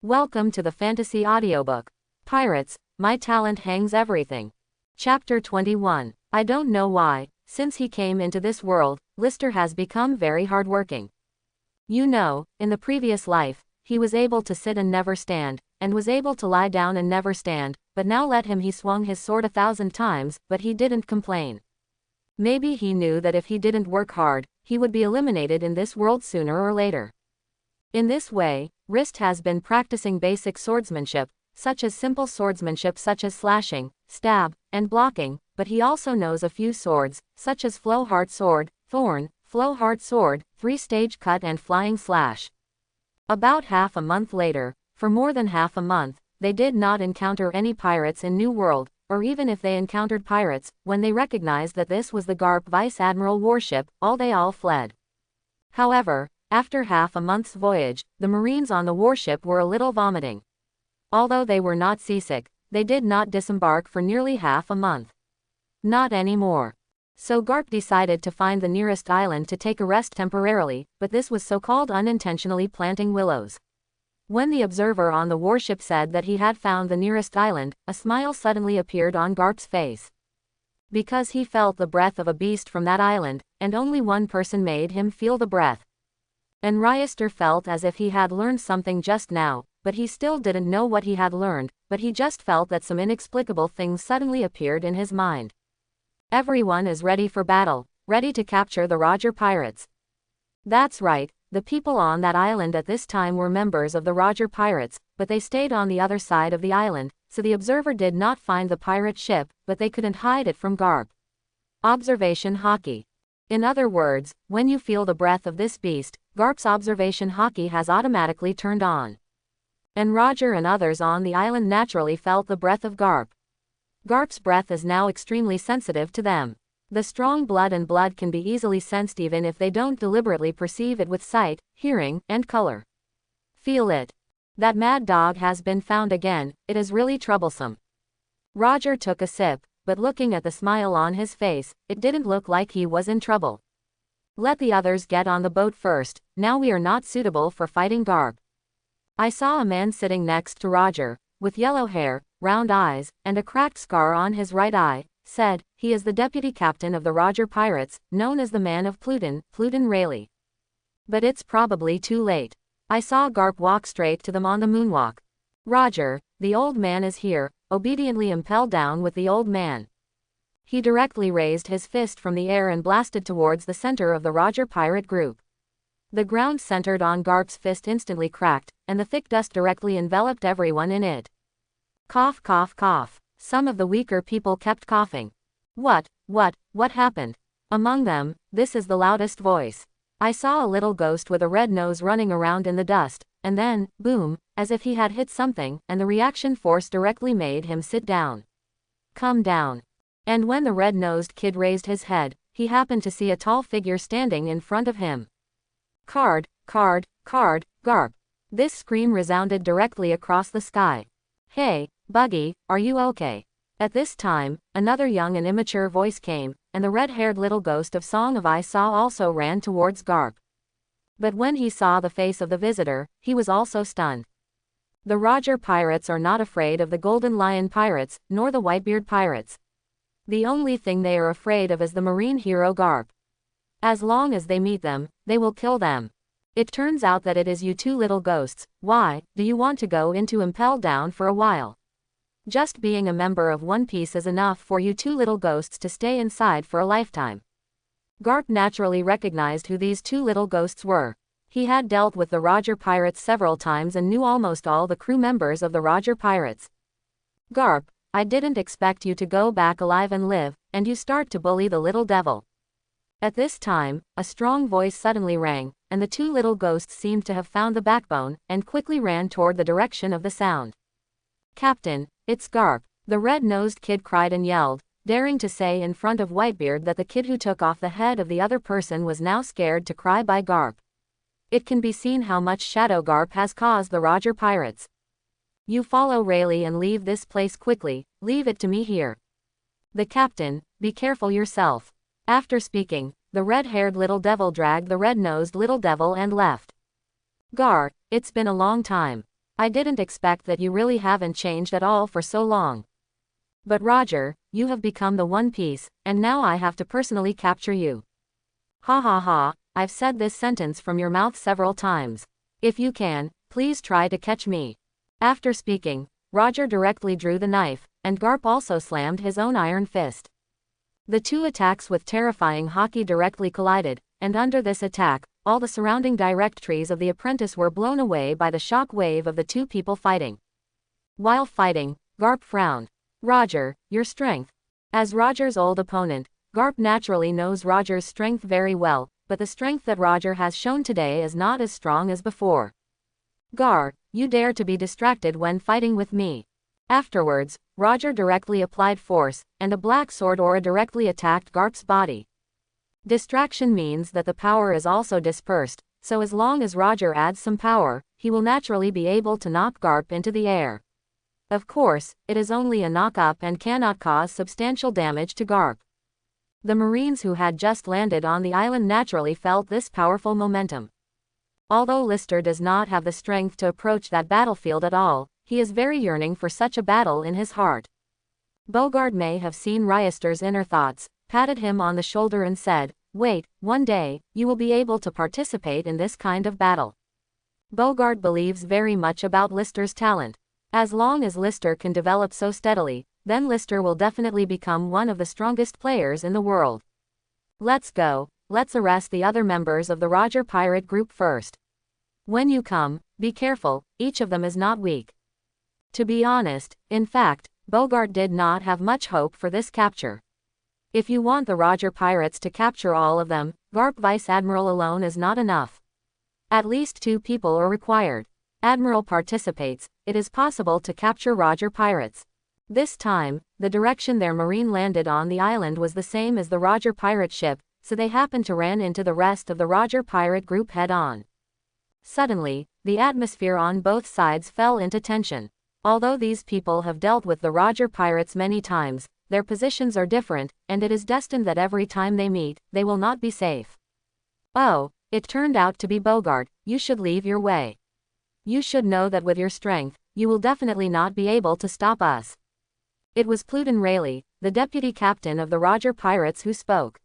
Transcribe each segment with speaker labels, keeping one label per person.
Speaker 1: Welcome to the Fantasy Audiobook. Pirates, My Talent Hangs Everything. Chapter 21. I don't know why, since he came into this world, Lister has become very hardworking. You know, in the previous life, he was able to sit and never stand, and was able to lie down and never stand, but now let him he swung his sword 1,000 times, but he didn't complain. Maybe he knew that if he didn't work hard, he would be eliminated in this world sooner or later. In this way, Rist has been practicing basic swordsmanship, such as simple swordsmanship such as slashing, stab, and blocking, but he also knows a few swords, such as Flowheart Sword, Thorn, Flowheart Sword, 3-stage cut and flying slash. About half a month later, for more than half a month, they did not encounter any pirates in New World, or even if they encountered pirates, when they recognized that this was the Garp Vice Admiral warship, they all fled. However, after half a month's voyage, the Marines on the warship were a little vomiting. Although they were not seasick, they did not disembark for nearly half a month. Not anymore. So Garp decided to find the nearest island to take a rest temporarily, but this was so-called unintentionally planting willows. When the observer on the warship said that he had found the nearest island, a smile suddenly appeared on Garp's face. Because he felt the breath of a beast from that island, and only one person made him feel the breath. And Ryester felt as if he had learned something just now, but he still didn't know what he had learned, but he just felt that some inexplicable things suddenly appeared in his mind. Everyone is ready for battle, ready to capture the Roger Pirates. That's right, the people on that island at this time were members of the Roger Pirates, but they stayed on the other side of the island, so the observer did not find the pirate ship, but they couldn't hide it from Garp. Observation hockey. In other words, when you feel the breath of this beast, Garp's observation hockey has automatically turned on. And Roger and others on the island naturally felt the breath of Garp. Garp's breath is now extremely sensitive to them. The strong blood and blood can be easily sensed even if they don't deliberately perceive it with sight, hearing, and color. Feel it. That mad dog has been found again, it is really troublesome. Roger took a sip, but looking at the smile on his face, it didn't look like he was in trouble. Let the others get on the boat first, now we are not suitable for fighting Garp. I saw a man sitting next to Roger, with yellow hair, round eyes, and a cracked scar on his right eye, said, he is the deputy captain of the Roger Pirates, known as the Man of Pluton, Pluton Rayleigh. But it's probably too late. I saw Garp walk straight to them on the moonwalk. Roger, the old man is here, obediently impelled down with the old man. He directly raised his fist from the air and blasted towards the center of the Roger pirate group. The ground centered on Garp's fist instantly cracked, and the thick dust directly enveloped everyone in it. Cough, cough, cough. Some of the weaker people kept coughing. What happened? Among them, this is the loudest voice. I saw a little ghost with a red nose running around in the dust, and then, boom, as if he had hit something, and the reaction force directly made him sit down. Come down. And when the red-nosed kid raised his head, he happened to see a tall figure standing in front of him. Card, Garp. This scream resounded directly across the sky. Hey, Buggy, are you okay? At this time, another young and immature voice came, and the red-haired little ghost of Song of Ice also ran towards Garp. But when he saw the face of the visitor, he was also stunned. The Roger Pirates are not afraid of the Golden Lion Pirates, nor the Whitebeard Pirates. The only thing they are afraid of is the marine hero Garp. As long as they meet them, they will kill them. It turns out that it is you two little ghosts. Why, do you want to go into Impel Down for a while? Just being a member of One Piece is enough for you two little ghosts to stay inside for a lifetime. Garp naturally recognized who these two little ghosts were. He had dealt with the Roger Pirates several times and knew almost all the crew members of the Roger Pirates. Garp, I didn't expect you to go back alive and live, and you start to bully the little devil. At this time, a strong voice suddenly rang, and the two little ghosts seemed to have found the backbone, and quickly ran toward the direction of the sound. Captain, it's Garp, the red-nosed kid cried and yelled, daring to say in front of Whitebeard that the kid who took off the head of the other person was now scared to cry by Garp. It can be seen how much shadow Garp has caused the Roger Pirates. You follow Rayleigh and leave this place quickly, leave it to me here. The captain, be careful yourself. After speaking, the red-haired little devil dragged the red-nosed little devil and left. Gar, it's been a long time. I didn't expect that you really haven't changed at all for so long. But Roger, you have become the One Piece, and now I have to personally capture you. Ha ha ha, I've said this sentence from your mouth several times. If you can, please try to catch me. After speaking, Roger directly drew the knife, and Garp also slammed his own iron fist. The two attacks with terrifying haki directly collided, and under this attack, all the surrounding directories of the apprentice were blown away by the shock wave of the two people fighting. While fighting, Garp frowned. Roger, your strength. As Roger's old opponent, Garp naturally knows Roger's strength very well, but the strength that Roger has shown today is not as strong as before. Gar, you dare to be distracted when fighting with me. Afterwards, Roger directly applied force, and a black sword aura directly attacked Garp's body. Distraction means that the power is also dispersed, so as long as Roger adds some power, he will naturally be able to knock Garp into the air. Of course, it is only a knock-up and cannot cause substantial damage to Garp. The Marines who had just landed on the island naturally felt this powerful momentum. Although Lister does not have the strength to approach that battlefield at all, he is very yearning for such a battle in his heart. Bogart may have seen Ryester's inner thoughts, patted him on the shoulder and said, "Wait, one day, you will be able to participate in this kind of battle." Bogart believes very much about Lister's talent. As long as Lister can develop so steadily, then Lister will definitely become one of the strongest players in the world. Let's go, let's arrest the other members of the Roger Pirate group first. When you come, be careful, each of them is not weak. To be honest, in fact, Bogart did not have much hope for this capture. If you want the Roger Pirates to capture all of them, Garp Vice Admiral alone is not enough. At least 2 people are required. Admiral participates, it is possible to capture Roger Pirates. This time, the direction their marine landed on the island was the same as the Roger Pirate ship, so they happened to ran into the rest of the Roger Pirate group head-on. Suddenly, the atmosphere on both sides fell into tension. Although these people have dealt with the Roger Pirates many times, their positions are different, and it is destined that every time they meet, they will not be safe. Oh, it turned out to be Bogart, you should leave your way. You should know that with your strength, you will definitely not be able to stop us. It was Pluton Rayleigh, the deputy captain of the Roger Pirates who spoke.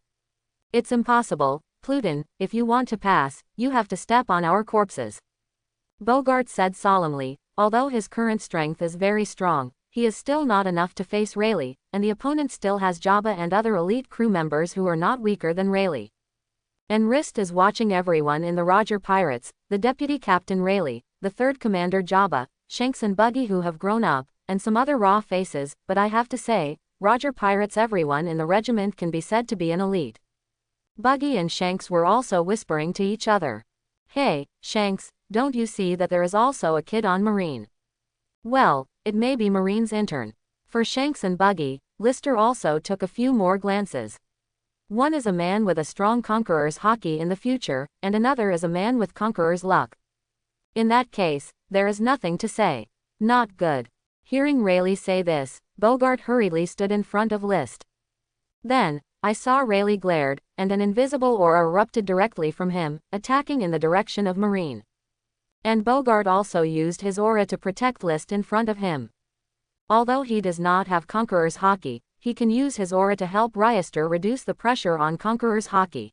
Speaker 1: It's impossible, Pluton, if you want to pass, you have to step on our corpses. Bogart said solemnly, although his current strength is very strong, he is still not enough to face Rayleigh, and the opponent still has Jabba and other elite crew members who are not weaker than Rayleigh. And Rist is watching everyone in the Roger Pirates, the deputy captain Rayleigh, the third commander Jabba, Shanks and Buggy who have grown up, and some other raw faces, but I have to say, Roger Pirates everyone in the regiment can be said to be an elite. Buggy and Shanks were also whispering to each other. Hey, Shanks, don't you see that there is also a kid on Marine? Well, it may be Marine's intern. For Shanks and Buggy, Lister also took a few more glances. One is a man with a strong conqueror's haki in the future, and another is a man with conqueror's luck. In that case, there is nothing to say. Not good. Hearing Rayleigh say this, Bogart hurriedly stood in front of List. Then, I saw Rayleigh glared, and an invisible aura erupted directly from him, attacking in the direction of Marine. And Bogart also used his aura to protect List in front of him. Although he does not have Conqueror's haki, he can use his aura to help Ryester reduce the pressure on Conqueror's haki.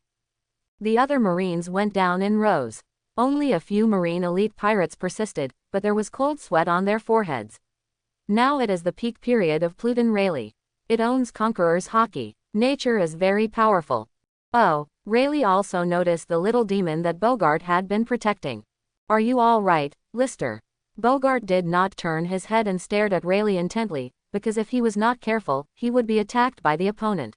Speaker 1: The other Marines went down in rows. Only a few Marine elite pirates persisted, but there was cold sweat on their foreheads. Now it is the peak period of Pluton Rayleigh. It owns Conqueror's haki. Nature is very powerful. Oh, Rayleigh also noticed the little demon that Bogart had been protecting. Are you all right, Lister? Bogart did not turn his head and stared at Rayleigh intently, because if he was not careful, he would be attacked by the opponent.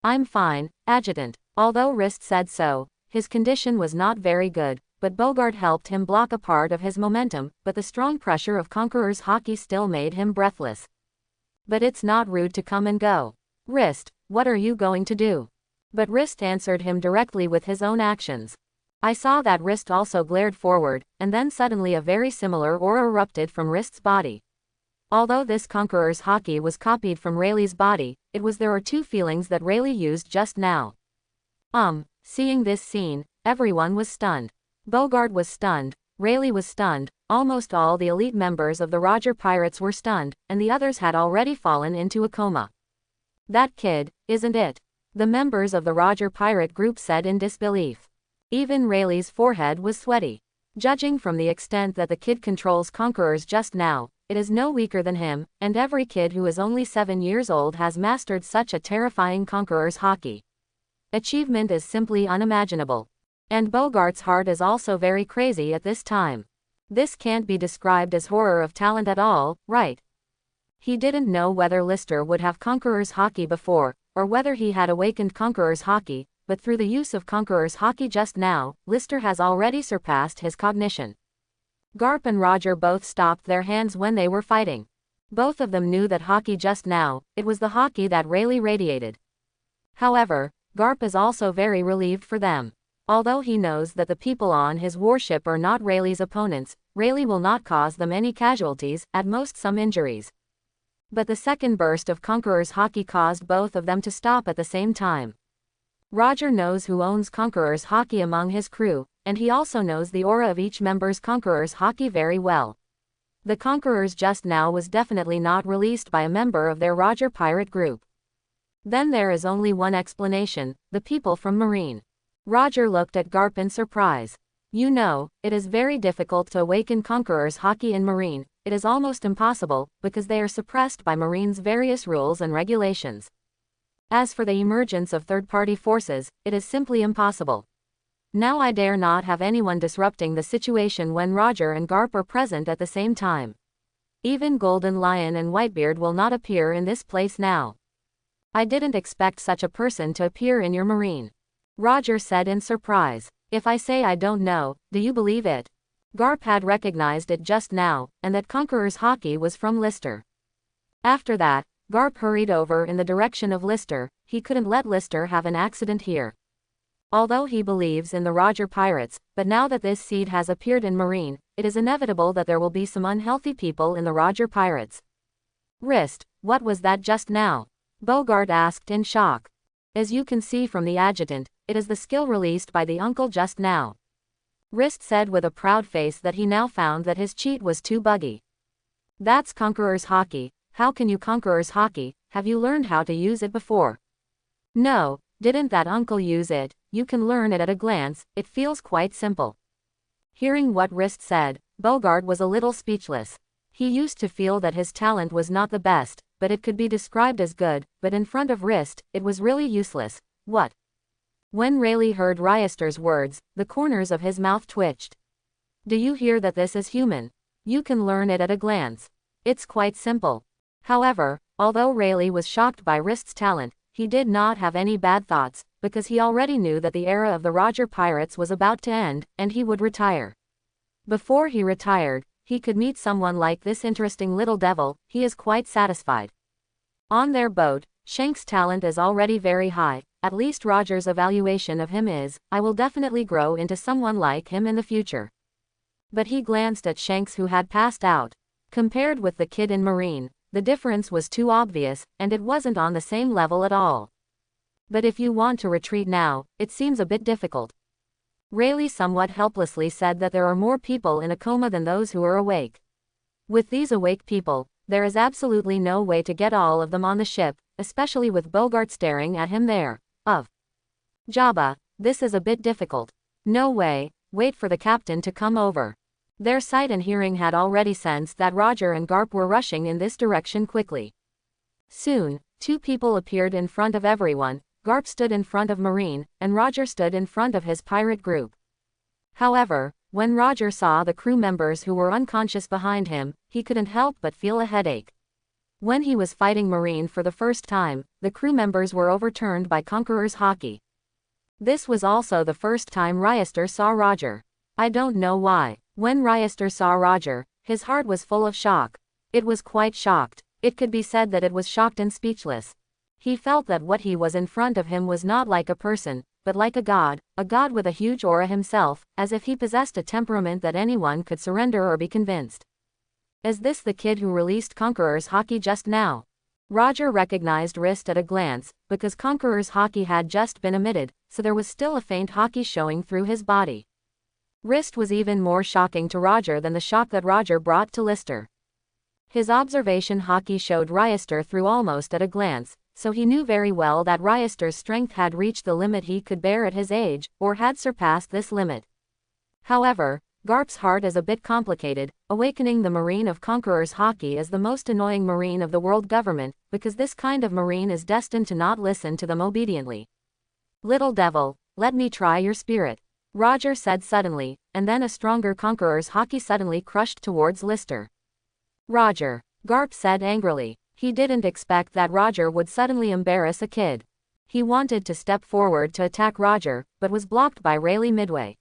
Speaker 1: I'm fine, Adjutant. Although Rist said so, his condition was not very good, but Bogart helped him block a part of his momentum, but the strong pressure of Conqueror's haki still made him breathless. But it's not rude to come and go. Rist, what are you going to do? But Rist answered him directly with his own actions. I saw that Rist also glared forward, and then suddenly a very similar aura erupted from Rist's body. Although this Conqueror's haki was copied from Rayleigh's body, there are 2 feelings that Rayleigh used just now. Seeing this scene, everyone was stunned. Bogart was stunned, Rayleigh was stunned. Almost all the elite members of the Roger Pirates were stunned, and the others had already fallen into a coma. That kid, isn't it? The members of the Roger Pirate group said in disbelief. Even Rayleigh's forehead was sweaty. Judging from the extent that the kid controls conquerors just now, it is no weaker than him, and every kid who is only 7 years old has mastered such a terrifying conqueror's hockey. Achievement is simply unimaginable. And Bogart's heart is also very crazy at this time. This can't be described as horror of talent at all, right? He didn't know whether Lister would have conqueror's hockey before, or whether he had awakened conqueror's hockey, but through the use of conqueror's hockey just now, Lister has already surpassed his cognition. Garp and Roger both stopped their hands when they were fighting. Both of them knew that hockey just now, it was the hockey that Rayleigh radiated. However, Garp is also very relieved for them. Although he knows that the people on his warship are not Rayleigh's opponents, Rayleigh will not cause them any casualties, at most some injuries. But the second burst of Conqueror's hockey caused both of them to stop at the same time. Roger knows who owns Conqueror's hockey among his crew, and he also knows the aura of each member's Conqueror's hockey very well. The Conqueror's just now was definitely not released by a member of their Roger Pirate group. Then there is only one explanation: the people from Marine. Roger looked at Garp in surprise. You know, it is very difficult to awaken Conqueror's hockey in Marine. It is almost impossible, because they are suppressed by Marine's various rules and regulations. As for the emergence of third-party forces, it is simply impossible. Now I dare not have anyone disrupting the situation when Roger and Garp are present at the same time. Even Golden Lion and Whitebeard will not appear in this place now. I didn't expect such a person to appear in your Marine. Roger said in surprise. If I say I don't know, do you believe it? Garp had recognized it just now, and that Conqueror's hockey was from Lister. After that, Garp hurried over in the direction of Lister. He couldn't let Lister have an accident here. Although he believes in the Roger Pirates, but now that this seed has appeared in Marine, it is inevitable that there will be some unhealthy people in the Roger Pirates. Wrist, what was that just now? Bogart asked in shock. As you can see from the adjutant, it is the skill released by the uncle just now. Wrist said with a proud face that he now found that his cheat was too buggy. That's Conqueror's hockey. How can you Conqueror's hockey? Have you learned how to use it before? No, didn't that uncle use it? You can learn it at a glance, it feels quite simple. Hearing what Wrist said, Bogart was a little speechless. He used to feel that his talent was not the best, but it could be described as good, but in front of Wrist, it was really useless. What? When Rayleigh heard Ryester's words, the corners of his mouth twitched. Do you hear that this is human? You can learn it at a glance. It's quite simple. However, although Rayleigh was shocked by Wrist's talent, he did not have any bad thoughts, because he already knew that the era of the Roger Pirates was about to end, and he would retire. Before he retired, he could meet someone like this interesting little devil. He is quite satisfied. On their boat, Shank's talent is already very high. At least Roger's evaluation of him is, I will definitely grow into someone like him in the future. But he glanced at Shanks, who had passed out. Compared with the kid in Marine, the difference was too obvious, and it wasn't on the same level at all. But if you want to retreat now, it seems a bit difficult. Rayleigh somewhat helplessly said that there are more people in a coma than those who are awake. With these awake people, there is absolutely no way to get all of them on the ship, especially with Bogart staring at him there. Jabba, this is a bit difficult. No way, wait for the captain to come over. Their sight and hearing had already sensed that Roger and Garp were rushing in this direction quickly. Soon, two people appeared in front of everyone. Garp stood in front of Marine, and Roger stood in front of his pirate group. However, when Roger saw the crew members who were unconscious behind him, he couldn't help but feel a headache. When he was fighting Marine for the first time, the crew members were overturned by Conqueror's hockey. This was also the first time Ryester saw Roger. I don't know why. When Ryester saw Roger, his heart was full of shock. It was quite shocked. It could be said that it was shocked and speechless. He felt that what he was in front of him was not like a person, but like a god with a huge aura himself, as if he possessed a temperament that anyone could surrender or be convinced. Is this the kid who released Conqueror's hockey just now? Roger recognized Wrist at a glance, because Conqueror's hockey had just been emitted, so there was still a faint hockey showing through his body. Wrist was even more shocking to Roger than the shock that Roger brought to Lister. His observation hockey showed Ryester through almost at a glance, so he knew very well that Ryester's strength had reached the limit he could bear at his age, or had surpassed this limit. However, Garp's heart is a bit complicated. Awakening the Marine of Conquerors hockey is the most annoying Marine of the world government, because this kind of Marine is destined to not listen to them obediently. Little devil, let me try your spirit, Roger said suddenly, and then a stronger Conquerors hockey suddenly crushed towards Lister. Roger, Garp said angrily. He didn't expect that Roger would suddenly embarrass a kid. He wanted to step forward to attack Roger, but was blocked by Rayleigh midway.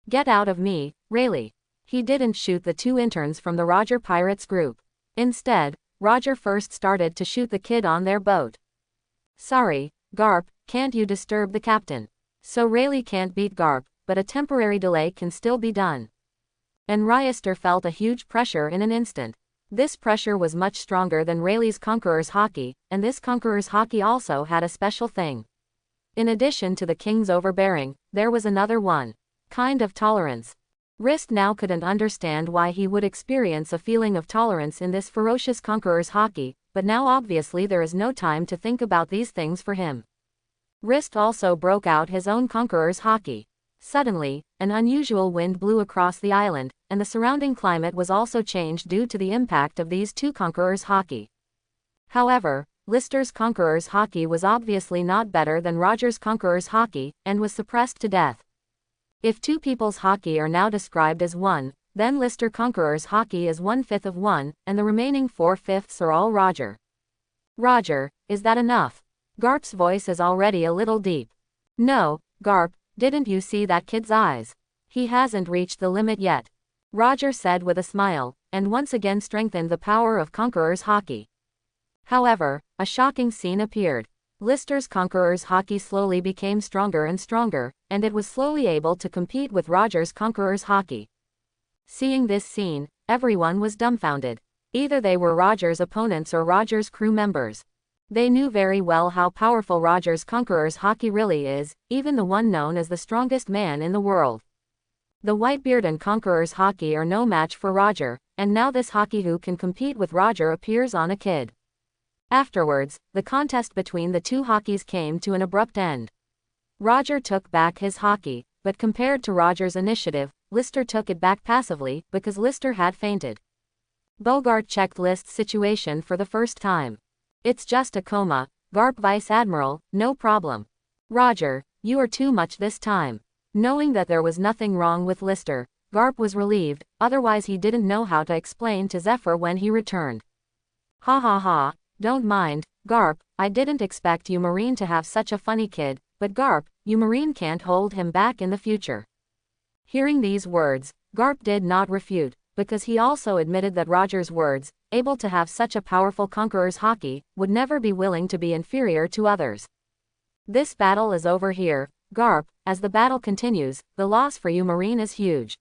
Speaker 1: Get out of me, Rayleigh. He didn't shoot the two interns from the Roger Pirates group. Instead, Roger first started to shoot the kid on their boat. Sorry, Garp, can't you disturb the captain? So Rayleigh can't beat Garp, but a temporary delay can still be done. And Ryester felt a huge pressure in an instant. This pressure was much stronger than Rayleigh's Conquerors hockey, and this Conquerors hockey also had a special thing. In addition to the king's overbearing, there was another one. Kind of tolerance. Wrist now couldn't understand why he would experience a feeling of tolerance in this ferocious Conquerors hockey, but now obviously there is no time to think about these things for him. Wrist also broke out his own Conquerors hockey. Suddenly, an unusual wind blew across the island, and the surrounding climate was also changed due to the impact of these two Conquerors hockey. However, Lister's Conquerors hockey was obviously not better than Roger's Conquerors hockey, and was suppressed to death. If two people's hockey are now described as one, then Lister Conquerors hockey is 1/5 of one, and the remaining 4/5 are all Roger. Roger, is that enough? Garp's voice is already a little deep. No, Garp, didn't you see that kid's eyes? He hasn't reached the limit yet, Roger said with a smile, and once again strengthened the power of Conquerors hockey. However, a shocking scene appeared. Lister's Conquerors hockey slowly became stronger and stronger, and it was slowly able to compete with Roger's Conquerors hockey. Seeing this scene, everyone was dumbfounded. Either they were Roger's opponents or Roger's crew members. They knew very well how powerful Roger's Conquerors hockey really is, even the one known as the strongest man in the world. The Whitebeard and Conquerors hockey are no match for Roger, and now this hockey who can compete with Roger appears on a kid. Afterwards, the contest between the two hockeys came to an abrupt end. Roger took back his hockey, but compared to Roger's initiative, Lister took it back passively because Lister had fainted. Bogart checked List's situation for the first time. It's just a coma, Garp Vice Admiral, no problem. Roger, you are too much this time. Knowing that there was nothing wrong with Lister, Garp was relieved, otherwise he didn't know how to explain to Zephyr when he returned. Ha ha ha, don't mind, Garp, I didn't expect you Marine to have such a funny kid, but Garp, you Marine can't hold him back in the future. Hearing these words, Garp did not refute, because he also admitted that Roger's words, able to have such a powerful Conquerors hockey, would never be willing to be inferior to others. This battle is over here, Garp. As the battle continues, the loss for you Marine is huge.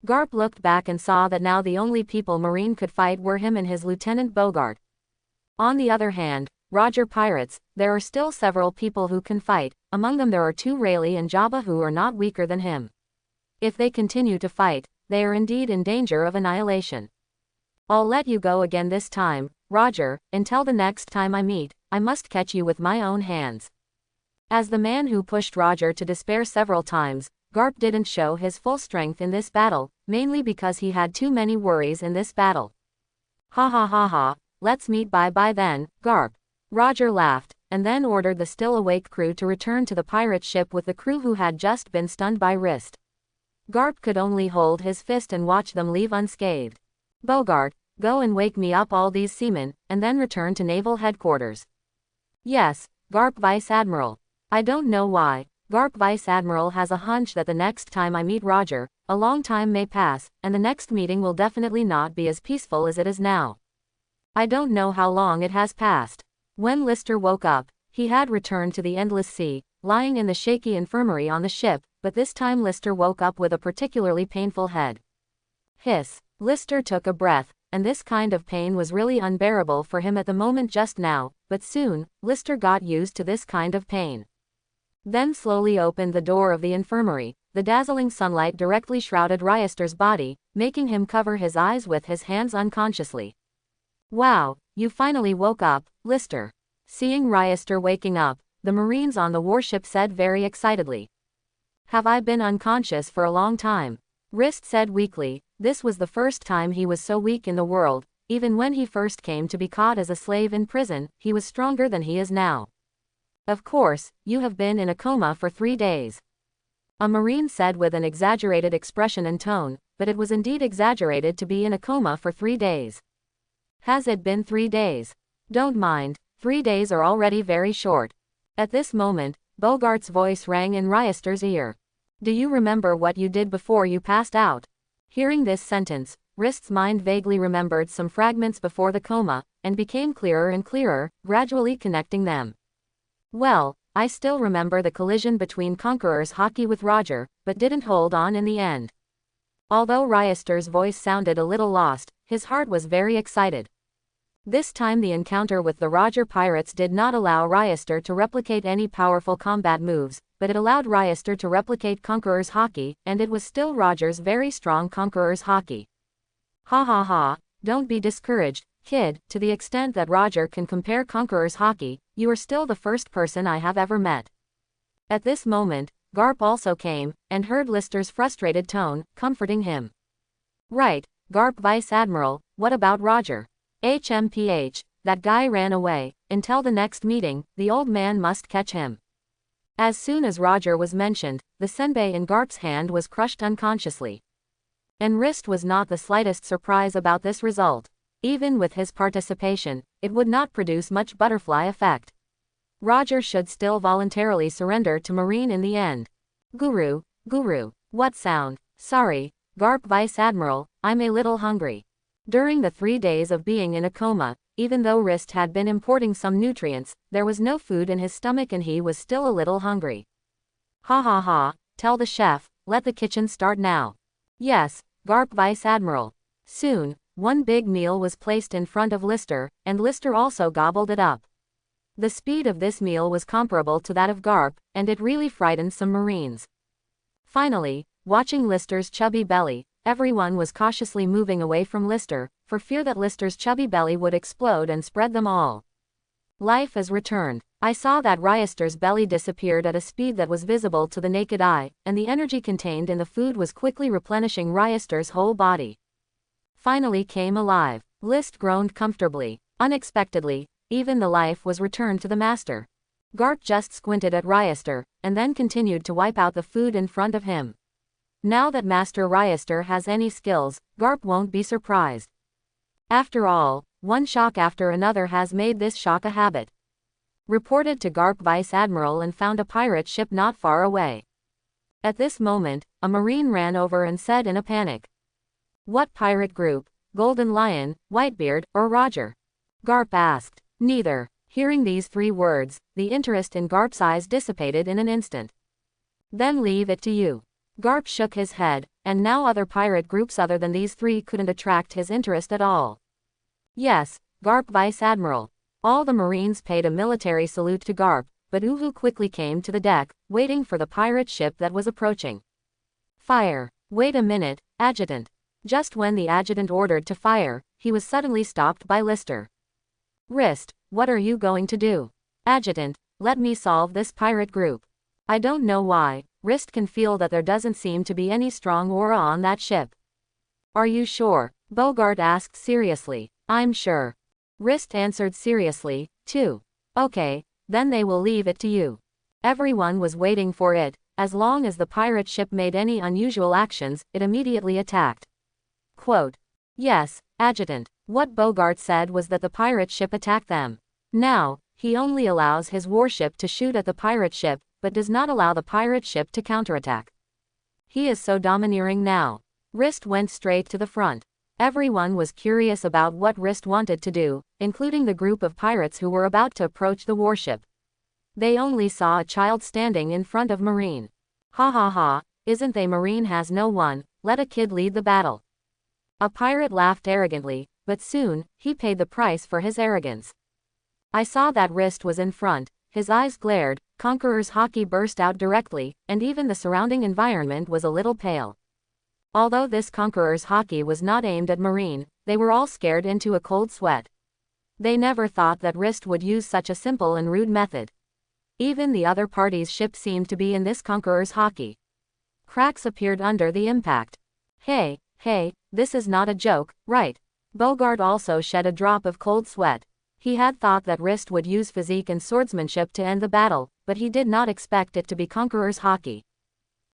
Speaker 1: Garp looked back and saw that now the only people Marine could fight were him and his Lieutenant Bogart. On the other hand, Roger Pirates, there are still several people who can fight, among them there are two Rayleigh and Jabba who are not weaker than him. If they continue to fight, they are indeed in danger of annihilation. I'll let you go again this time, Roger, until the next time I meet, I must catch you with my own hands. As the man who pushed Roger to despair several times, Garp didn't show his full strength in this battle, mainly because he had too many worries in this battle. Ha ha ha ha, let's meet bye then, Garp. Roger laughed, and then ordered the still-awake crew to return to the pirate ship with the crew who had just been stunned by Wrist. Garp could only hold his fist and watch them leave unscathed. Bogart, go and wake me up all these seamen, and then return to Naval Headquarters. Yes, Garp Vice Admiral. I don't know why, Garp Vice Admiral has a hunch that the next time I meet Roger, a long time may pass, and the next meeting will definitely not be as peaceful as it is now. I don't know how long it has passed. When Lister woke up, he had returned to the endless sea, lying in the shaky infirmary on the ship, but this time Lister woke up with a particularly painful head. Hiss. Lister took a breath, and this kind of pain was really unbearable for him at the moment just now, but soon, Lister got used to this kind of pain. Then slowly opened the door of the infirmary. the dazzling sunlight directly shrouded Ryester's body, making him cover his eyes with his hands unconsciously. Wow, you finally woke up, Lister. Seeing Ryester waking up, the Marines on the warship said very excitedly. Have I been unconscious for a long time? Rist said weakly. This was the first time he was so weak in the world. Even when he first came to be caught as a slave in prison, he was stronger than he is now. Of course, you have been in a coma for 3 days. A Marine said with an exaggerated expression and tone, but it was indeed exaggerated to be in a coma for 3 days. Has it been 3 days? Don't mind, 3 days are already very short. At this moment, Bogart's voice rang in Ryester's ear. Do you remember what you did before you passed out? Hearing this sentence, Rist's mind vaguely remembered some fragments before the coma, and became clearer and clearer, gradually connecting them. Well, I still remember the collision between Conqueror's hockey with Roger, but didn't hold on in the end. Although Ryester's voice sounded a little lost, his heart was very excited. This time the encounter with the Roger pirates did not allow Ryester to replicate any powerful combat moves, but it allowed Ryester to replicate Conqueror's hockey, and it was still Roger's very strong Conqueror's hockey. Ha ha ha, don't be discouraged, kid, to the extent that Roger can compare Conqueror's hockey, you are still the first person I have ever met. At this moment, Garp also came, and heard Lister's frustrated tone, comforting him. Right, Garp Vice Admiral, what about Roger? HMPH, that guy ran away. Until the next meeting, the old man must catch him. As soon as Roger was mentioned, the senbei in Garp's hand was crushed unconsciously. And Rist was not the slightest surprise about this result. Even with his participation, it would not produce much butterfly effect. Roger should still voluntarily surrender to Marine in the end. Guru, what sound? Sorry, Garp Vice Admiral, I'm a little hungry. During the 3 days of being in a coma, even though Rist had been importing some nutrients, there was no food in his stomach and he was still a little hungry. Ha ha ha, tell the chef, let the kitchen start now. Yes, Garp Vice Admiral. Soon, one big meal was placed in front of Lister, and Lister also gobbled it up. The speed of this meal was comparable to that of Garp, and it really frightened some Marines. Finally, watching Lister's chubby belly, everyone was cautiously moving away from Lister, for fear that Lister's chubby belly would explode and spread them all. Life has returned. I saw that Ryester's belly disappeared at a speed that was visible to the naked eye, and the energy contained in the food was quickly replenishing Ryester's whole body. Finally came alive. List groaned comfortably. Unexpectedly, even the life was returned to the master. Garp just squinted at Ryester, and then continued to wipe out the food in front of him. Now that Master Ryester has any skills, Garp won't be surprised. After all, one shock after another has made this shock a habit. Reported to Garp Vice Admiral and found a pirate ship not far away. At this moment, a Marine ran over and said in a panic. What pirate group? Golden Lion, Whitebeard, or Roger? Garp asked. Neither. Hearing these 3 words, the interest in Garp's eyes dissipated in an instant. Then leave it to you. Garp shook his head, and now other pirate groups other than these 3 couldn't attract his interest at all. Yes, Garp Vice Admiral. All the Marines paid a military salute to Garp, but Uhu quickly came to the deck, waiting for the pirate ship that was approaching. Fire. Wait a minute, Adjutant. Just when the adjutant ordered to fire, he was suddenly stopped by Lister. Rist, what are you going to do? Adjutant, let me solve this pirate group. I don't know why, Rist can feel that there doesn't seem to be any strong aura on that ship. Are you sure? Bogart asked seriously. I'm sure. Rist answered seriously, too. Okay, then they will leave it to you. Everyone was waiting for it. As long as the pirate ship made any unusual actions, it immediately attacked. Quote. Yes, Adjutant. What Bogart said was that the pirate ship attacked them. Now, he only allows his warship to shoot at the pirate ship, but does not allow the pirate ship to counterattack. He is so domineering now. Rist went straight to the front. Everyone was curious about what Rist wanted to do, including the group of pirates who were about to approach the warship. They only saw a child standing in front of Marine. Ha ha ha, isn't they Marine has no one, let a kid lead the battle. A pirate laughed arrogantly, but soon, he paid the price for his arrogance. I saw that Rist was in front, his eyes glared, Conqueror's haki burst out directly, and even the surrounding environment was a little pale. Although this Conqueror's haki was not aimed at Marine, they were all scared into a cold sweat. They never thought that Wrist would use such a simple and rude method. Even the other party's ship seemed to be in this Conqueror's haki. Cracks appeared under the impact. Hey, this is not a joke, right? Bogart also shed a drop of cold sweat. He had thought that Wrist would use physique and swordsmanship to end the battle, but he did not expect it to be Conqueror's haki.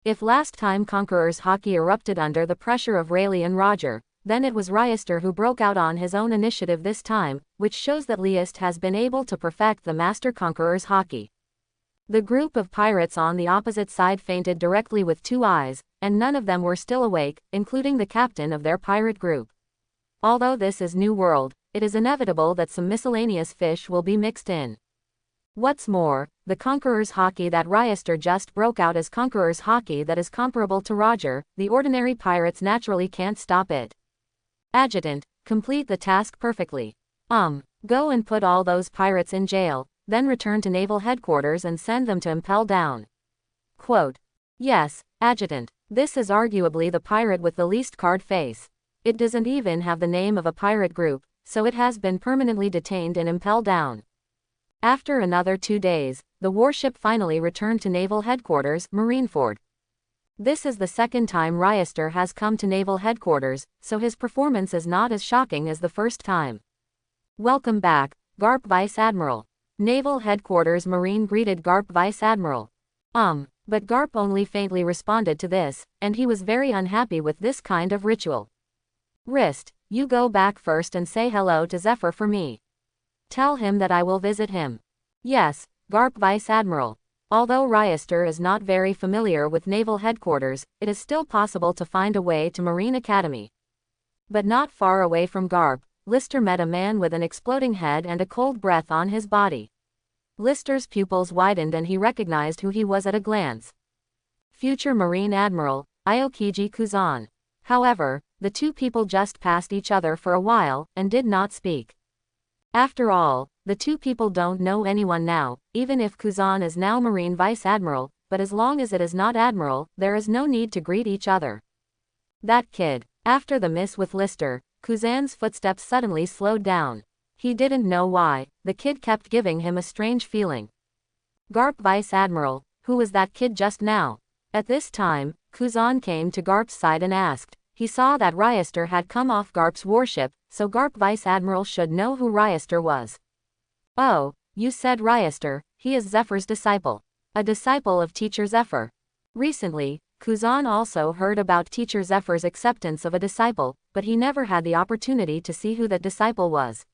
Speaker 1: If last time Conqueror's haki erupted under the pressure of Rayleigh and Roger, then it was Ryester who broke out on his own initiative this time, which shows that Leist has been able to perfect the Master Conqueror's haki. The group of pirates on the opposite side fainted directly with 2 eyes, and none of them were still awake, including the captain of their pirate group. Although this is New World, it is inevitable that some miscellaneous fish will be mixed in. What's more, the Conqueror's haki that Ryester just broke out as Conqueror's haki that is comparable to Roger, the ordinary pirates naturally can't stop it. Adjutant, complete the task perfectly. Go and put all those pirates in jail, then return to Naval Headquarters and send them to impel down. Quote. Yes, Adjutant. This is arguably the pirate with the least card face. It doesn't even have the name of a pirate group, so it has been permanently detained and impelled down. After another 2 days, the warship finally returned to Naval Headquarters, Marineford. This is the second time Ryester has come to Naval Headquarters, so his performance is not as shocking as the first time. Welcome back, Garp Vice Admiral. Naval Headquarters Marine greeted Garp Vice Admiral. But Garp only faintly responded to this, and he was very unhappy with this kind of ritual. Wrist, you go back first and say hello to Zephyr for me. Tell him that I will visit him. Yes, Garp Vice Admiral. Although Ryester is not very familiar with Naval Headquarters, it is still possible to find a way to Marine Academy. But not far away from Garp, Lister met a man with an exploding head and a cold breath on his body. Lister's pupils widened and he recognized who he was at a glance. Future Marine Admiral, Aokiji Kuzan. However, the two people just passed each other for a while, and did not speak. After all, the two people don't know anyone now, even if Kuzan is now Marine Vice Admiral, but as long as it is not Admiral, there is no need to greet each other. That kid. After the miss with Lister, Kuzan's footsteps suddenly slowed down. He didn't know why, the kid kept giving him a strange feeling. Garp Vice Admiral, who was that kid just now? At this time, Kuzan came to Garp's side and asked. He saw that Ryester had come off Garp's warship, so Garp Vice Admiral should know who Ryester was. Oh, you said Ryester, he is Zephyr's disciple. A disciple of Teacher Zephyr. Recently, Kuzan also heard about Teacher Zephyr's acceptance of a disciple, but he never had the opportunity to see who that disciple was.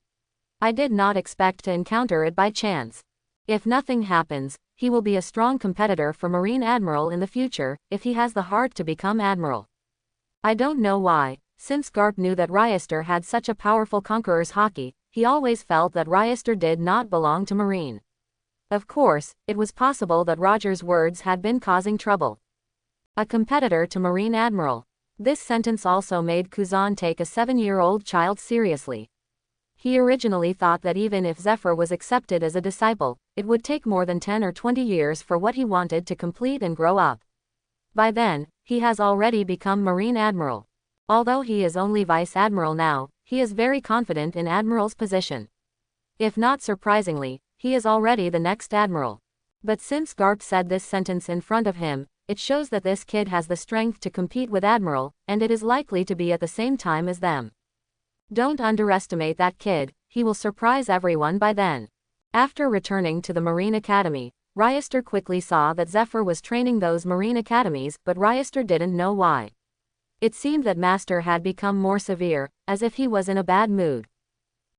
Speaker 1: I did not expect to encounter it by chance. If nothing happens, he will be a strong competitor for Marine Admiral in the future, if he has the heart to become Admiral. I don't know why, since Garp knew that Ryester had such a powerful Conqueror's haki, he always felt that Ryester did not belong to Marine. Of course, it was possible that Roger's words had been causing trouble. A competitor to Marine Admiral. This sentence also made Kuzan take a 7-year-old child seriously. He originally thought that even if Zephyr was accepted as a disciple, it would take more than 10 or 20 years for what he wanted to complete and grow up. By then, he has already become Marine Admiral. Although he is only Vice Admiral now, he is very confident in Admiral's position. If not surprisingly, he is already the next Admiral. But since Garp said this sentence in front of him, it shows that this kid has the strength to compete with Admiral, and it is likely to be at the same time as them. Don't underestimate that kid, he will surprise everyone by then. After returning to the Marine Academy, Ryester quickly saw that Zephyr was training those Marine Academies, but Ryester didn't know why. It seemed that Master had become more severe, as if he was in a bad mood.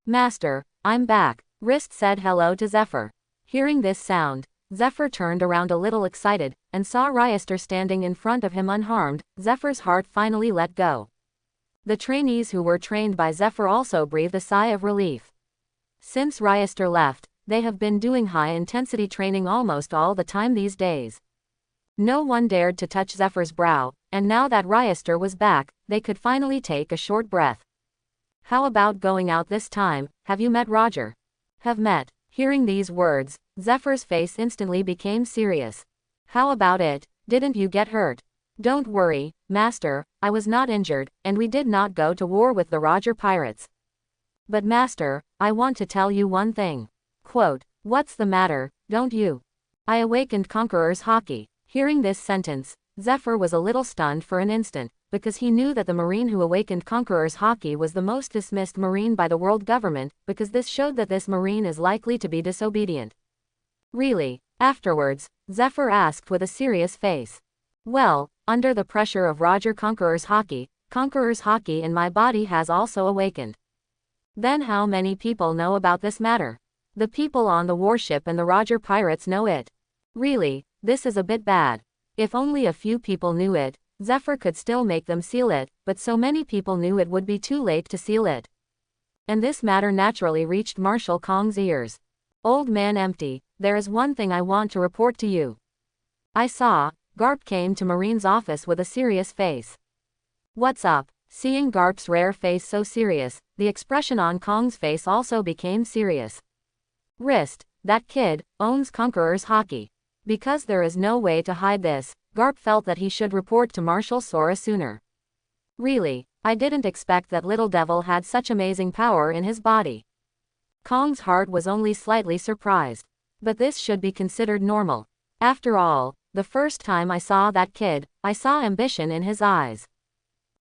Speaker 1: Master, I'm back. Wrist said hello to Zephyr. Hearing this sound, Zephyr turned around a little excited, and saw Ryester standing in front of him unharmed. Zephyr's heart finally let go. The trainees who were trained by Zephyr also breathed a sigh of relief. Since Ryester left, they have been doing high-intensity training almost all the time these days. No one dared to touch Zephyr's brow, and now that Ryester was back, they could finally take a short breath. How about going out this time? Have you met Roger? Have met. Hearing these words, Zephyr's face instantly became serious. How about it? Didn't you get hurt? Don't worry, Master, I was not injured, and we did not go to war with the Roger pirates. But Master, I want to tell you one thing. Quote, what's the matter, don't you? I awakened Conqueror's Haki. Hearing this sentence, Zephyr was a little stunned for an instant, because he knew that the Marine who awakened Conqueror's Haki was the most dismissed Marine by the world government, because this showed that this Marine is likely to be disobedient. Really? Afterwards, Zephyr asked with a serious face. Well, under the pressure of Roger Conqueror's Haki in my body has also awakened. Then how many people know about this matter? The people on the warship and the Roger pirates know it. Really, this is a bit bad. If only a few people knew it, Zephyr could still make them seal it, but so many people knew it would be too late to seal it. And this matter naturally reached Marshal Kong's ears. Old man Empty, there is one thing I want to report to you. I saw. Garp came to Marine's office with a serious face. What's up? Seeing Garp's rare face so serious, the expression on Kong's face also became serious. Wrist, that kid, owns Conqueror's Haki. Because there is no way to hide this, Garp felt that he should report to Marshal Sora sooner. Really, I didn't expect that little devil had such amazing power in his body. Kong's heart was only slightly surprised. But this should be considered normal. After all, the first time I saw that kid, I saw ambition in his eyes.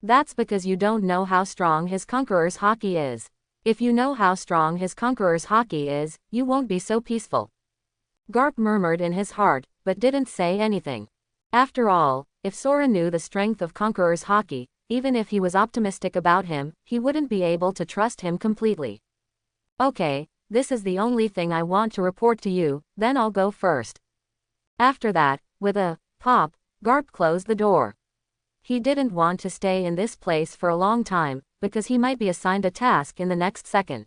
Speaker 1: That's because you don't know how strong his Conqueror's Haki is. If you know how strong his Conqueror's Haki is, you won't be so peaceful. Garp murmured in his heart, but didn't say anything. After all, if Sora knew the strength of Conqueror's Haki, even if he was optimistic about him, he wouldn't be able to trust him completely. Okay, this is the only thing I want to report to you, then I'll go first. After that, with a pop, Garp closed the door. He didn't want to stay in this place for a long time, because he might be assigned a task in the next second.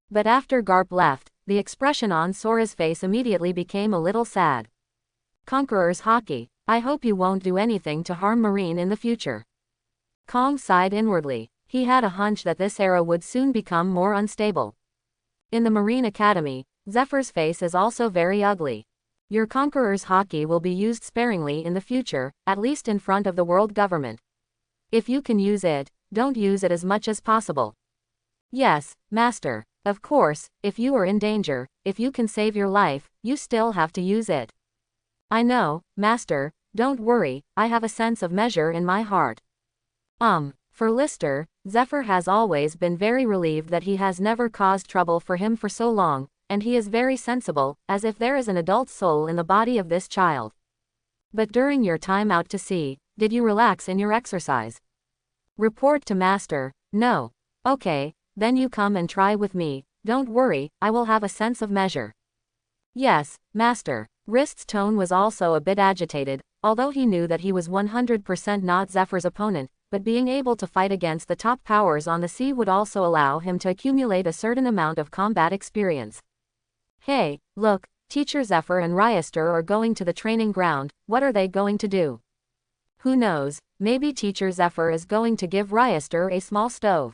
Speaker 1: But after Garp left, the expression on Sora's face immediately became a little sad. Conqueror's Haki, I hope you won't do anything to harm Marine in the future. Kong sighed inwardly. He had a hunch that this era would soon become more unstable. In the Marine Academy, Zephyr's face is also very ugly. Your Conqueror's Haki will be used sparingly in the future, at least in front of the world government. If you can use it, don't use it as much as possible. Yes, Master. Of course, if you are in danger, if you can save your life, you still have to use it. I know, Master, don't worry, I have a sense of measure in my heart. For Lister, Zephyr has always been very relieved that he has never caused trouble for him for so long, and he is very sensible, as if there is an adult soul in the body of this child. But during your time out to sea, did you relax in your exercise? Report to Master. No. Okay, then you come and try with me, don't worry, I will have a sense of measure. Yes, Master. Wrist's tone was also a bit agitated, although he knew that he was 100% not Zephyr's opponent, but being able to fight against the top powers on the sea would also allow him to accumulate a certain amount of combat experience. Hey, look, Teacher Zephyr and Ryester are going to the training ground, what are they going to do? Who knows, maybe Teacher Zephyr is going to give Ryester a small stove.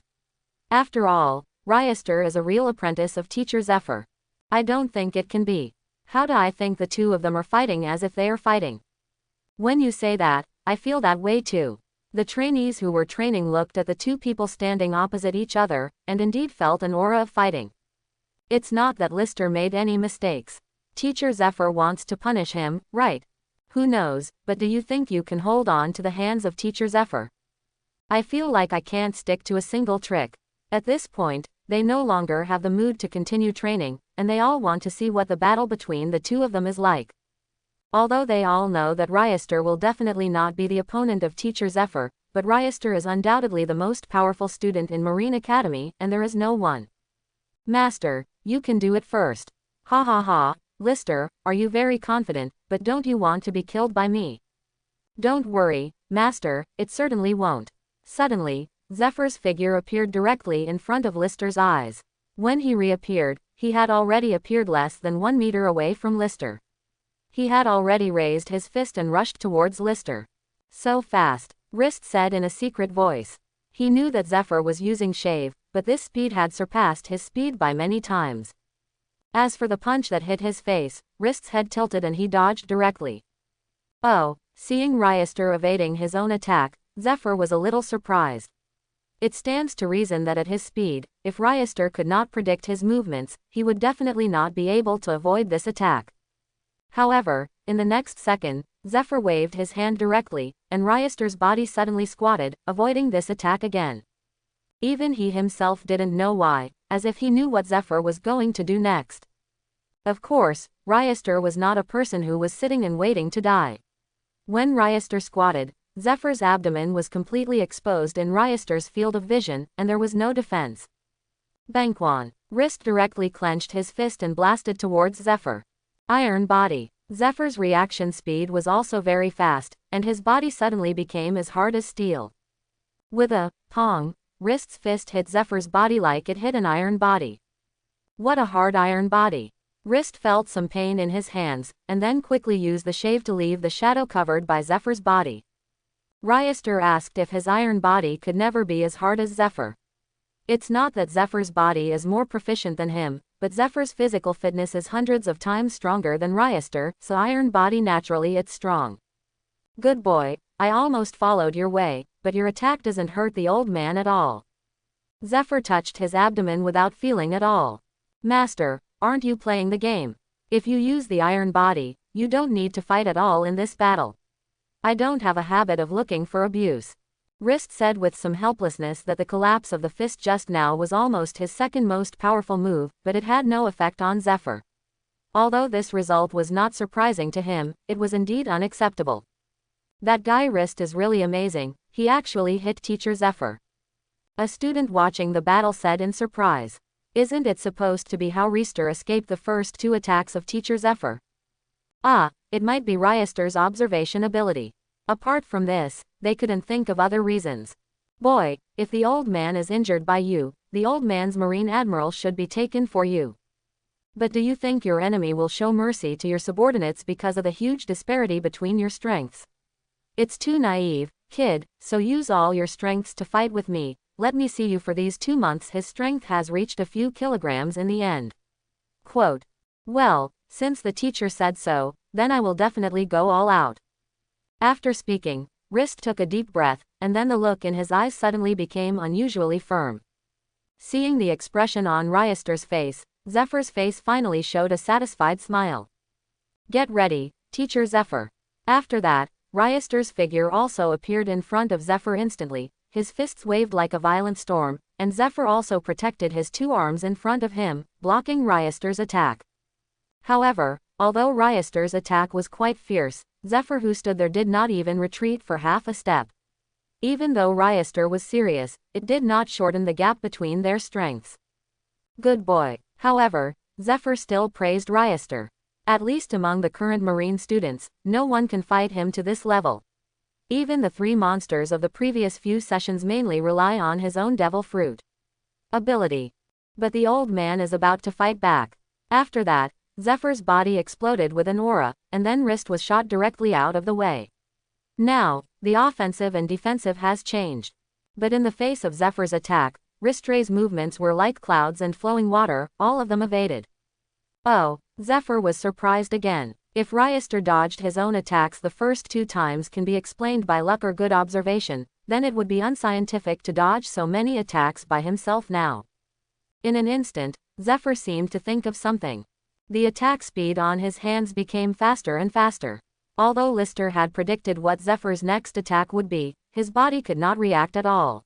Speaker 1: After all, Ryester is a real apprentice of Teacher Zephyr. I don't think it can be. How do I think the two of them are fighting as if they are fighting? When you say that, I feel that way too. The trainees who were training looked at the two people standing opposite each other, and indeed felt an aura of fighting. It's not that Lister made any mistakes. Teacher Zephyr wants to punish him, right? Who knows, but do you think you can hold on to the hands of Teacher Zephyr? I feel like I can't stick to a single trick. At this point, they no longer have the mood to continue training, and they all want to see what the battle between the two of them is like. Although they all know that Ryester will definitely not be the opponent of Teacher Zephyr, but Ryester is undoubtedly the most powerful student in Marine Academy, and there is no one. Master, you can do it first. Ha ha ha, Lister, are you very confident, but don't you want to be killed by me? Don't worry, Master, it certainly won't. Suddenly, Zephyr's figure appeared directly in front of Lister's eyes. When he reappeared, he had already appeared less than 1 meter away from Lister. He had already raised his fist and rushed towards Lister. So fast, Wrist said in a secret voice. He knew that Zephyr was using Shave, but this speed had surpassed his speed by many times. As for the punch that hit his face, Wrist's head tilted and he dodged directly. Oh, seeing Ryester evading his own attack, Zephyr was a little surprised. It stands to reason that at his speed, if Ryester could not predict his movements, he would definitely not be able to avoid this attack. However, in the next second, Zephyr waved his hand directly, and Ryester's body suddenly squatted, avoiding this attack again. Even he himself didn't know why, as if he knew what Zephyr was going to do next. Of course, Ryester was not a person who was sitting and waiting to die. When Ryester squatted, Zephyr's abdomen was completely exposed in Ryester's field of vision, and there was no defense. Bangquan. Wrist directly clenched his fist and blasted towards Zephyr. Iron body. Zephyr's reaction speed was also very fast, and his body suddenly became as hard as steel. With a pong, Wrist's fist hit Zephyr's body like it hit an iron body. What a hard iron body. Wrist felt some pain in his hands, and then quickly used the shave to leave the shadow covered by Zephyr's body. Ryester asked if his iron body could never be as hard as Zephyr. It's not that Zephyr's body is more proficient than him, but Zephyr's physical fitness is hundreds of times stronger than Ryester, so iron body naturally it's strong. Good boy, I almost followed your way, but your attack doesn't hurt the old man at all. Zephyr touched his abdomen without feeling at all. Master, aren't you playing the game? If you use the iron body, you don't need to fight at all in this battle. I don't have a habit of looking for abuse. Wrist said with some helplessness that the collapse of the fist just now was almost his second most powerful move, but it had no effect on Zephyr. Although this result was not surprising to him, it was indeed unacceptable. That guy Wrist is really amazing, he actually hit Teacher Zephyr. A student watching the battle said in surprise. Isn't it supposed to be how Ryester escaped the first two attacks of Teacher Zephyr? Ah, it might be Ryester's observation ability. Apart from this, they couldn't think of other reasons. Boy, if the old man is injured by you, the old man's Marine Admiral should be taken for you. But do you think your enemy will show mercy to your subordinates because of the huge disparity between your strengths? It's too naive, kid, so use all your strengths to fight with me. Let me see you for these 2 months. His strength has reached a few kilograms in the end. Quote. Well, since the teacher said so, then I will definitely go all out. After speaking, Wrist took a deep breath, and then the look in his eyes suddenly became unusually firm. Seeing the expression on Ryester's face, Zephyr's face finally showed a satisfied smile. Get ready, Teacher Zephyr. After that, Ryester's figure also appeared in front of Zephyr instantly, his fists waved like a violent storm, and Zephyr also protected his 2 arms in front of him, blocking Ryester's attack. However, although Ryester's attack was quite fierce, Zephyr who stood there did not even retreat for half a step. Even though Ryester was serious, it did not shorten the gap between their strengths. Good boy. However, Zephyr still praised Ryester. At least among the current Marine students, no one can fight him to this level. Even the 3 monsters of the previous few sessions mainly rely on his own devil fruit ability. But the old man is about to fight back. After that, Zephyr's body exploded with an aura, and then Wrist was shot directly out of the way. Now, the offensive and defensive has changed. But in the face of Zephyr's attack, Wristray's movements were like clouds and flowing water, all of them evaded. Oh, Zephyr was surprised again. If Ryester dodged his own attacks the first 2 times can be explained by luck or good observation, then it would be unscientific to dodge so many attacks by himself now. In an instant, Zephyr seemed to think of something. The attack speed on his hands became faster and faster. Although Lister had predicted what Zephyr's next attack would be, his body could not react at all.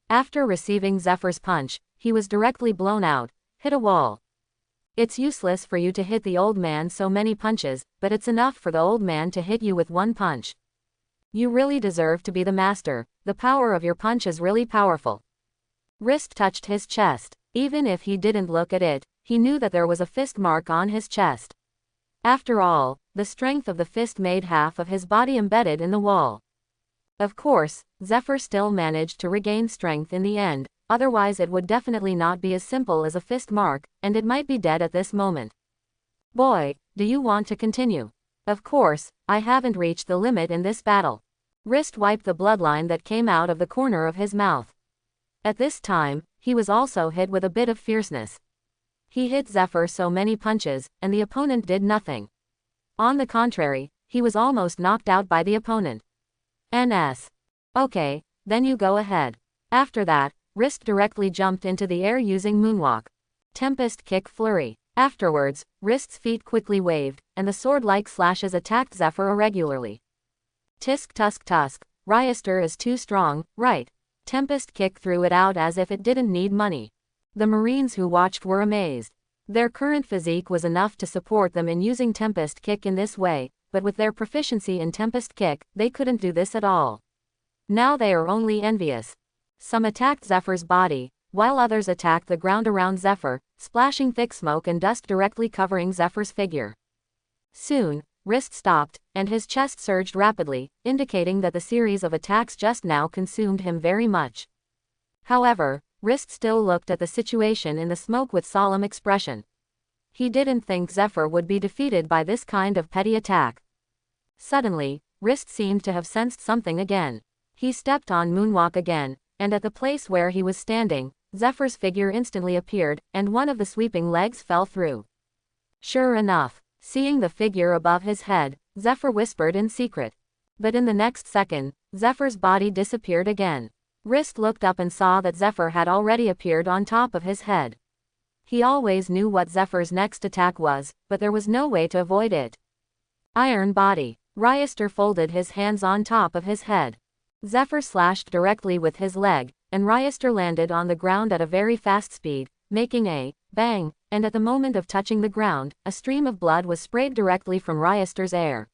Speaker 1: After receiving Zephyr's punch, he was directly blown out, hit a wall. It's useless for you to hit the old man so many punches, but it's enough for the old man to hit you with 1 punch. You really deserve to be the master, the power of your punch is really powerful. Wrist touched his chest. Even if he didn't look at it, he knew that there was a fist mark on his chest. After all, the strength of the fist made half of his body embedded in the wall. Of course, Zephyr still managed to regain strength in the end, otherwise it would definitely not be as simple as a fist mark, and it might be dead at this moment. Boy, do you want to continue? Of course, I haven't reached the limit in this battle. Wrist wiped the bloodline that came out of the corner of his mouth. At this time, he was also hit with a bit of fierceness. He hit Zephyr so many punches, and the opponent did nothing. On the contrary, he was almost knocked out by the opponent. NS. Okay, then you go ahead. After that, Wrist directly jumped into the air using Moonwalk. Tempest Kick Flurry. Afterwards, Wrist's feet quickly waved, and the sword-like slashes attacked Zephyr irregularly. Tisk tusk tusk. Ryoster is too strong, right? Tempest Kick threw it out as if it didn't need money. The Marines who watched were amazed. Their current physique was enough to support them in using Tempest Kick in this way, but with their proficiency in Tempest Kick, they couldn't do this at all. Now they are only envious. Some attacked Zephyr's body, while others attacked the ground around Zephyr, splashing thick smoke and dust directly covering Zephyr's figure. Soon, Wrist stopped, and his chest surged rapidly, indicating that the series of attacks just now consumed him very much. However, Wrist still looked at the situation in the smoke with solemn expression. He didn't think Zephyr would be defeated by this kind of petty attack. Suddenly, Wrist seemed to have sensed something again. He stepped on Moonwalk again, and at the place where he was standing, Zephyr's figure instantly appeared, and one of the sweeping legs fell through. Sure enough, seeing the figure above his head, Zephyr whispered in secret. But in the next second, Zephyr's body disappeared again. Wrist looked up and saw that Zephyr had already appeared on top of his head. He always knew what Zephyr's next attack was, but there was no way to avoid it. Iron Body. Ryoster folded his hands on top of his head. Zephyr slashed directly with his leg, and Ryoster landed on the ground at a very fast speed, making a bang, and at the moment of touching the ground, a stream of blood was sprayed directly from Ryoster's air.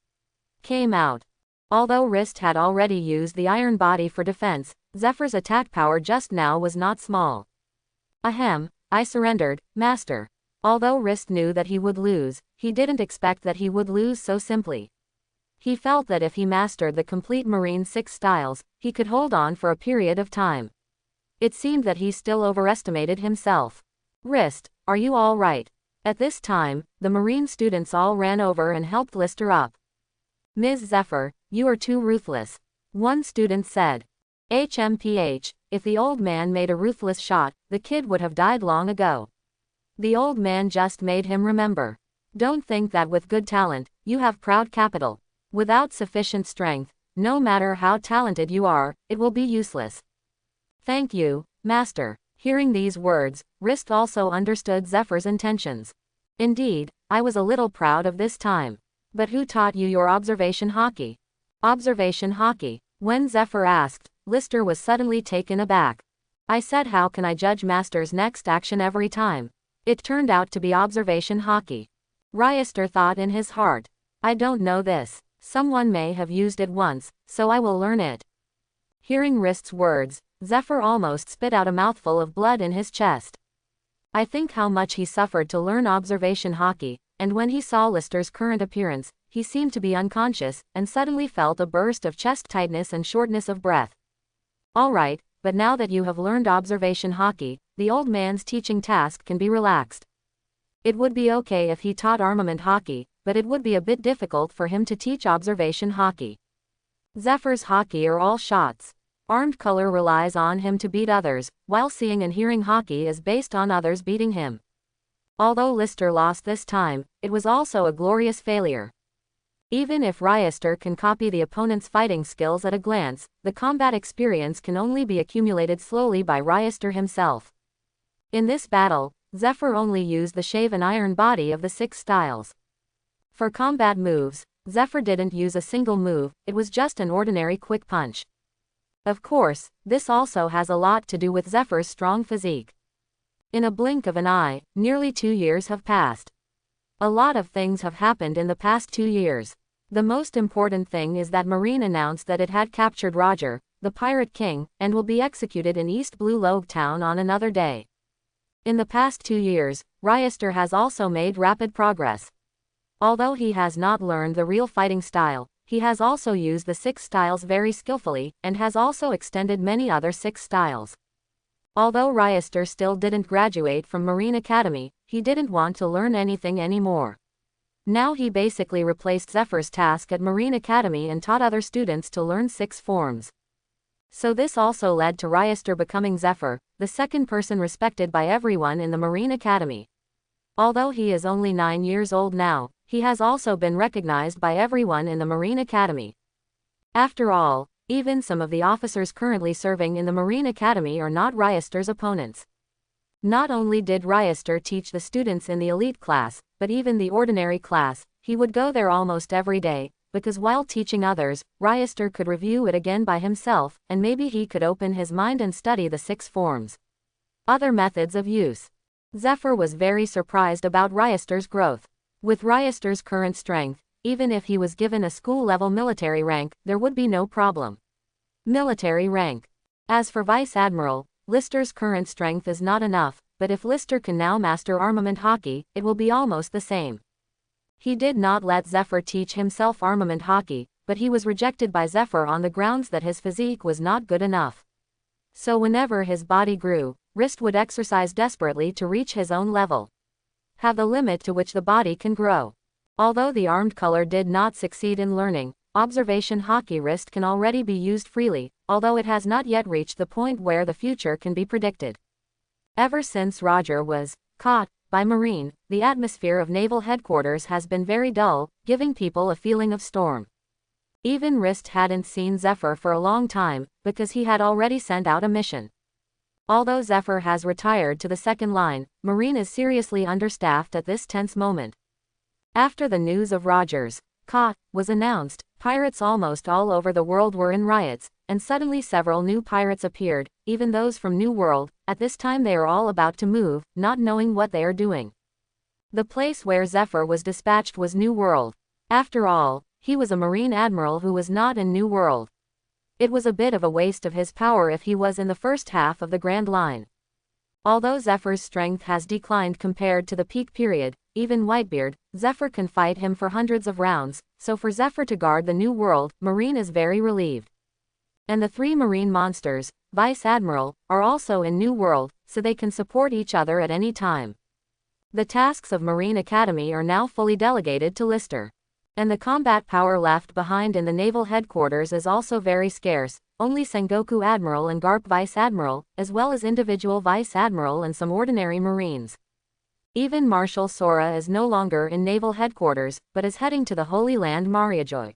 Speaker 1: Came out. Although Wrist had already used the Iron Body for defense, Zephyr's attack power just now was not small. Ahem, I surrendered, Master. Although Wrist knew that he would lose, he didn't expect that he would lose so simply. He felt that if he mastered the complete Marine 6 styles, he could hold on for a period of time. It seemed that he still overestimated himself. Wrist, are you all right? At this time, the Marine students all ran over and helped Lister up. Ms. Zephyr, you are too ruthless. One student said. HMPH, if the old man made a ruthless shot, the kid would have died long ago. The old man just made him remember. Don't think that with good talent, you have proud capital. Without sufficient strength, no matter how talented you are, it will be useless. Thank you, Master. Hearing these words, Wrist also understood Zephyr's intentions. Indeed, I was a little proud of this time. But who taught you your observation hockey? Observation hockey. When Zephyr asked, Lister was suddenly taken aback. I said, how can I judge Master's next action every time? It turned out to be observation hockey. Ryoster thought in his heart. I don't know this. Someone may have used it once, so I will learn it. Hearing Wrist's words, Zephyr almost spit out a mouthful of blood in his chest. I think how much he suffered to learn observation hockey, and when he saw Lister's current appearance, he seemed to be unconscious, and suddenly felt a burst of chest tightness and shortness of breath. All right, but now that you have learned observation hockey, the old man's teaching task can be relaxed. It would be okay if he taught armament hockey, but it would be a bit difficult for him to teach observation hockey. Zephyr's hockey are all shots. Armed color relies on him to beat others, while seeing and hearing hockey is based on others beating him. Although Lister lost this time, it was also a glorious failure. Even if Ryoster can copy the opponent's fighting skills at a glance, the combat experience can only be accumulated slowly by Ryoster himself. In this battle, Zephyr only used the shaven iron body of the 6 styles. For combat moves, Zephyr didn't use a single move, it was just an ordinary quick punch. Of course, this also has a lot to do with Zephyr's strong physique. In a blink of an eye, nearly 2 years have passed. A lot of things have happened in the past 2 years. The most important thing is that Marine announced that it had captured Roger, the Pirate King, and will be executed in East Blue Logue Town on another day. In the past 2 years, Ryoster has also made rapid progress. Although he has not learned the real fighting style, he has also used the 6 styles very skillfully, and has also extended many other 6 styles. Although Ryoster still didn't graduate from Marine Academy, he didn't want to learn anything anymore. Now he basically replaced Zephyr's task at Marine Academy and taught other students to learn 6 forms. So this also led to Ryoster becoming Zephyr, the second person respected by everyone in the Marine Academy. Although he is only 9 years old now, he has also been recognized by everyone in the Marine Academy. After all, even some of the officers currently serving in the Marine Academy are not Ryester's opponents. Not only did Ryester teach the students in the elite class, but even the ordinary class, he would go there almost every day, because while teaching others, Ryester could review it again by himself, and maybe he could open his mind and study the 6 forms. Other methods of use. Zephyr was very surprised about Ryester's growth. With Ryester's current strength, even if he was given a school-level military rank, there would be no problem. Military rank. As for Vice Admiral, Lister's current strength is not enough, but if Lister can now master armament hockey, it will be almost the same. He did not let Zephyr teach himself armament hockey, but he was rejected by Zephyr on the grounds that his physique was not good enough. So whenever his body grew, Rist would exercise desperately to reach his own level. Have the limit to which the body can grow. Although the armed color did not succeed in learning, observation hockey Rist can already be used freely, although it has not yet reached the point where the future can be predicted. Ever since Roger was caught by Marine, the atmosphere of naval headquarters has been very dull, giving people a feeling of storm. Even Rist hadn't seen Zephyr for a long time, because he had already sent out a mission. Although Zephyr has retired to the second line, Marine is seriously understaffed at this tense moment. After the news of Roger's caught was announced, pirates almost all over the world were in riots, and suddenly several new pirates appeared, even those from New World. At this time they are all about to move, not knowing what they are doing. The place where Zephyr was dispatched was New World. After all, he was a Marine admiral who was not in New World. It was a bit of a waste of his power if he was in the first half of the Grand Line. Although Zephyr's strength has declined compared to the peak period, even Whitebeard, Zephyr can fight him for hundreds of rounds, so for Zephyr to guard the New World, Marine is very relieved. And the 3 Marine monsters, Vice Admiral, are also in New World, so they can support each other at any time. The tasks of Marine Academy are now fully delegated to Lister. And the combat power left behind in the naval headquarters is also very scarce. Only Sengoku Admiral and Garp Vice Admiral, as well as individual Vice Admiral and some ordinary Marines. Even Marshal Sora is no longer in naval headquarters, but is heading to the Holy Land Mariajoy.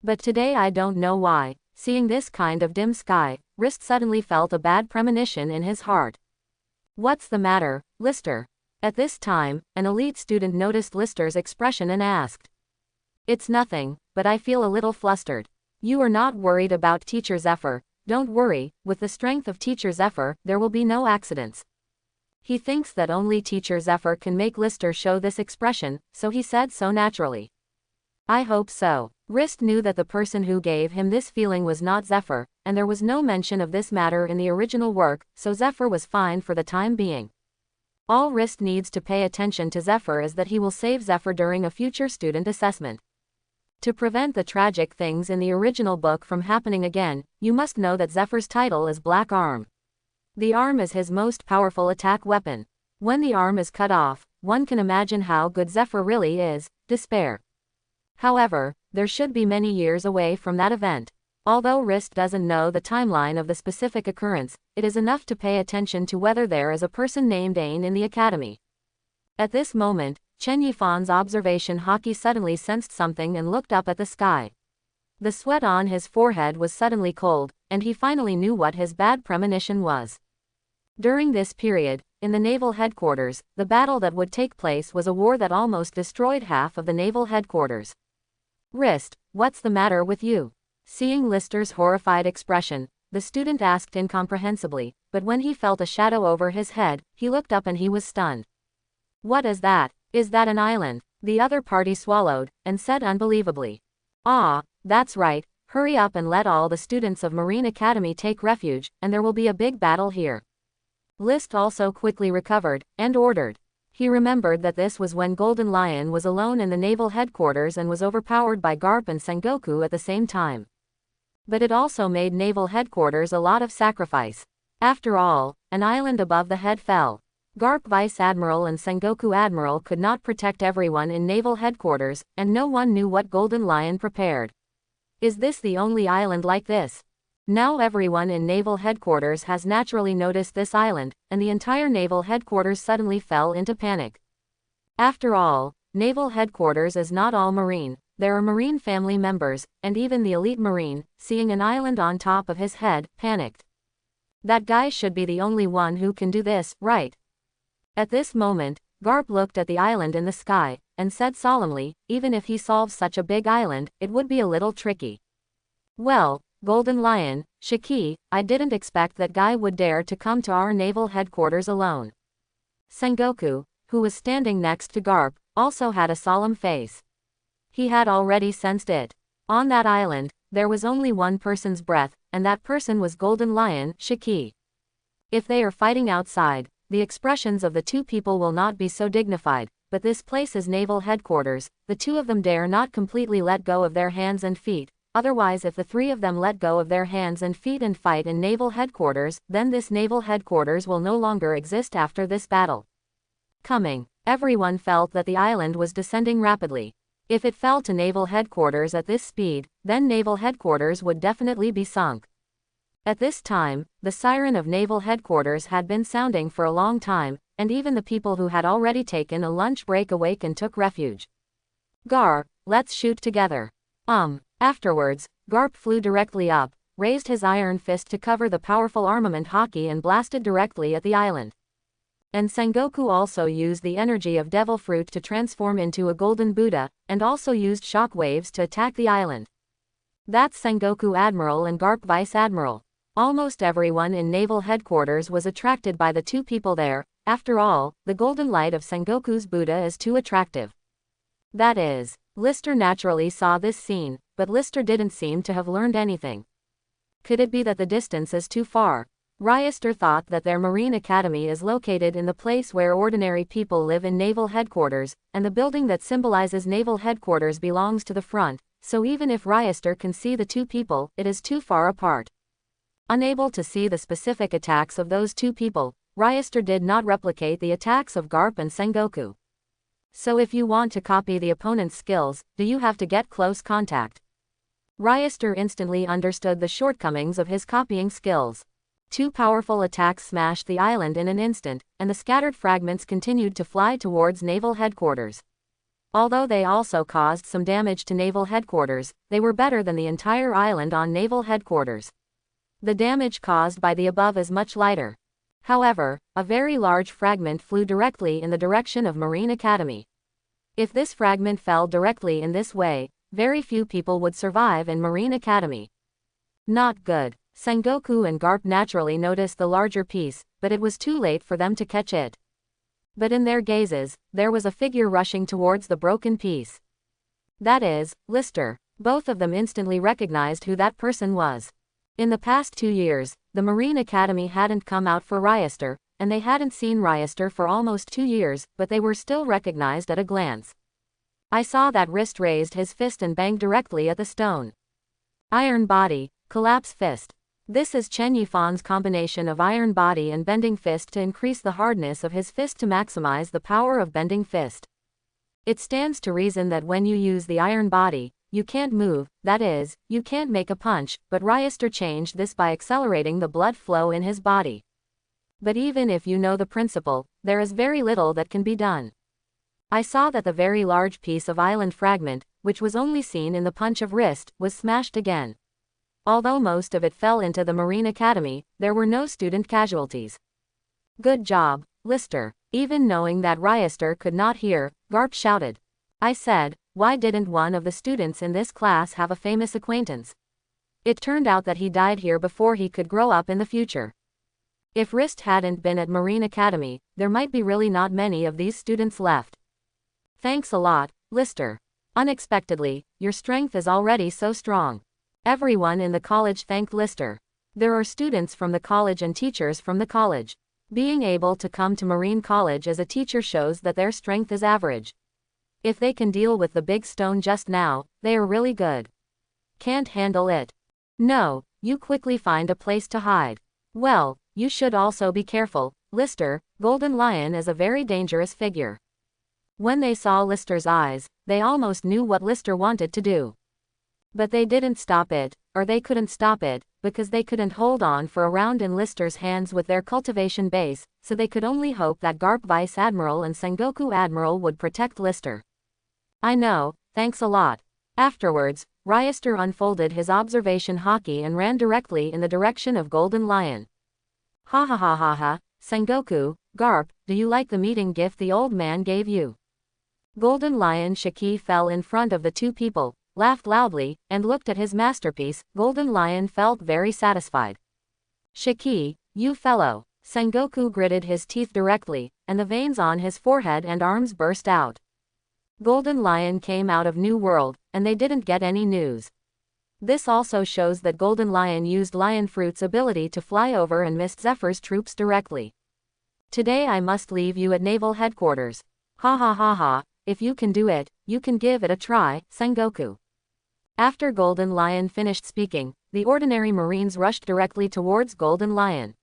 Speaker 1: But today I don't know why, seeing this kind of dim sky, Rist suddenly felt a bad premonition in his heart. What's the matter, Lister? At this time, an elite student noticed Lister's expression and asked. It's nothing, but I feel a little flustered. You are not worried about Teacher Zephyr. Don't worry, with the strength of Teacher Zephyr, there will be no accidents. He thinks that only Teacher Zephyr can make Lister show this expression, so he said so naturally. I hope so. Rist knew that the person who gave him this feeling was not Zephyr, and there was no mention of this matter in the original work, so Zephyr was fine for the time being. All Rist needs to pay attention to Zephyr is that he will save Zephyr during a future student assessment. To prevent the tragic things in the original book from happening again, you must know that Zephyr's title is Black Arm. The arm is his most powerful attack weapon. When the arm is cut off, one can imagine how good Zephyr really is. Despair. However, there should be many years away from that event. Although Rist doesn't know the timeline of the specific occurrence, it is enough to pay attention to whether there is a person named Ain in the academy. At this moment, Chen Yifan's observation hockey suddenly sensed something and looked up at the sky. The sweat on his forehead was suddenly cold, and he finally knew what his bad premonition was. During this period, in the naval headquarters, the battle that would take place was a war that almost destroyed half of the naval headquarters. Rist, what's the matter with you? Seeing Lister's horrified expression, the student asked incomprehensibly, but when he felt a shadow over his head, he looked up and he was stunned. What is that? Is that an island? The other party swallowed, and said unbelievably. Ah, that's right, hurry up and let all the students of Marine Academy take refuge, and there will be a big battle here. List also quickly recovered, and ordered. He remembered that this was when Golden Lion was alone in the naval headquarters and was overpowered by Garp and Sengoku at the same time. But it also made naval headquarters a lot of sacrifice. After all, an island above the head fell. Garp Vice Admiral and Sengoku Admiral could not protect everyone in naval headquarters, and no one knew what Golden Lion prepared. Is this the only island like this? Now everyone in naval headquarters has naturally noticed this island, and the entire naval headquarters suddenly fell into panic. After all, Naval Headquarters is not all Marine. There are Marine family members, and even the elite Marine, seeing an island on top of his head, panicked. That guy should be the only one who can do this, right? At this moment, Garp looked at the island in the sky, and said solemnly, even if he solves such a big island, it would be a little tricky. Well, Golden Lion, Shiki, I didn't expect that guy would dare to come to our naval headquarters alone. Sengoku, who was standing next to Garp, also had a solemn face. He had already sensed it. On that island, there was only one person's breath, and that person was Golden Lion, Shiki. If they are fighting outside, the expressions of the two people will not be so dignified, but this place is naval headquarters, the two of them dare not completely let go of their hands and feet. Otherwise, if the three of them let go of their hands and feet and fight in naval headquarters, then this naval headquarters will no longer exist after this battle. Coming, everyone felt that the island was descending rapidly. If it fell to naval headquarters at this speed, then naval headquarters would definitely be sunk. At this time, the siren of naval headquarters had been sounding for a long time, and even the people who had already taken a lunch break awake and took refuge. Gar, let's shoot together. Afterwards, Garp flew directly up, raised his iron fist to cover the powerful armament hockey and blasted directly at the island. And Sengoku also used the energy of Devil Fruit to transform into a golden Buddha, and also used shock waves to attack the island. That's Sengoku Admiral and Garp Vice Admiral. Almost everyone in naval headquarters was attracted by the two people there. After all, the golden light of Sengoku's Buddha is too attractive. That is, Lister naturally saw this scene, but Lister didn't seem to have learned anything. Could it be that the distance is too far? Ryester thought that their Marine Academy is located in the place where ordinary people live in naval headquarters, and the building that symbolizes naval headquarters belongs to the front, so even if Ryester can see the two people, it is too far apart. Unable to see the specific attacks of those two people, Ryester did not replicate the attacks of Garp and Sengoku. So if you want to copy the opponent's skills, do you have to get close contact? Ryester instantly understood the shortcomings of his copying skills. Two powerful attacks smashed the island in an instant, and the scattered fragments continued to fly towards naval headquarters. Although they also caused some damage to naval headquarters, they were better than the entire island on naval headquarters. The damage caused by the above is much lighter. However, a very large fragment flew directly in the direction of Marine Academy. If this fragment fell directly in this way, very few people would survive in Marine Academy. Not good. Sengoku and Garp naturally noticed the larger piece, but it was too late for them to catch it. But in their gazes, there was a figure rushing towards the broken piece. That is, Lister. Both of them instantly recognized who that person was. In the past 2 years, the Marine Academy hadn't come out for Ryester, and they hadn't seen Ryester for almost 2 years, but they were still recognized at a glance. I saw that wrist raised his fist and banged directly at the stone. Iron body, collapse fist. This is Chen Yifan's combination of iron body and bending fist to increase the hardness of his fist to maximize the power of bending fist. It stands to reason that when you use the iron body, you can't move, that is, you can't make a punch, but Ryester changed this by accelerating the blood flow in his body. But even if you know the principle, there is very little that can be done. I saw that the very large piece of island fragment, which was only seen in the punch of wrist, was smashed again. Although most of it fell into the Marine Academy, there were no student casualties. Good job, Lister. Even knowing that Ryester could not hear, Garp shouted. I said, why didn't one of the students in this class have a famous acquaintance? It turned out that he died here before he could grow up in the future. If Wrist hadn't been at Marine Academy, there might be really not many of these students left. Thanks a lot, Lister. Unexpectedly, your strength is already so strong. Everyone in the college thanked Lister. There are students from the college and teachers from the college. Being able to come to Marine College as a teacher shows that their strength is average. If they can deal with the big stone just now, they are really good. Can't handle it. No, you quickly find a place to hide. Well, you should also be careful, Lister. Golden Lion is a very dangerous figure. When they saw Lister's eyes, they almost knew what Lister wanted to do. But they didn't stop it, or they couldn't stop it, because they couldn't hold on for a round in Lister's hands with their cultivation base, so they could only hope that Garp Vice Admiral and Sengoku Admiral would protect Lister. I know, thanks a lot. Afterwards, Ryester unfolded his observation hockey and ran directly in the direction of Golden Lion. Ha ha ha ha ha, Sengoku, Garp, do you like the meeting gift the old man gave you? Golden Lion Shiki fell in front of the two people, laughed loudly, and looked at his masterpiece. Golden Lion felt very satisfied. Shiki, you fellow. Sengoku gritted his teeth directly, and the veins on his forehead and arms burst out. Golden Lion came out of New World, and they didn't get any news. This also shows that Golden Lion used Lion Fruit's ability to fly over and missed Zephyr's troops directly. Today I must leave you at Naval Headquarters. Ha ha ha ha, if you can do it, you can give it a try, Sengoku. After Golden Lion finished speaking, the ordinary Marines rushed directly towards Golden Lion.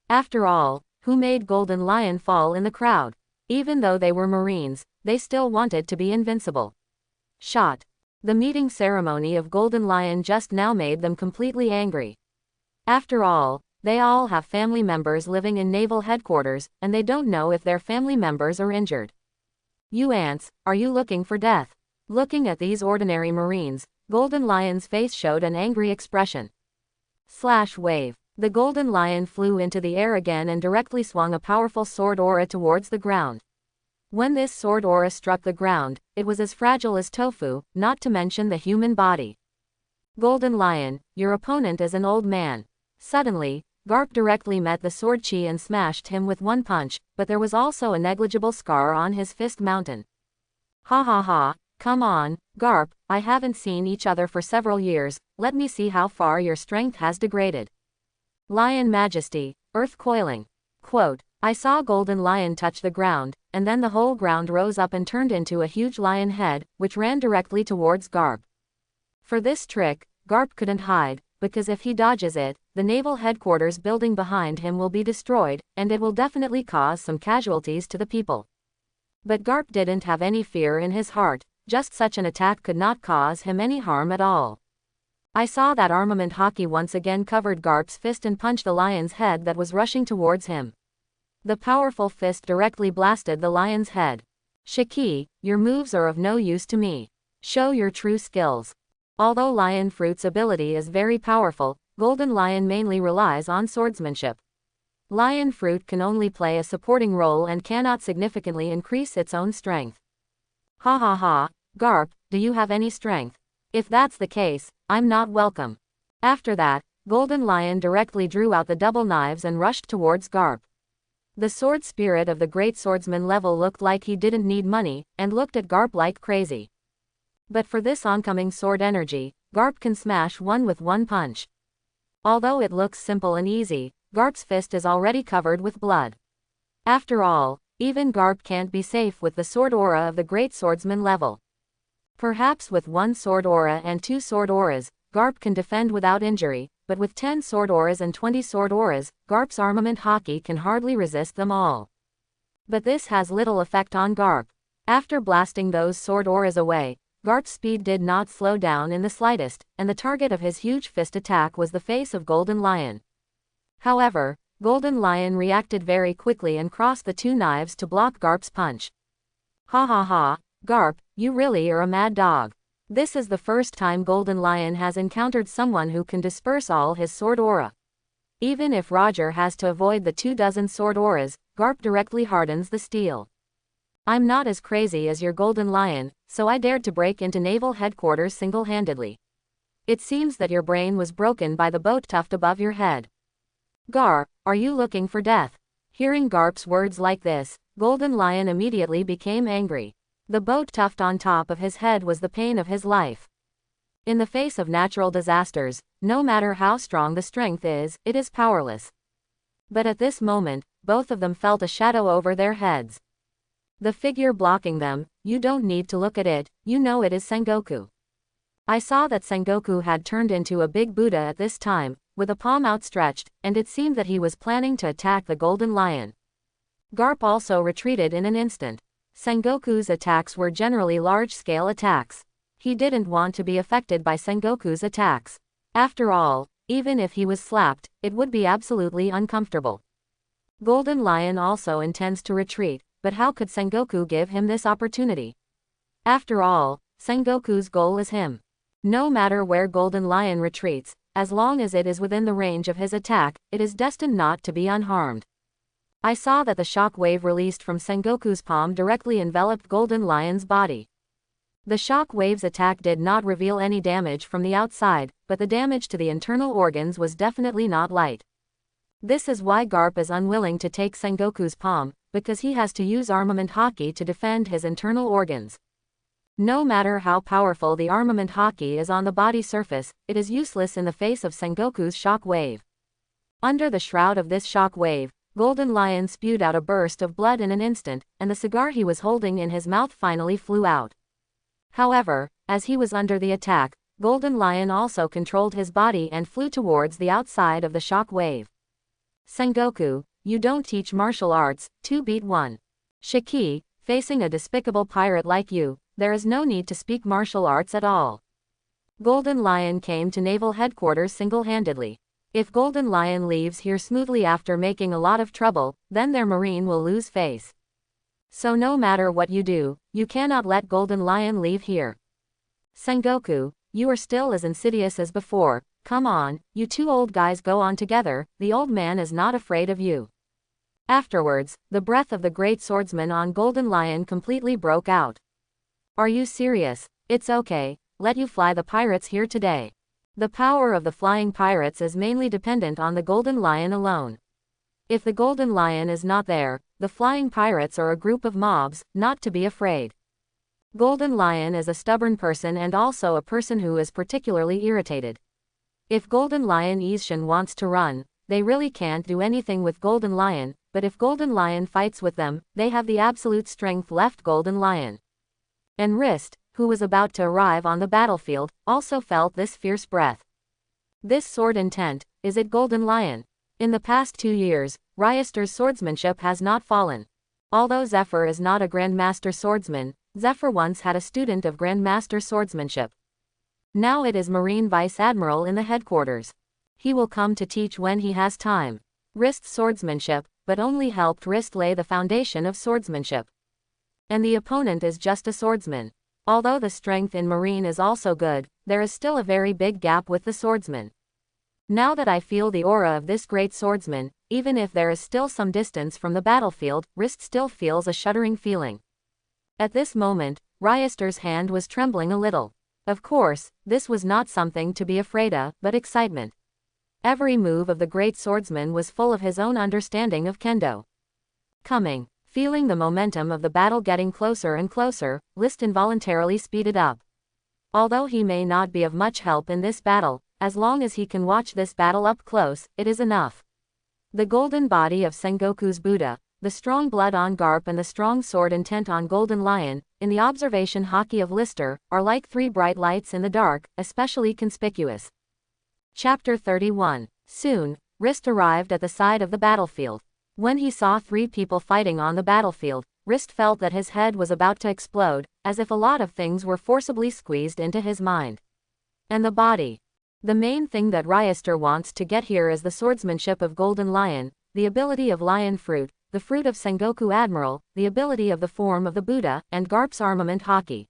Speaker 1: After all, who made Golden Lion fall in the crowd? Even though they were Marines, they still wanted to be invincible. Shot. The meeting ceremony of Golden Lion just now made them completely angry. After all, they all have family members living in Naval Headquarters, and they don't know if their family members are injured. You ants, are you looking for death? Looking at these ordinary Marines, Golden Lion's face showed an angry expression. Slash wave. The Golden Lion flew into the air again and directly swung a powerful sword aura towards the ground. When this sword aura struck the ground, it was as fragile as tofu, not to mention the human body. Golden Lion, your opponent is an old man. Suddenly, Garp directly met the sword chi and smashed him with one punch, but there was also a negligible scar on his fist mountain. Ha ha ha, come on, Garp, I haven't seen each other for several years, let me see how far your strength has degraded. Lion Majesty, Earth Coiling. Quote, I saw Golden Lion touch the ground, and then the whole ground rose up and turned into a huge lion head, which ran directly towards Garp. For this trick, Garp couldn't hide, because if he dodges it, the Naval Headquarters building behind him will be destroyed, and it will definitely cause some casualties to the people. But Garp didn't have any fear in his heart, just such an attack could not cause him any harm at all. I saw that armament hockey once again covered Garp's fist and punched the lion's head that was rushing towards him. The powerful fist directly blasted the lion's head. Shiki, your moves are of no use to me. Show your true skills. Although Lion Fruit's ability is very powerful, Golden Lion mainly relies on swordsmanship. Lion Fruit can only play a supporting role and cannot significantly increase its own strength. Ha ha ha, Garp, do you have any strength? If that's the case, I'm not welcome. After that, Golden Lion directly drew out the double knives and rushed towards Garp. The sword spirit of the great swordsman level looked like he didn't need money, and looked at Garp like crazy. But for this oncoming sword energy, Garp can smash one with one punch. Although it looks simple and easy, Garp's fist is already covered with blood. After all, even Garp can't be safe with the sword aura of the great swordsman level. Perhaps with one sword aura and two sword auras, Garp can defend without injury, but with 10 sword auras and 20 sword auras, Garp's armament hockey can hardly resist them all. But this has little effect on Garp. After blasting those sword auras away, Garp's speed did not slow down in the slightest, and the target of his huge fist attack was the face of Golden Lion. However, Golden Lion reacted very quickly and crossed the two knives to block Garp's punch. Ha ha ha, Garp, you really are a mad dog. This is the first time Golden Lion has encountered someone who can disperse all his sword aura. Even if Roger has to avoid the 24 sword auras, Garp directly hardens the steel. I'm not as crazy as your Golden Lion, so I dared to break into Naval Headquarters single-handedly. It seems that your brain was broken by the boat tuft above your head. Garp, are you looking for death? Hearing Garp's words like this, Golden Lion immediately became angry. The boat tuft on top of his head was the pain of his life. In the face of natural disasters, no matter how strong the strength is, it is powerless. But at this moment, both of them felt a shadow over their heads. The figure blocking them, you don't need to look at it, you know it is Sengoku. I saw that Sengoku had turned into a big Buddha at this time, with a palm outstretched, and it seemed that he was planning to attack the Golden Lion. Garp also retreated in an instant. Sengoku's attacks were generally large-scale attacks. He didn't want to be affected by Sengoku's attacks. After all, Even if he was slapped, it would be absolutely uncomfortable. Golden Lion also intends to retreat, but how could Sengoku give him this opportunity? After all, Sengoku's goal is him. No matter where Golden Lion retreats, as long as it is within the range of his attack, it is destined not to be unharmed. I saw that the shock wave released from Sengoku's palm directly enveloped Golden Lion's body. The shock wave's attack did not reveal any damage from the outside, but the damage to the internal organs was definitely not light. This is why Garp is unwilling to take Sengoku's palm, because he has to use armament haki to defend his internal organs. No matter how powerful the armament haki is on the body surface, it is useless in the face of Sengoku's shock wave. Under the shroud of this shock wave, Golden Lion spewed out a burst of blood in an instant, and the cigar he was holding in his mouth finally flew out. However, as he was under the attack, Golden Lion also controlled his body and flew towards the outside of the shock wave. Sengoku, you don't teach martial arts, 2-1. Shiki, facing a despicable pirate like you, there is no need to speak martial arts at all. Golden Lion came to Naval Headquarters single-handedly. If Golden Lion leaves here smoothly after making a lot of trouble, then their marine will lose face. So no matter what you do, you cannot let Golden Lion leave here. Sengoku, you are still as insidious as before. Come on, you two old guys go on together, the old man is not afraid of you. Afterwards, the breath of the great swordsman on Golden Lion completely broke out. Are you serious? It's okay, let you fly the pirates here today. The power of the flying pirates is mainly dependent on the Golden Lion alone. If the Golden Lion is not there, the flying pirates are a group of mobs, not to be afraid. Golden Lion is a stubborn person and also a person who is particularly irritated. If Golden Lion Ishin wants to run, they really can't do anything with Golden Lion, but if Golden Lion fights with them, they have the absolute strength left. Golden Lion and Wrist, who was about to arrive on the battlefield, also felt this fierce breath. This sword intent, is it Golden Lion? In the past 2 years, Ryester's swordsmanship has not fallen. Although Zephyr is not a Grandmaster swordsman, Zephyr once had a student of Grandmaster swordsmanship. Now it is Marine Vice Admiral in the headquarters. He will come to teach when he has time. Wrist's swordsmanship, but only helped Wrist lay the foundation of swordsmanship. And the opponent is just a swordsman. Although the strength in Marine is also good, there is still a very big gap with the swordsman. Now that I feel the aura of this great swordsman, even if there is still some distance from the battlefield, Wrist still feels a shuddering feeling. At this moment, Ryester's hand was trembling a little. Of course, this was not something to be afraid of, but excitement. Every move of the great swordsman was full of his own understanding of kendo. Coming. Feeling the momentum of the battle getting closer and closer, Wrist involuntarily speeded up. Although he may not be of much help in this battle, as long as he can watch this battle up close, it is enough. The golden body of Sengoku's Buddha, the strong blood on Garp and the strong sword intent on Golden Lion, in the observation haki of Lister, are like 3 bright lights in the dark, especially conspicuous. Chapter 31. Soon, Wrist arrived at the side of the battlefield. When he saw 3 people fighting on the battlefield, Wrist felt that his head was about to explode, as if a lot of things were forcibly squeezed into his mind. And the body. The main thing that Ryester wants to get here is the swordsmanship of Golden Lion, the ability of Lion Fruit, the fruit of Sengoku Admiral, the ability of the form of the Buddha, and Garp's armament haki.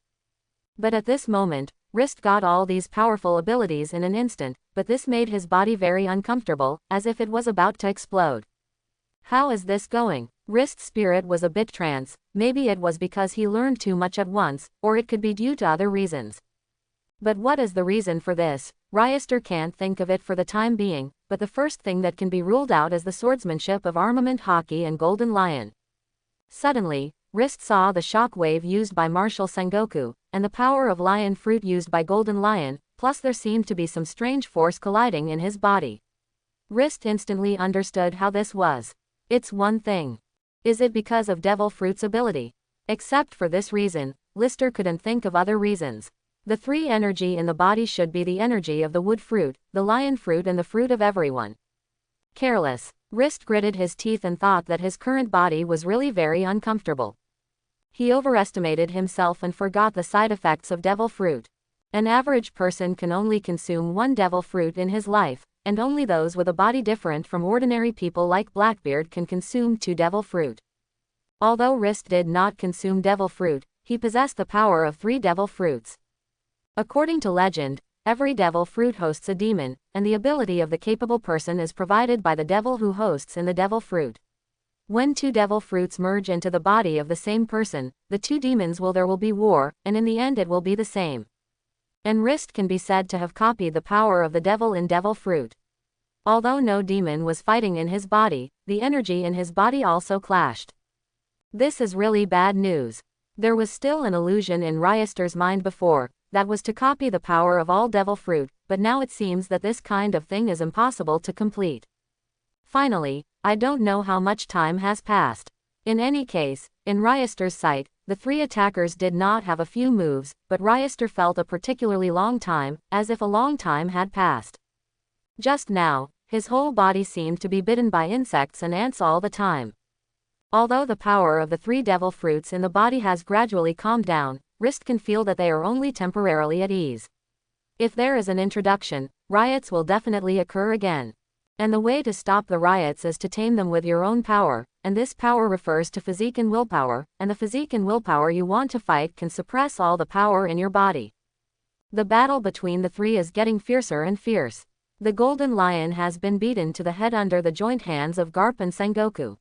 Speaker 1: But at this moment, Wrist got all these powerful abilities in an instant, but this made his body very uncomfortable, as if it was about to explode. How is this going? Wrist's spirit was a bit trance. Maybe it was because he learned too much at once, or it could be due to other reasons. But what is the reason for this? Ryester can't think of it for the time being, but the first thing that can be ruled out is the swordsmanship of Armament Haki and Golden Lion. Suddenly, Wrist saw the shock wave used by Marshal Sengoku, and the power of Lion Fruit used by Golden Lion, plus there seemed to be some strange force colliding in his body. Wrist instantly understood how this was. It's one thing. Is it because of Devil Fruit's ability? Except for this reason, Lister couldn't think of other reasons. The 3 energy in the body should be the energy of the wood fruit, the lion fruit and the fruit of everyone. Careless. Wrist gritted his teeth and thought that his current body was really very uncomfortable. He overestimated himself and forgot the side effects of devil fruit. An average person can only consume 1 devil fruit in his life, and only those with a body different from ordinary people like Blackbeard can consume 2 devil fruit. Although Rist did not consume devil fruit, he possessed the power of 3 devil fruits. According to legend, every devil fruit hosts a demon, and the ability of the capable person is provided by the devil who hosts in the devil fruit. When 2 devil fruits merge into the body of the same person, the 2 demons there will be war, and in the end it will be the same. And Rist can be said to have copied the power of the devil in devil fruit. Although no demon was fighting in his body, the energy in his body also clashed. This is really bad news. There was still an illusion in Ryester's mind before, that was to copy the power of all devil fruit, but now it seems that this kind of thing is impossible to complete. Finally, I don't know how much time has passed. In any case, in Ryester's sight, the 3 attackers did not have a few moves, but Ryester felt a particularly long time, as if a long time had passed. Just now, his whole body seemed to be bitten by insects and ants all the time. Although the power of the 3 devil fruits in the body has gradually calmed down, Rist can feel that they are only temporarily at ease. If there is an introduction, riots will definitely occur again. And the way to stop the riots is to tame them with your own power, and this power refers to physique and willpower, and the physique and willpower you want to fight can suppress all the power in your body. The battle between the 3 is getting fiercer and fierce. The Golden Lion has been beaten to the head under the joint hands of Garp and Sengoku.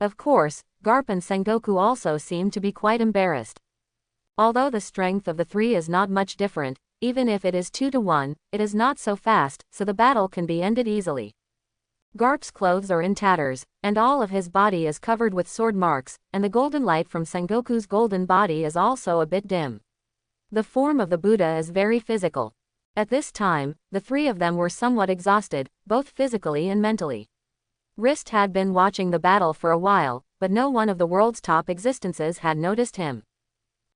Speaker 1: Of course, Garp and Sengoku also seem to be quite embarrassed. Although the strength of the 3 is not much different, even if it is 2 to 1, it is not so fast, so the battle can be ended easily. Garp's clothes are in tatters, and all of his body is covered with sword marks, and the golden light from Sengoku's golden body is also a bit dim. The form of the Buddha is very physical. At this time, the 3 of them were somewhat exhausted, both physically and mentally. Rist had been watching the battle for a while, but no one of the world's top existences had noticed him.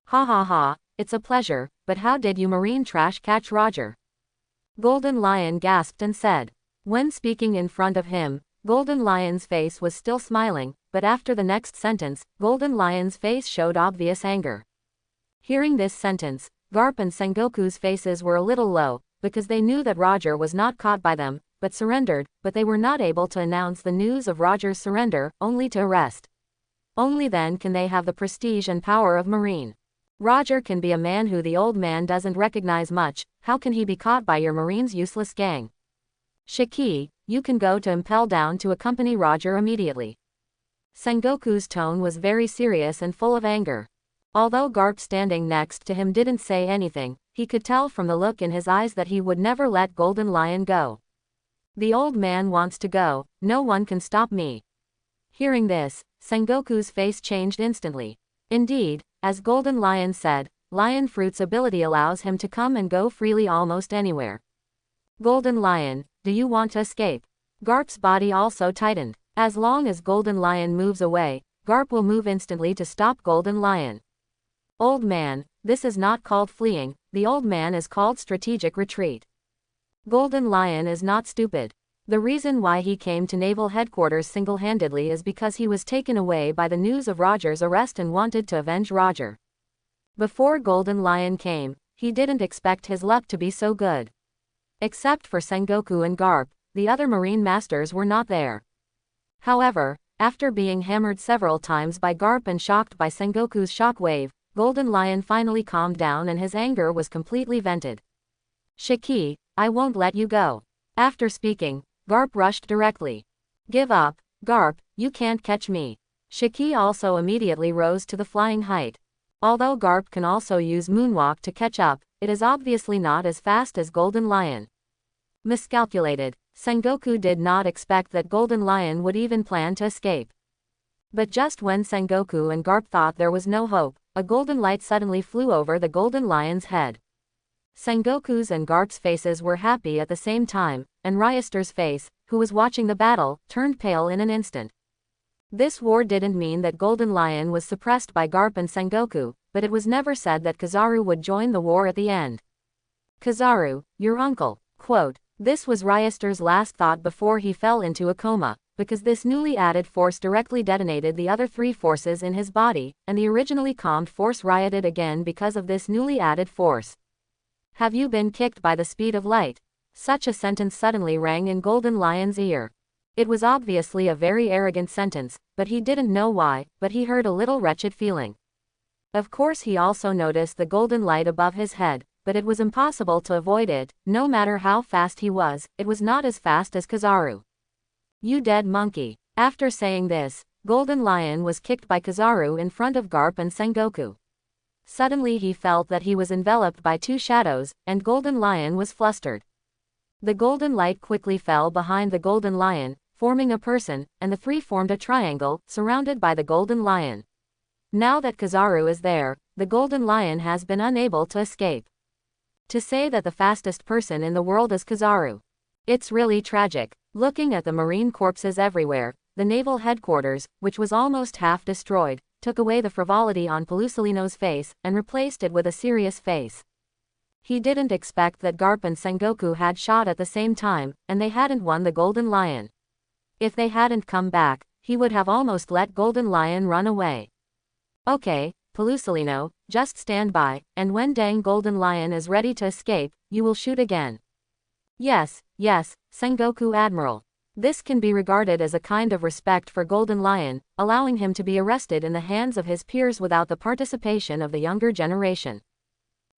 Speaker 1: Ha ha ha, it's a pleasure, but how did you marine trash catch Roger? Golden Lion gasped and said. When speaking in front of him, Golden Lion's face was still smiling, but after the next sentence, Golden Lion's face showed obvious anger. Hearing this sentence, Garp and Sengoku's faces were a little low, because they knew that Roger was not caught by them, but surrendered, but they were not able to announce the news of Roger's surrender, only to arrest. Only then can they have the prestige and power of Marine. Roger can be a man who the old man doesn't recognize much, how can he be caught by your Marine's useless gang? Shiki, you can go to Impel Down to accompany Roger immediately. Sengoku's tone was very serious and full of anger. Although Garp standing next to him didn't say anything, he could tell from the look in his eyes that he would never let Golden Lion go. The old man wants to go, no one can stop me. Hearing this, Sengoku's face changed instantly. Indeed, as Golden Lion said, Lion Fruit's ability allows him to come and go freely almost anywhere. Golden Lion, do you want to escape? Garp's body also tightened. As long as Golden Lion moves away, Garp will move instantly to stop Golden Lion. Old man, this is not called fleeing, the old man is called strategic retreat. Golden Lion is not stupid. The reason why he came to Naval Headquarters single-handedly is because he was taken away by the news of Roger's arrest and wanted to avenge Roger. Before Golden Lion came, he didn't expect his luck to be so good. Except for Sengoku and Garp, the other Marine Masters were not there. However, after being hammered several times by Garp and shocked by Sengoku's shock wave, Golden Lion finally calmed down and his anger was completely vented. Shiki, I won't let you go. After speaking, Garp rushed directly. Give up, Garp, you can't catch me. Shiki also immediately rose to the flying height. Although Garp can also use moonwalk to catch up, it is obviously not as fast as Golden Lion. Miscalculated, Sengoku did not expect that Golden Lion would even plan to escape. But just when Sengoku and Garp thought there was no hope, a golden light suddenly flew over the Golden Lion's head. Sengoku's and Garp's faces were happy at the same time, and Ryester's face, who was watching the battle, turned pale in an instant. This war didn't mean that Golden Lion was suppressed by Garp and Sengoku, but it was never said that Kizaru would join the war at the end. Kizaru, your uncle, quote. This was Ryester's last thought before he fell into a coma, because this newly added force directly detonated the other 3 forces in his body, and the originally calmed force rioted again because of this newly added force. Have you been kicked by the speed of light? Such a sentence suddenly rang in Golden Lion's ear. It was obviously a very arrogant sentence, but he didn't know why, but he heard a little wretched feeling. Of course he also noticed the golden light above his head, but it was impossible to avoid it. No matter how fast he was, it was not as fast as Kizaru. "You dead monkey." After saying this, Golden Lion was kicked by Kizaru in front of Garp and Sengoku. Suddenly he felt that he was enveloped by two shadows, and Golden Lion was flustered. The golden light quickly fell behind the Golden Lion, forming a person, and the three formed a triangle, surrounded by the Golden Lion. Now that Kizaru is there, the Golden Lion has been unable to escape. To say that the fastest person in the world is Kizaru. It's really tragic. Looking at the marine corpses everywhere, the naval headquarters, which was almost half destroyed, took away the frivolity on Pelusalino's face, and replaced it with a serious face. He didn't expect that Garp and Sengoku had shot at the same time, and they hadn't won the Golden Lion. If they hadn't come back, he would have almost let Golden Lion run away. "Okay, Pelusalino, just stand by, and when dang Golden Lion is ready to escape, you will shoot again." Yes, Sengoku Admiral. This can be regarded as a kind of respect for Golden Lion, allowing him to be arrested in the hands of his peers without the participation of the younger generation.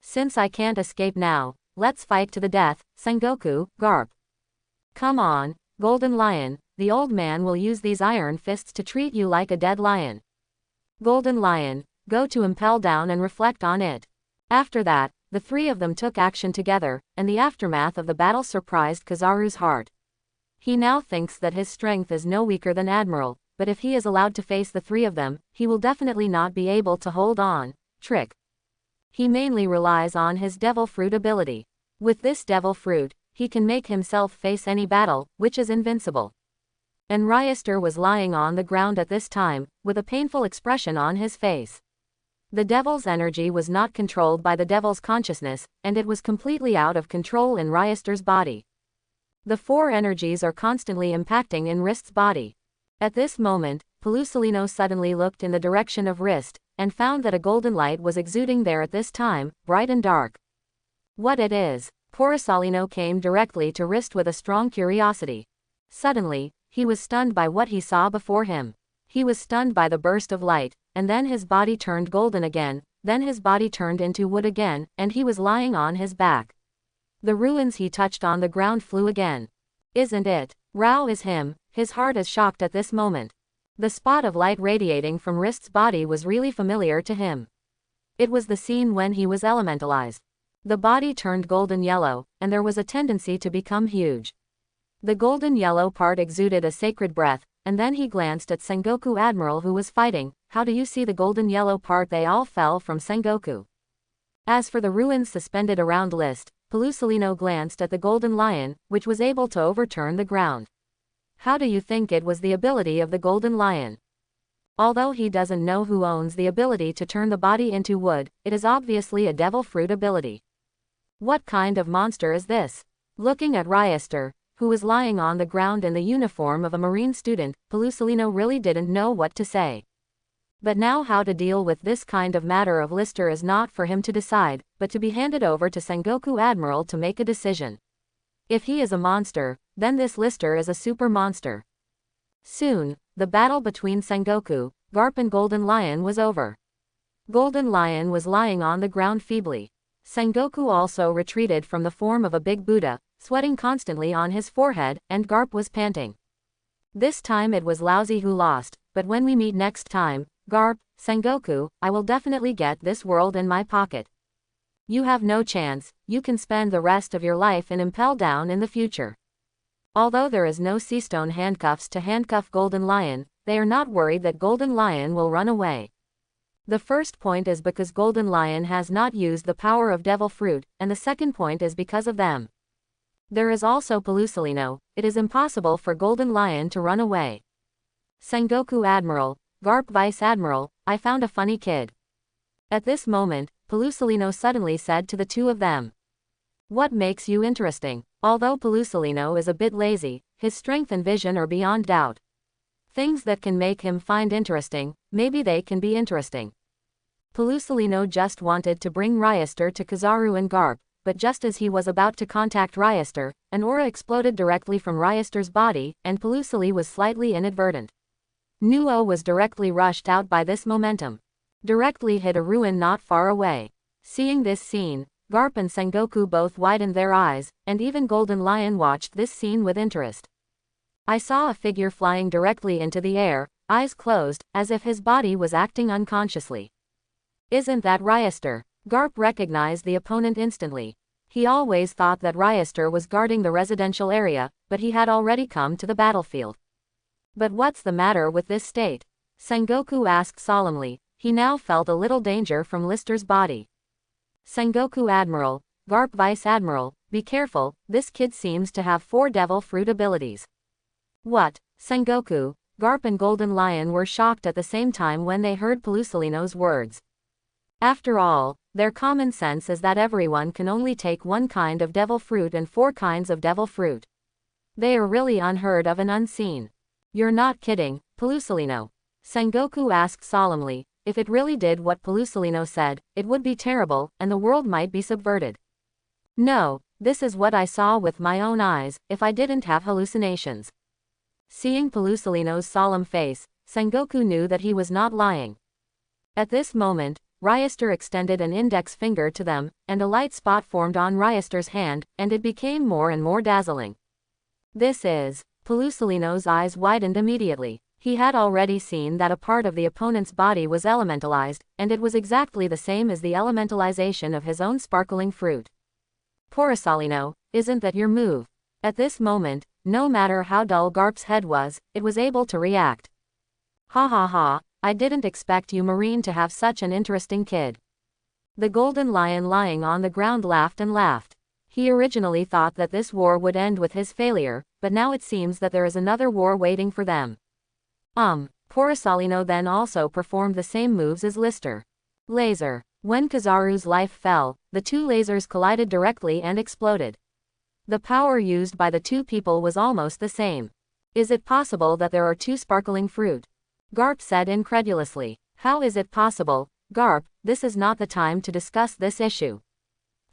Speaker 1: "Since I can't escape now, let's fight to the death, Sengoku, Garp." "Come on, Golden Lion, the old man will use these iron fists to treat you like a dead lion." "Golden Lion, go to Impel Down and reflect on it." After that, the three of them took action together, and the aftermath of the battle surprised Kizaru's heart. He now thinks that his strength is no weaker than Admiral, but if he is allowed to face the three of them, he will definitely not be able to hold on. Trick. He mainly relies on his Devil Fruit ability. With this Devil Fruit, he can make himself face any battle, which is invincible. And Ryester was lying on the ground at this time, with a painful expression on his face. The Devil's energy was not controlled by the Devil's consciousness, and it was completely out of control in Ryester's body. The four energies are constantly impacting in Rist's body. At this moment, Pelusalino suddenly looked in the direction of Rist, and found that a golden light was exuding there at this time, bright and dark. What it is? Pelusalino came directly to Rist with a strong curiosity. Suddenly, he was stunned by what he saw before him. He was stunned by the burst of light, and then his body turned golden again, then his body turned into wood again, and he was lying on his back. The ruins he touched on the ground flew again. Isn't it? Rao is him. His heart is shocked at this moment. The spot of light radiating from Rist's body was really familiar to him. It was the scene when he was elementalized. The body turned golden yellow, and there was a tendency to become huge. The golden yellow part exuded a sacred breath, and then he glanced at Sengoku Admiral who was fighting. "How do you see the golden yellow part?" They all fell from Sengoku. As for the ruins suspended around List, Pelusalino glanced at the Golden Lion, which was able to overturn the ground. How do you think it was the ability of the Golden Lion? Although he doesn't know who owns the ability to turn the body into wood, it is obviously a Devil Fruit ability. What kind of monster is this? Looking at Ryester, who was lying on the ground in the uniform of a marine student, Pelusalino really didn't know what to say. But now how to deal with this kind of matter of Lister is not for him to decide, but to be handed over to Sengoku Admiral to make a decision. If he is a monster, then this Lister is a super monster. Soon, the battle between Sengoku, Garp and Golden Lion was over. Golden Lion was lying on the ground feebly. Sengoku also retreated from the form of a big Buddha, sweating constantly on his forehead, and Garp was panting. This time it was Lousy who lost, but when we meet next time, Garp, Sengoku, I will definitely get this world in my pocket. You have no chance. You can spend the rest of your life in Impel Down in the future. Although there is no Seastone handcuffs to handcuff Golden Lion, they are not worried that Golden Lion will run away. The first point is because Golden Lion has not used the power of Devil Fruit, and the second point is because of them. There is also Pelusalino. It is impossible for Golden Lion to run away. Sengoku Admiral, Garp Vice Admiral, I found a funny kid. At this moment, Pelusalino suddenly said to the two of them. What makes you interesting? Although Pelusalino is a bit lazy, his strength and vision are beyond doubt. Things that can make him find interesting, maybe they can be interesting. Pelusalino just wanted to bring Ryester to Kizaru and Garp, but just as he was about to contact Ryester, an aura exploded directly from Ryester's body, and Pelusili was slightly inadvertent. Nuo was directly rushed out by this momentum. Directly hit a ruin not far away. Seeing this scene, Garp and Sengoku both widened their eyes, and even Golden Lion watched this scene with interest. I saw a figure flying directly into the air, eyes closed, as if his body was acting unconsciously. Isn't that Ryester? Garp recognized the opponent instantly. He always thought that Ryester was guarding the residential area, but he had already come to the battlefield. But what's the matter with this state? Sengoku asked solemnly. He now felt a little danger from Lister's body. Sengoku Admiral, Garp Vice Admiral, be careful, this kid seems to have 4 devil fruit abilities. What? Sengoku, Garp and Golden Lion were shocked at the same time when they heard Pelusilino's words. After all, their common sense is that everyone can only take 1 kind of devil fruit and 4 kinds of devil fruit. They are really unheard of and unseen. You're not kidding, Pelusilino? Sengoku asked solemnly. If it really did what Pelusilino said, it would be terrible, and the world might be subverted. No, this is what I saw with my own eyes, if I didn't have hallucinations. Seeing Pelusilino's solemn face, Sengoku knew that he was not lying. At this moment, Ryester extended an index finger to them, and a light spot formed on Ryester's hand, and it became more and more dazzling. This is... Pelusilino's eyes widened immediately. He had already seen that a part of the opponent's body was elementalized, and it was exactly the same as the elementalization of his own sparkling fruit. Porosalino, isn't that your move? At this moment, no matter how dull Garp's head was, it was able to react. Ha ha ha. I didn't expect you Marine to have such an interesting kid. The Golden Lion lying on the ground laughed and laughed. He originally thought that this war would end with his failure, but now it seems that there is another war waiting for them. Porosalino then also performed the same moves as Lister. Laser. When Kizaru's life fell, the 2 lasers collided directly and exploded. The power used by the 2 people was almost the same. Is it possible that there are 2 sparkling fruit? Garp said incredulously. How is it possible, Garp? This is not the time to discuss this issue.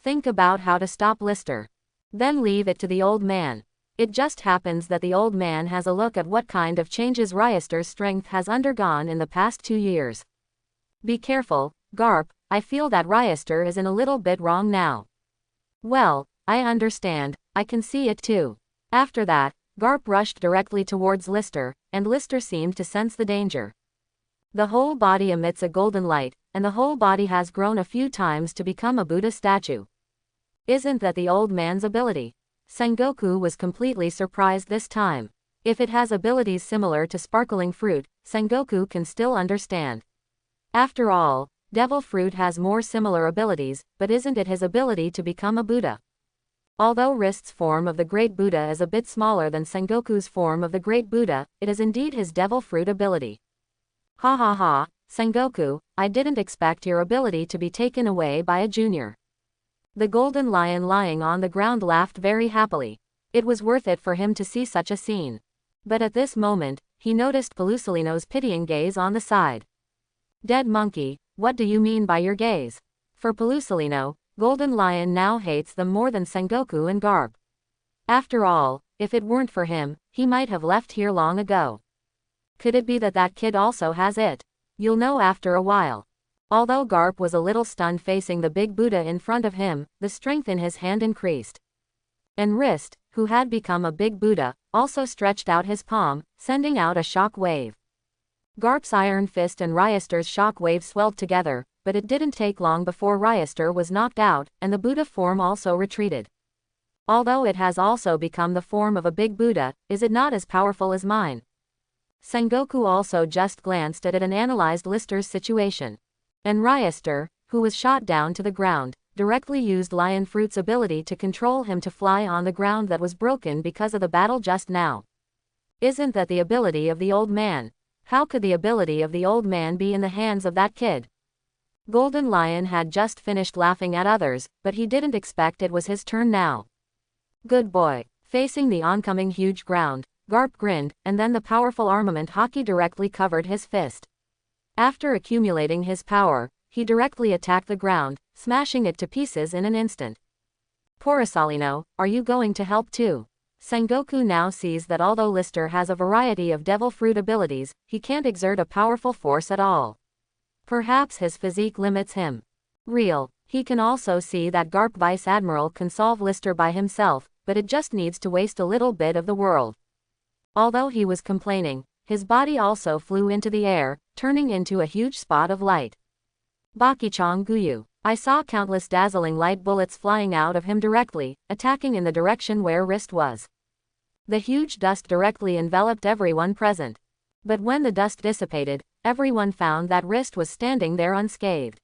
Speaker 1: Think about how to stop Lister. Then leave it to the old man. It just happens that the old man has a look at what kind of changes Ryester's strength has undergone in the past 2 years. Be careful, Garp, I feel that Ryester is in a little bit wrong now. Well, I understand, I can see it too. After that, Garp rushed directly towards Lister, and Lister seemed to sense the danger. The whole body emits a golden light, and the whole body has grown a few times to become a Buddha statue. Isn't that the old man's ability? Sengoku was completely surprised this time. If it has abilities similar to sparkling fruit, Sengoku can still understand. After all, devil fruit has more similar abilities, but isn't it his ability to become a Buddha? Although Rist's form of the Great Buddha is a bit smaller than Sengoku's form of the Great Buddha, it is indeed his devil fruit ability. Ha ha ha, Sengoku, I didn't expect your ability to be taken away by a junior. The Golden Lion lying on the ground laughed very happily. It was worth it for him to see such a scene. But at this moment, he noticed Pelusilino's pitying gaze on the side. Dead monkey, what do you mean by your gaze? For Pelusilino, Golden Lion now hates them more than Sengoku and Garp. After all, if it weren't for him, he might have left here long ago. Could it be that that kid also has it? You'll know after a while. Although Garp was a little stunned facing the big Buddha in front of him, the strength in his hand increased. And Rist, who had become a big Buddha, also stretched out his palm, sending out a shock wave. Garp's iron fist and Ryester's shock wave swelled together, but it didn't take long before Ryester was knocked out, and the Buddha form also retreated. Although it has also become the form of a big Buddha, is it not as powerful as mine? Sengoku also just glanced at it and analyzed Lister's situation. And Ryester, who was shot down to the ground, directly used Lion Fruit's ability to control him to fly on the ground that was broken because of the battle just now. Isn't that the ability of the old man? How could the ability of the old man be in the hands of that kid? Golden Lion had just finished laughing at others, but he didn't expect it was his turn now. Good boy. Facing the oncoming huge ground, Garp grinned, and then the powerful armament Haki directly covered his fist. After accumulating his power, he directly attacked the ground, smashing it to pieces in an instant. Porosalino, are you going to help too? Sengoku now sees that although Lister has a variety of devil fruit abilities, he can't exert a powerful force at all. Perhaps his physique limits him. He can also see that Garp Vice Admiral can solve Lister by himself, but it just needs to waste a little bit of the world. Although he was complaining, his body also flew into the air, turning into a huge spot of light. Bakichang Guyu. I saw countless dazzling light bullets flying out of him directly, attacking in the direction where Wrist was. The huge dust directly enveloped everyone present. But when the dust dissipated, everyone found that Wrist was standing there unscathed.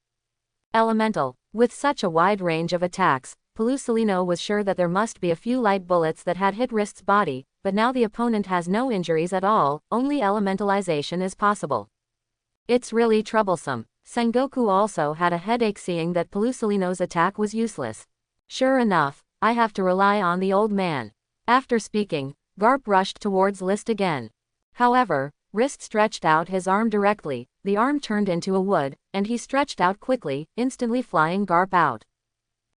Speaker 1: Elemental. With such a wide range of attacks, Pelusalino was sure that there must be a few light bullets that had hit Wrist's body, but now the opponent has no injuries at all, only elementalization is possible. It's really troublesome. Sengoku also had a headache seeing that Pelusalino's attack was useless. Sure enough, I have to rely on the old man. After speaking, Garp rushed towards List again. However, Wrist stretched out his arm directly, the arm turned into a wood, and he stretched out quickly, instantly flying Garp out.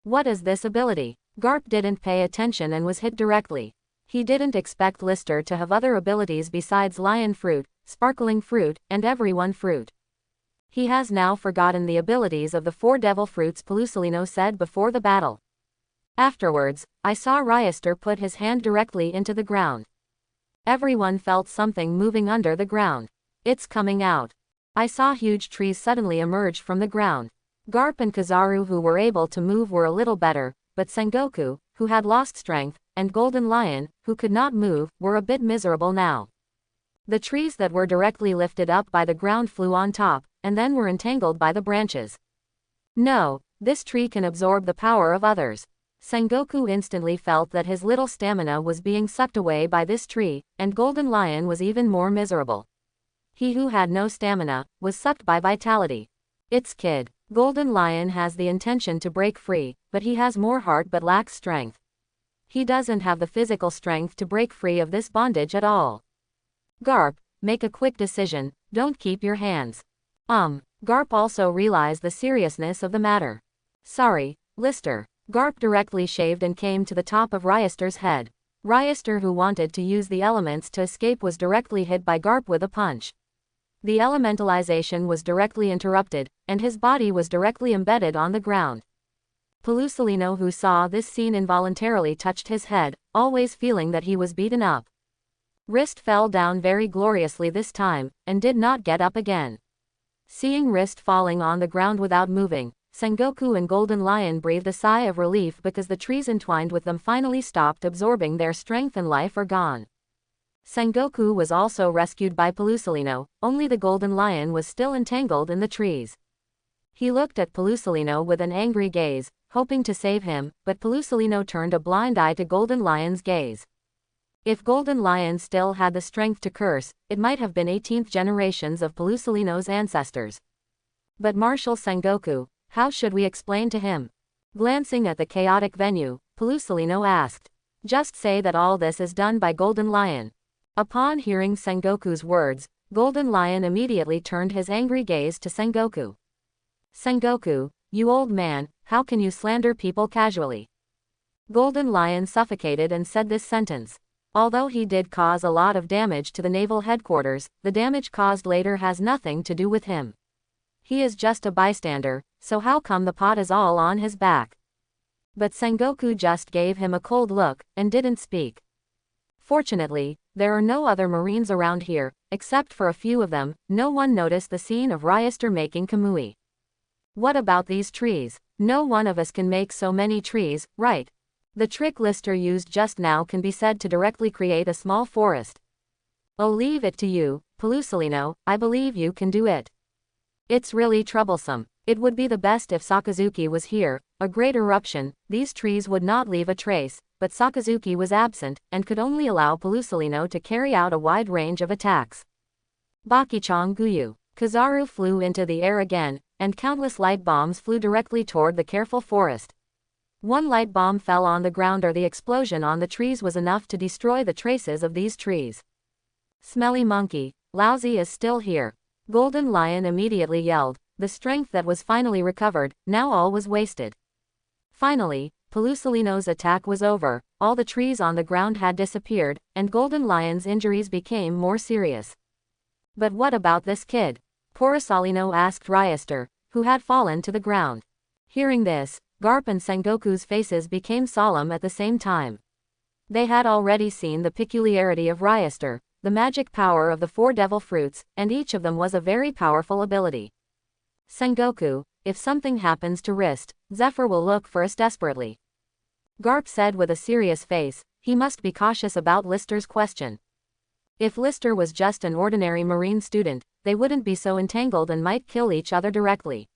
Speaker 1: What is this ability? Garp didn't pay attention and was hit directly. He didn't expect Lister to have other abilities besides Lion Fruit, Sparkling Fruit, and Everyone Fruit. He has now forgotten the abilities of the 4 devil fruits Pelusalino said before the battle. Afterwards, I saw Ryester put his hand directly into the ground. Everyone felt something moving under the ground. It's coming out. I saw huge trees suddenly emerge from the ground. Garp and Kizaru who were able to move were a little better, but Sengoku, who had lost strength, and Golden Lion, who could not move, were a bit miserable now. The trees that were directly lifted up by the ground flew on top, and then were entangled by the branches. No, this tree can absorb the power of others. Sengoku instantly felt that his little stamina was being sucked away by this tree, and Golden Lion was even more miserable. He who had no stamina, was sucked by vitality. It's Kid. Golden Lion has the intention to break free, but he has more heart but lacks strength. He doesn't have the physical strength to break free of this bondage at all. Garp, make a quick decision, don't keep your hands. Garp also realized the seriousness of the matter. Sorry, Lister. Garp directly shaved and came to the top of Ryester's head. Ryester who wanted to use the elements to escape was directly hit by Garp with a punch. The elementalization was directly interrupted, and his body was directly embedded on the ground. Pelusalino who saw this scene involuntarily touched his head, always feeling that he was beaten up. Wrist fell down very gloriously this time, and did not get up again. Seeing Wrist falling on the ground without moving, Sengoku and Golden Lion breathed a sigh of relief because the trees entwined with them finally stopped absorbing their strength and life are gone. Sengoku was also rescued by Pelusalino, only the Golden Lion was still entangled in the trees. He looked at Pelusalino with an angry gaze, hoping to save him, but Pelusalino turned a blind eye to Golden Lion's gaze. If Golden Lion still had the strength to curse, it might have been 18th generations of Pelusalino's ancestors. But Marshal Sengoku, how should we explain to him? Glancing at the chaotic venue, Pelusalino asked. Just say that all this is done by Golden Lion. Upon hearing Sengoku's words, Golden Lion immediately turned his angry gaze to Sengoku. Sengoku, you old man, how can you slander people casually? Golden Lion suffocated and said this sentence. Although he did cause a lot of damage to the naval headquarters, the damage caused later has nothing to do with him. He is just a bystander, so how come the pot is all on his back? But Sengoku just gave him a cold look, and didn't speak. Fortunately, there are no other Marines around here, except for a few of them. No one noticed the scene of Ryester making kamui. What about these trees? No one of us can make so many trees, right? The trick Lister used just now can be said to directly create a small forest. I'll leave it to you, Pelusalino, I believe you can do it. It's really troublesome. It would be the best if Sakazuki was here. A great eruption, these trees would not leave a trace, but Sakazuki was absent, and could only allow Pelusalino to carry out a wide range of attacks. Bakichang Guyu. Kizaru flew into the air again, and countless light bombs flew directly toward the careful forest. One light bomb fell on the ground or the explosion on the trees was enough to destroy the traces of these trees. Smelly monkey, Lousy is still here. Golden Lion immediately yelled. The strength that was finally recovered, now all was wasted. Finally, Pelusalino's attack was over, all the trees on the ground had disappeared, and Golden Lion's injuries became more serious. But what about this kid? Porosalino asked Ryester, who had fallen to the ground. Hearing this, Garp and Sengoku's faces became solemn at the same time. They had already seen the peculiarity of Ryester, the magic power of the 4 devil fruits, and each of them was a very powerful ability. Sengoku, if something happens to Wrist, Zephyr will look for us desperately. Garp said with a serious face. He must be cautious about Lister's question. If Lister was just an ordinary marine student, they wouldn't be so entangled and might kill each other directly.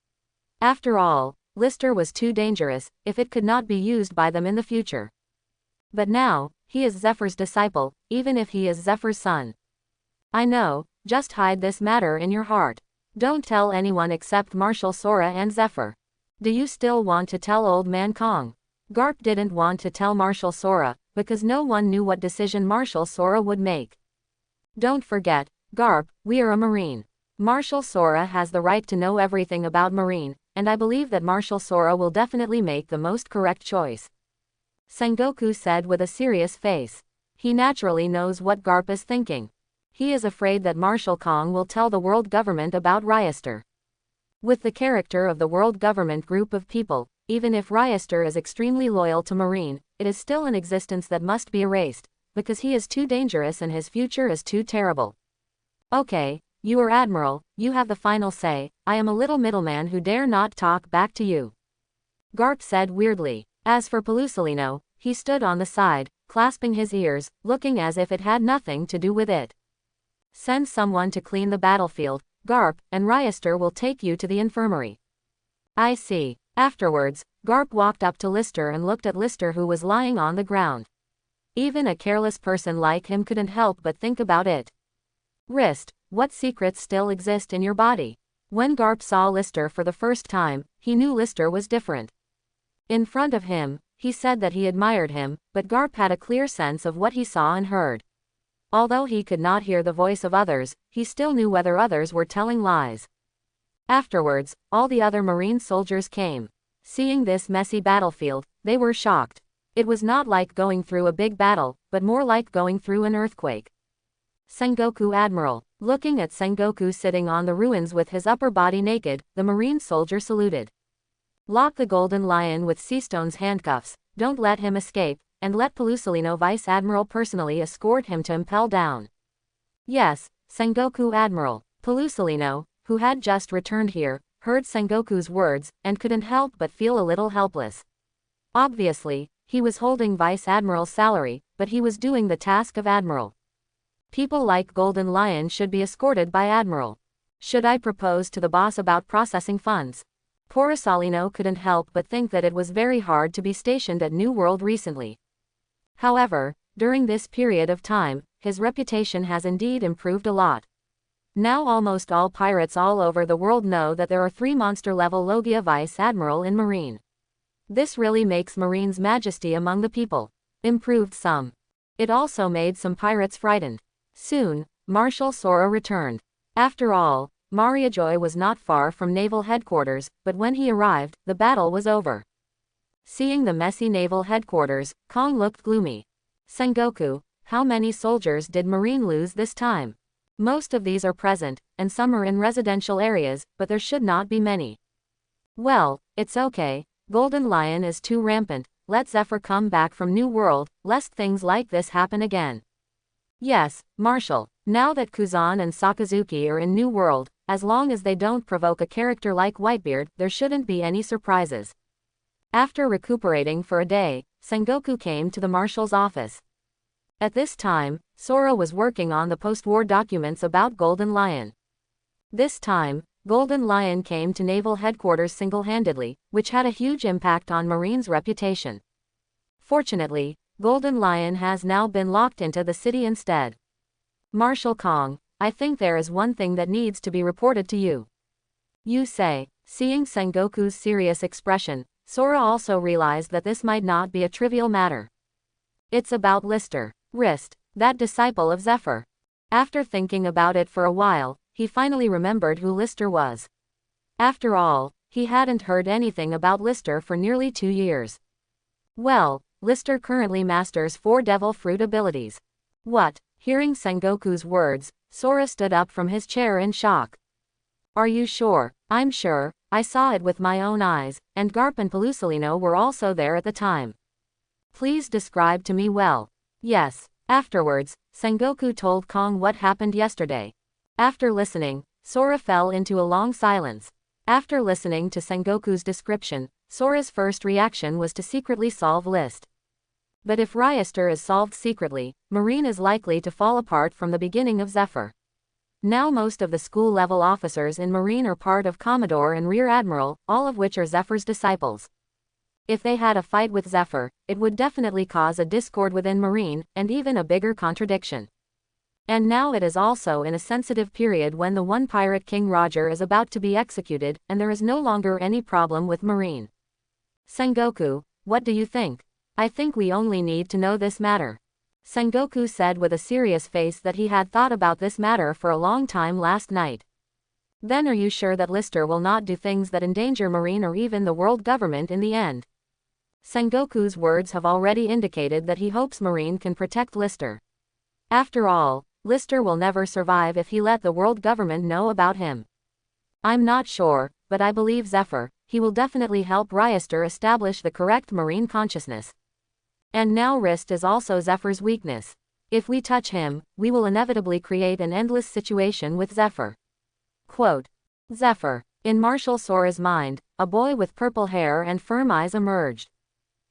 Speaker 1: After all, Lister was too dangerous, if it could not be used by them in the future. But now, he is Zephyr's disciple, even if he is Zephyr's son. I know, just hide this matter in your heart. Don't tell anyone except Marshal Sora and Zephyr. Do you still want to tell Old Man Kong? Garp didn't want to tell Marshal Sora, because no one knew what decision Marshal Sora would make. Don't forget, Garp, we are a Marine. Marshal Sora has the right to know everything about Marine, and I believe that Marshal Sora will definitely make the most correct choice. Sengoku said with a serious face. He naturally knows what Garp is thinking. He is afraid that Marshal Kong will tell the world government about Ryester. With the character of the world government group of people, even if Ryester is extremely loyal to Marine, it is still an existence that must be erased, because he is too dangerous and his future is too terrible. Okay, you are Admiral, you have the final say. I am a little middleman who dare not talk back to you. Garp said weirdly. As for Pelusalino, he stood on the side, clasping his ears, looking as if it had nothing to do with it. Send someone to clean the battlefield, Garp, and Ryester will take you to the infirmary. I see. Afterwards, Garp walked up to Lister and looked at Lister, who was lying on the ground. Even a careless person like him couldn't help but think about it. Wrist, what secrets still exist in your body? When Garp saw Lister for the first time, he knew Lister was different. In front of him, he said that he admired him, but Garp had a clear sense of what he saw and heard. Although he could not hear the voice of others, he still knew whether others were telling lies. Afterwards, all the other Marine soldiers came. Seeing this messy battlefield, they were shocked. It was not like going through a big battle, but more like going through an earthquake. Sengoku Admiral. Looking at Sengoku sitting on the ruins with his upper body naked, the Marine soldier saluted. Lock the Golden Lion with Seastone's handcuffs, don't let him escape, and let Pelusalino Vice Admiral personally escort him to Impel Down. Yes, Sengoku Admiral. Pelusalino, who had just returned here, heard Sengoku's words, and couldn't help but feel a little helpless. Obviously, he was holding Vice Admiral's salary, but he was doing the task of Admiral. People like Golden Lion should be escorted by Admiral. Should I propose to the boss about processing funds? Porosalino couldn't help but think that it was very hard to be stationed at New World recently. However, during this period of time, his reputation has indeed improved a lot. Now almost all pirates all over the world know that there are 3 monster-level Logia Vice Admiral in Marine. This really makes Marine's majesty among the people. Improved some. It also made some pirates frightened. Soon, Marshal Sora returned. After all, Mariajoy was not far from naval headquarters, but when he arrived, the battle was over. Seeing the messy naval headquarters, Kong looked gloomy. Sengoku, how many soldiers did Marine lose this time? Most of these are present, and some are in residential areas, but there should not be many. Well, it's okay. Golden Lion is too rampant. Let Zephyr come back from New World, lest things like this happen again. Yes, Marshal. Now that Kuzan and Sakazuki are in New World, as long as they don't provoke a character like Whitebeard, there shouldn't be any surprises. After recuperating for a day, Sengoku came to the Marshal's office. At this time, Sora was working on the post-war documents about Golden Lion. This time, Golden Lion came to naval headquarters single-handedly, which had a huge impact on Marine's reputation. Fortunately, Golden Lion has now been locked into the city instead. Marshal Kong, I think there is one thing that needs to be reported to you. You say. Seeing Sengoku's serious expression, Sora also realized that this might not be a trivial matter. It's about Lister. Wrist, that disciple of Zephyr. After thinking about it for a while, he finally remembered who Lister was. After all, he hadn't heard anything about Lister for nearly 2 years. Well, Lister currently masters 4 devil fruit abilities. What? Hearing Sengoku's words, Sora stood up from his chair in shock. Are you sure? I'm sure, I saw it with my own eyes, and Garp and Pelusilino were also there at the time. Please describe to me well. Yes. Afterwards, Sengoku told Kong what happened yesterday. After listening, Sora fell into a long silence. After listening to Sengoku's description, Sora's first reaction was to secretly solve List. But if Ryester is solved secretly, Marine is likely to fall apart from the beginning of Zephyr. Now most of the school-level officers in Marine are part of Commodore and Rear Admiral, all of which are Zephyr's disciples. If they had a fight with Zephyr, it would definitely cause a discord within Marine, and even a bigger contradiction. And now it is also in a sensitive period when the one pirate King Roger is about to be executed, and there is no longer any problem with Marine. Sengoku, what do you think? I think we only need to know this matter. Sengoku said with a serious face that he had thought about this matter for a long time last night. Then are you sure that Lister will not do things that endanger Marine or even the world government in the end? Sengoku's words have already indicated that he hopes Marine can protect Lister. After all, Lister will never survive if he let the world government know about him. I'm not sure, but I believe Zephyr, he will definitely help Ryester establish the correct Marine consciousness. And now Wrist is also Zephyr's weakness. If we touch him, we will inevitably create an endless situation with Zephyr. Quote. Zephyr. In Marshal Sora's mind, a boy with purple hair and firm eyes emerged.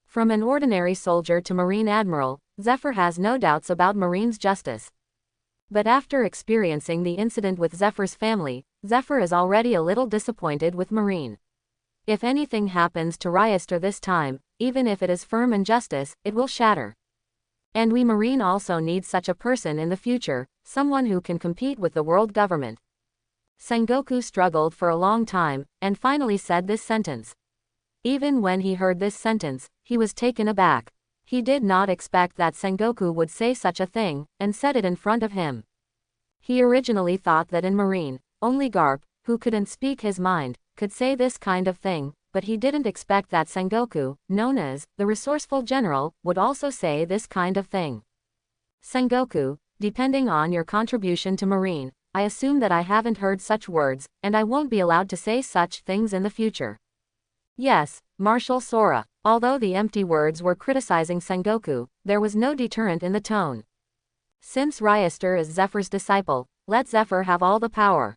Speaker 1: From an ordinary soldier to Marine Admiral, Zephyr has no doubts about Marine's justice. But after experiencing the incident with Zephyr's family, Zephyr is already a little disappointed with Marine. If anything happens to Ryester this time, even if it is firm and justice, it will shatter. And we Marine also need such a person in the future, someone who can compete with the world government. Sengoku struggled for a long time, and finally said this sentence. Even when he heard this sentence, he was taken aback. He did not expect that Sengoku would say such a thing, and said it in front of him. He originally thought that in Marine, only Garp, who couldn't speak his mind, could say this kind of thing, but he didn't expect that Sengoku, known as the resourceful general, would also say this kind of thing. Sengoku, depending on your contribution to Marine, I assume that I haven't heard such words, and I won't be allowed to say such things in the future. Yes, Marshal Sora. Although the empty words were criticizing Sengoku, there was no deterrent in the tone. Since Ryester is Zephyr's disciple, let Zephyr have all the power.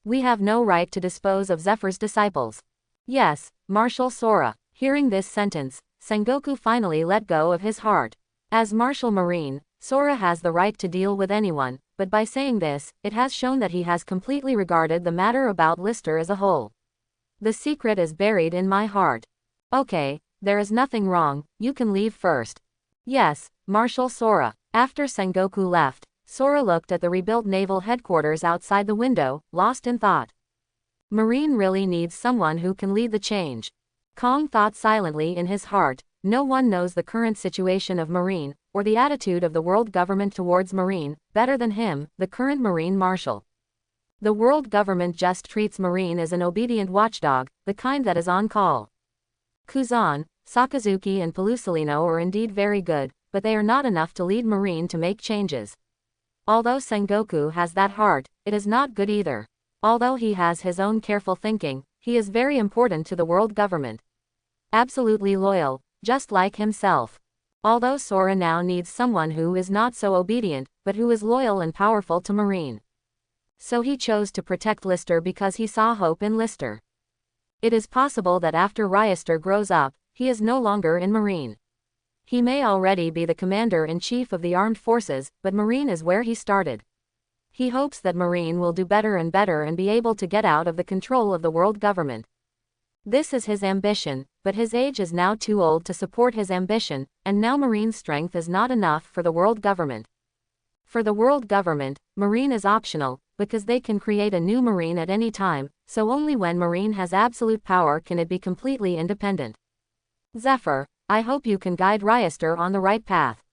Speaker 1: We have no right to dispose of Zephyr's disciples. Yes, Marshal Sora. Hearing this sentence, Sengoku finally let go of his heart. As Marshal Marine, Sora has the right to deal with anyone, but by saying this, it has shown that he has completely regarded the matter about Lister as a whole. The secret is buried in my heart. Okay, there is nothing wrong, you can leave first. Yes, Marshal Sora. After Sengoku left, Sora looked at the rebuilt naval headquarters outside the window, lost in thought. Marine really needs someone who can lead the change. Kong thought silently in his heart, no one knows the current situation of Marine, or the attitude of the world government towards Marine, better than him, the current Marine Marshal. The world government just treats Marine as an obedient watchdog, the kind that is on call. Kuzan, Sakazuki and Pelusilino are indeed very good, but they are not enough to lead Marine to make changes. Although Sengoku has that heart, it is not good either. Although he has his own careful thinking, he is very important to the world government. Absolutely loyal, just like himself. Although Sora now needs someone who is not so obedient, but who is loyal and powerful to Marine. So he chose to protect Lister because he saw hope in Lister. It is possible that after Ryester grows up, he is no longer in Marine. He may already be the commander-in-chief of the armed forces, but Marine is where he started. He hopes that Marine will do better and be able to get out of the control of the world government. This is his ambition, but his age is now too old to support his ambition, and now Marine's strength is not enough for the world government. For the world government, Marine is optional, because they can create a new Marine at any time, so only when Marine has absolute power can it be completely independent. Zephyr, I hope you can guide Ryester on the right path.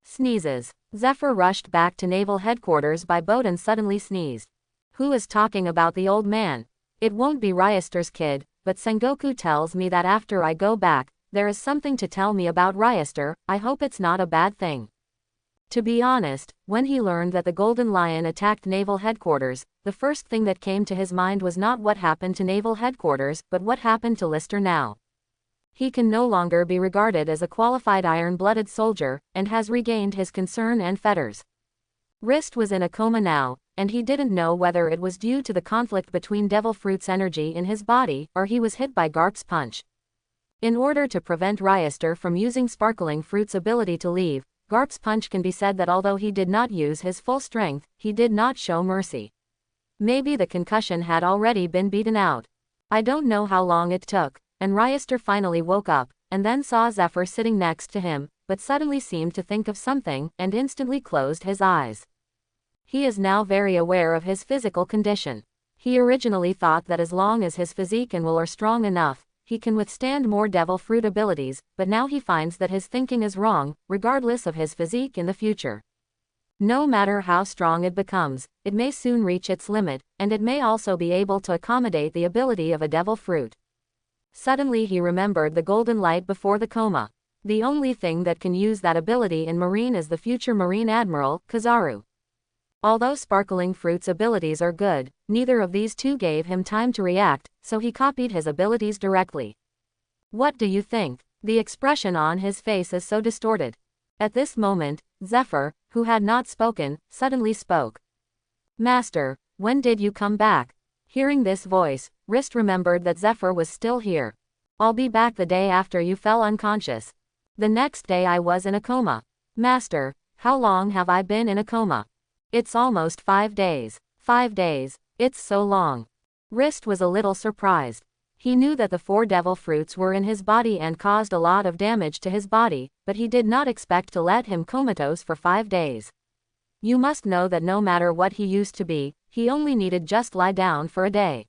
Speaker 1: Sneezes. Zephyr rushed back to naval headquarters by boat and suddenly sneezed. Who is talking about the old man? It won't be Ryester's kid, but Sengoku tells me that after I go back, there is something to tell me about Ryester. I hope it's not a bad thing. To be honest, when he learned that the Golden Lion attacked Naval Headquarters, the first thing that came to his mind was not what happened to Naval Headquarters, but what happened to Lister now. He can no longer be regarded as a qualified iron-blooded soldier, and has regained his concern and fetters. Rist was in a coma now, and he didn't know whether it was due to the conflict between Devil Fruit's energy in his body, or he was hit by Garp's punch. In order to prevent Ryester from using Sparkling Fruit's ability to leave, Garp's punch can be said that although he did not use his full strength, he did not show mercy. Maybe the concussion had already been beaten out. I don't know how long it took, and Ryester finally woke up, and then saw Zephyr sitting next to him, but suddenly seemed to think of something, and instantly closed his eyes. He is now very aware of his physical condition. He originally thought that as long as his physique and will are strong enough, he can withstand more Devil Fruit abilities, but now he finds that his thinking is wrong, regardless of his physique in the future. No matter how strong it becomes, it may soon reach its limit, and it may also be able to accommodate the ability of a Devil Fruit. Suddenly he remembered the golden light before the coma. The only thing that can use that ability in Marine is the future Marine Admiral, Kizaru. Although Sparkling Fruit's abilities are good, neither of these two gave him time to react, so he copied his abilities directly. What do you think? The expression on his face is so distorted. At this moment, Zephyr, who had not spoken, suddenly spoke. Master, when did you come back? Hearing this voice, Rist remembered that Zephyr was still here. I'll be back the day after you fell unconscious. The next day I was in a coma. Master, how long have I been in a coma? It's almost 5 days. 5 days, it's so long. Rist was a little surprised. He knew that the 4 Devil Fruits were in his body and caused a lot of damage to his body, but he did not expect to let him comatose for 5 days. You must know that no matter what he used to be, he only needed just lie down for a day.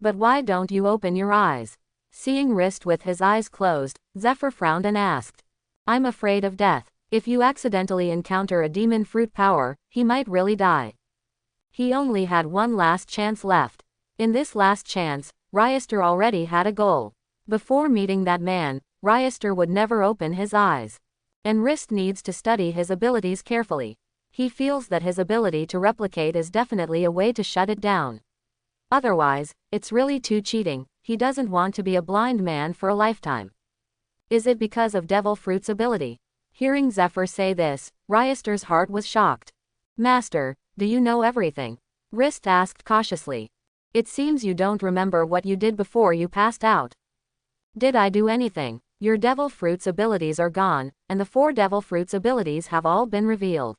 Speaker 1: But why don't you open your eyes? Seeing Rist with his eyes closed, Zephyr frowned and asked. I'm afraid of death. If you accidentally encounter a demon fruit power, he might really die. He only had one last chance left. In this last chance, Ryester already had a goal. Before meeting that man, Ryester would never open his eyes. And Rist needs to study his abilities carefully. He feels that his ability to replicate is definitely a way to shut it down. Otherwise, it's really too cheating. He doesn't want to be a blind man for a lifetime. Is it because of Devil Fruit's ability? Hearing Zephyr say this, Ryester's heart was shocked. Master, do you know everything? Rist asked cautiously. It seems you don't remember what you did before you passed out. Did I do anything? Your Devil Fruit's abilities are gone, and the 4 Devil Fruit's abilities have all been revealed.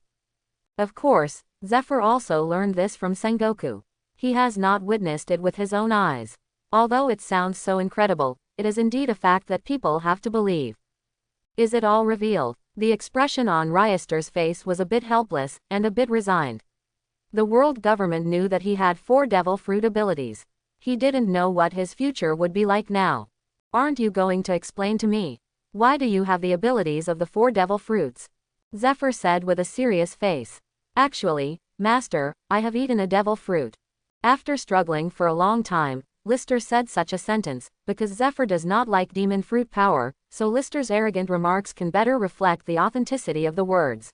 Speaker 1: Of course, Zephyr also learned this from Sengoku. He has not witnessed it with his own eyes. Although it sounds so incredible, it is indeed a fact that people have to believe. Is it all revealed? The expression on Ryester's face was a bit helpless, and a bit resigned. The world government knew that he had 4 Devil Fruit abilities. He didn't know what his future would be like now. Aren't you going to explain to me? Why do you have the abilities of the 4 Devil Fruits? Zephyr said with a serious face. Actually, Master, I have eaten a Devil Fruit. After struggling for a long time, Lister said such a sentence, because Zephyr does not like demon fruit power, so Lister's arrogant remarks can better reflect the authenticity of the words.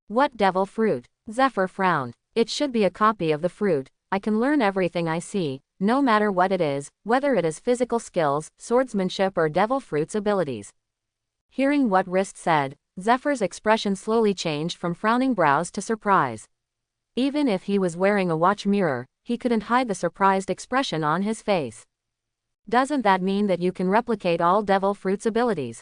Speaker 1: What Devil Fruit? Zephyr frowned. It should be a copy of the fruit. I can learn everything I see, no matter what it is, whether it is physical skills, swordsmanship or Devil Fruit's abilities. Hearing what Rist said, Zephyr's expression slowly changed from frowning brows to surprise. Even if he was wearing a watch mirror, he couldn't hide the surprised expression on his face. Doesn't that mean that you can replicate all Devil Fruit's abilities?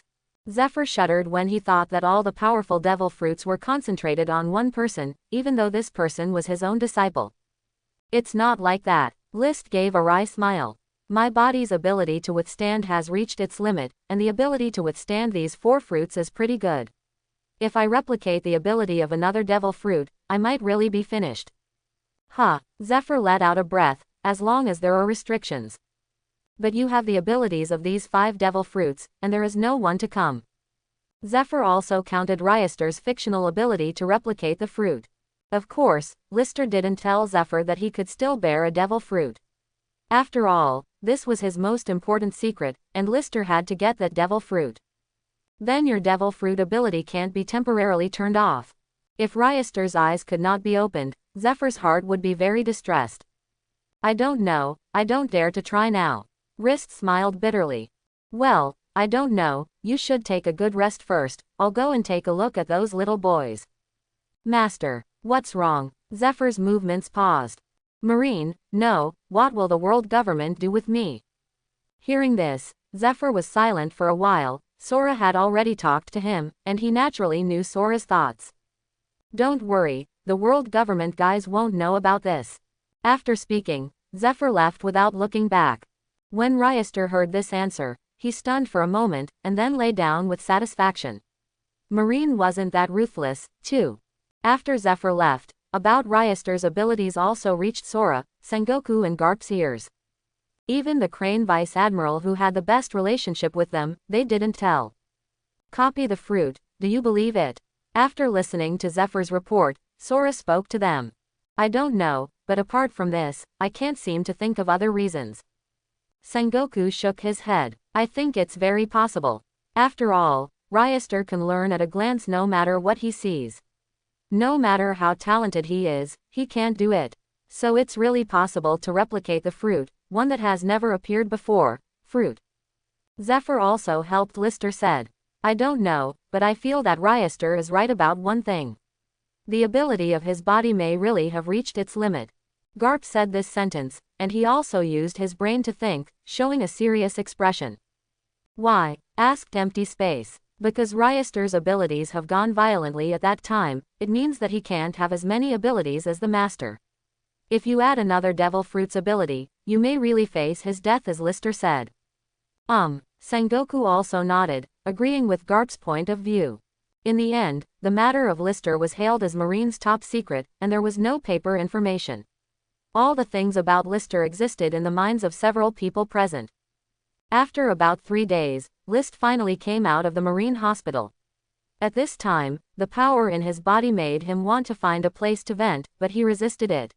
Speaker 1: Zephyr shuddered when he thought that all the powerful Devil Fruits were concentrated on one person, even though this person was his own disciple. It's not like that. List gave a wry smile. My body's ability to withstand has reached its limit, and the ability to withstand these 4 fruits is pretty good. If I replicate the ability of another Devil Fruit, I might really be finished. Huh, Zephyr let out a breath, as long as there are restrictions. But you have the abilities of these 5 Devil Fruits, and there is no one to come. Zephyr also counted Ryester's fictional ability to replicate the fruit. Of course, Lister didn't tell Zephyr that he could still bear a Devil Fruit. After all, This was his most important secret, and Lister had to get that devil fruit. Then your devil fruit ability can't be temporarily turned off. If Ryester's eyes could not be opened, Zephyr's heart would be very distressed. I don't know, I don't dare to try now. Wrist smiled bitterly. Well, I don't know, you should take a good rest first. I'll go and take a look at those little boys. Master, what's wrong? Zephyr's movements paused. Marine, no, what will the world government do with me? Hearing this, Zephyr was silent for a while. Sora had already talked to him, and he naturally knew Sora's thoughts. Don't worry, the world government guys won't know about this. After speaking, Zephyr left without looking back. When Ryester heard this answer, he stunned for a moment, and then lay down with satisfaction. Marine wasn't that ruthless, too. After Zephyr left, about Ryester's abilities also reached Sora, Sengoku and Garp's ears. Even the Crane Vice Admiral who had the best relationship with them, they didn't tell. Copy the fruit, do you believe it? After listening to Zephyr's report, Sora spoke to them. I don't know, but apart from this, I can't seem to think of other reasons. Sengoku shook his head. I think it's very possible. After all, Ryester can learn at a glance no matter what he sees. No matter how talented he is, he can't do it. So it's really possible to replicate the fruit, one that has never appeared before, fruit. Zephyr also helped. Lister said. I don't know, but I feel that Ryester is right about one thing. The ability of his body may really have reached its limit. Garp said this sentence, and he also used his brain to think, showing a serious expression. Why? Asked Empty Space. Because Ryester's abilities have gone violently at that time, it means that he can't have as many abilities as the Master. If you add another Devil Fruit's ability, you may really face his death, as Lister said. Sengoku also nodded, agreeing with Garp's point of view. In the end, the matter of Lister was hailed as Marine's top secret, and there was no paper information. All the things about Lister existed in the minds of several people present. After about 3 days, List finally came out of the Marine hospital. At this time, the power in his body made him want to find a place to vent, but he resisted it.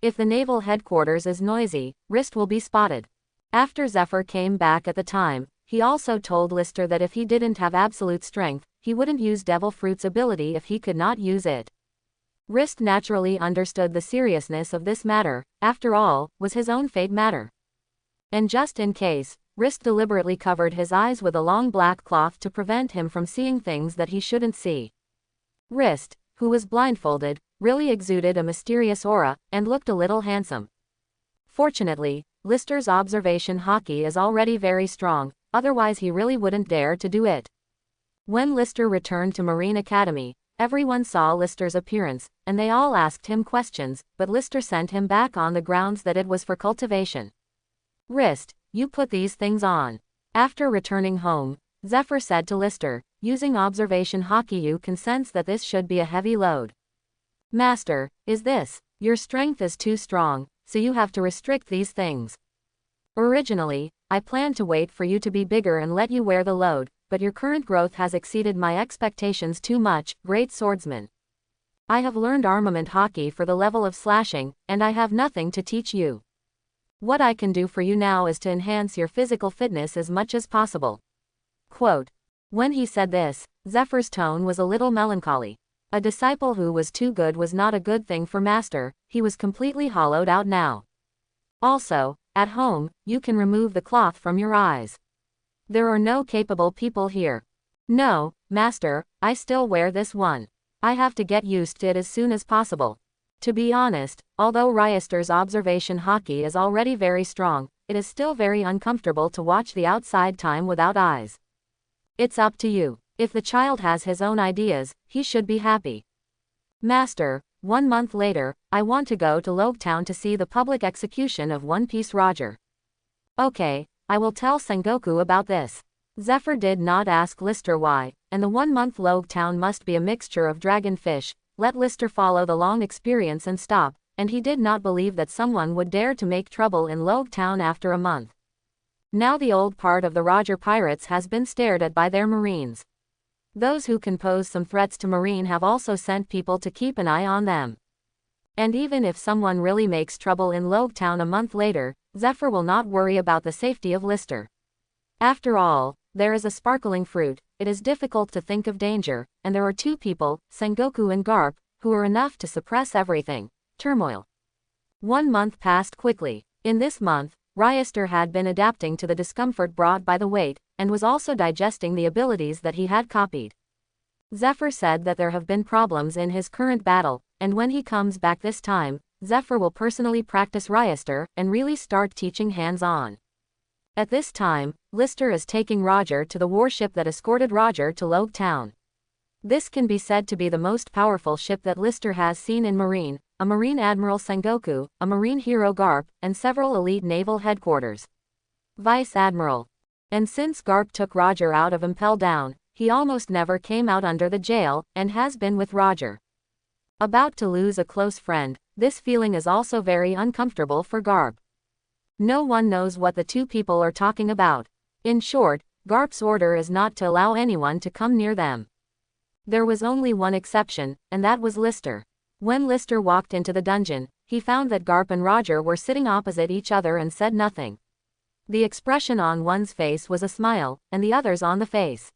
Speaker 1: If the naval headquarters is noisy, Wrist will be spotted. After Zephyr came back at the time, he also told Lister that if he didn't have absolute strength, he wouldn't use Devil Fruit's ability if he could not use it. Wrist naturally understood the seriousness of this matter. After all, was his own fate matter? And just in case, Wrist deliberately covered his eyes with a long black cloth to prevent him from seeing things that he shouldn't see. Wrist, who was blindfolded, really exuded a mysterious aura, and looked a little handsome. Fortunately, Lister's observation haki is already very strong, otherwise he really wouldn't dare to do it. When Lister returned to Marine Academy, everyone saw Lister's appearance, and they all asked him questions, but Lister sent him back on the grounds that it was for cultivation. Wrist, you put these things on. After returning home, Zephyr said to Lister, using observation haki, you can sense that this should be a heavy load. Master, is this? Your strength is too strong, so you have to restrict these things. Originally, I planned to wait for you to be bigger and let you wear the load, but your current growth has exceeded my expectations too much, great swordsman. I have learned armament haki for the level of slashing, and I have nothing to teach you. What I can do for you now is to enhance your physical fitness as much as possible. Quote. When he said this, Zephyr's tone was a little melancholy. A disciple who was too good was not a good thing for Master. He was completely hollowed out now. Also, at home, you can remove the cloth from your eyes. There are no capable people here. No, Master, I still wear this one. I have to get used to it as soon as possible. To be honest, although Ryester's observation haki is already very strong, it is still very uncomfortable to watch the outside time without eyes. It's up to you. If the child has his own ideas, he should be happy. Master, 1 month later, I want to go to Logetown to see the public execution of One Piece Roger. Okay, I will tell Sengoku about this. Zephyr did not ask Lister why, and the 1 month Logetown must be a mixture of dragonfish. Let Lister follow the long experience and stop, and he did not believe that someone would dare to make trouble in Logetown after a month. Now the old part of the Roger pirates has been stared at by their marines. Those who can pose some threats to Marine have also sent people to keep an eye on them. And even if someone really makes trouble in Logetown a month later, Zephyr will not worry about the safety of Lister. After all, there is a sparkling fruit, it is difficult to think of danger, and there are two people, Sengoku and Garp, who are enough to suppress everything. Turmoil. 1 month passed quickly. In this month, Ryester had been adapting to the discomfort brought by the weight, and was also digesting the abilities that he had copied. Zephyr said that there have been problems in his current battle, and when he comes back this time, Zephyr will personally practice Ryester and really start teaching hands-on. At this time, Lister is taking Roger to the warship that escorted Roger to Logetown. This can be said to be the most powerful ship that Lister has seen in Marine, a Marine Admiral Sengoku, a Marine Hero Garp, and several elite naval headquarters. Vice Admiral. And since Garp took Roger out of Impel Down, he almost never came out under the jail, and has been with Roger. About to lose a close friend, this feeling is also very uncomfortable for Garp. No one knows what the two people are talking about. In short, Garp's order is not to allow anyone to come near them. There was only one exception, and that was Lister. When Lister walked into the dungeon, he found that Garp and Roger were sitting opposite each other and said nothing. The expression on one's face was a smile, and the other's on the face.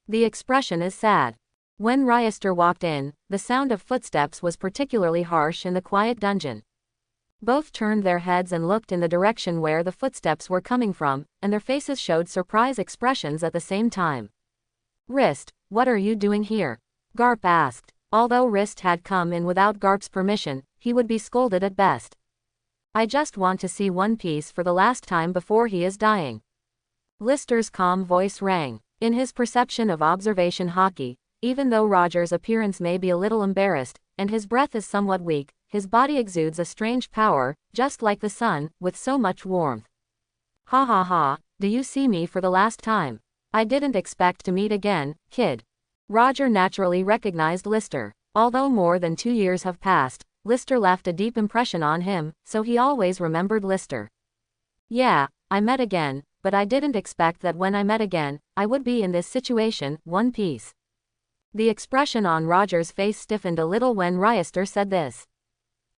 Speaker 1: The expression is sad. When Ryester walked in, the sound of footsteps was particularly harsh in the quiet dungeon. Both turned their heads and looked in the direction where the footsteps were coming from, and their faces showed surprise expressions at the same time. "Wrist, what are you doing here?" Garp asked. Although Wrist had come in without Garp's permission, he would be scolded at best. "I just want to see One Piece for the last time before he is dying." Lister's calm voice rang. In his perception of observation hockey, even though Roger's appearance may be a little embarrassed, and his breath is somewhat weak, his body exudes a strange power, just like the sun, with so much warmth. "Ha ha ha, do you see me for the last time? I didn't expect to meet again, kid." Roger naturally recognized Lister. Although more than 2 years have passed, Lister left a deep impression on him, so he always remembered Lister. "Yeah, I met again, but I didn't expect that when I met again, I would be in this situation, One Piece." The expression on Roger's face stiffened a little when Ryester said this.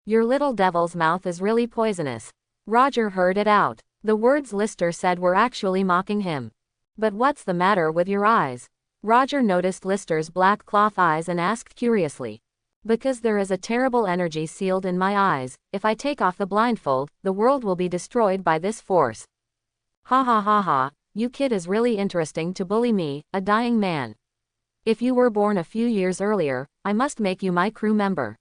Speaker 1: "Your little devil's mouth is really poisonous." Roger heard it out. The words Lister said were actually mocking him. "But what's the matter with your eyes?" Roger noticed Lister's black cloth eyes and asked curiously. "Because there is a terrible energy sealed in my eyes. If I take off the blindfold, the world will be destroyed by this force." "Ha ha ha ha, you kid is really interesting to bully me, a dying man. If you were born a few years earlier, I must make you my crew member."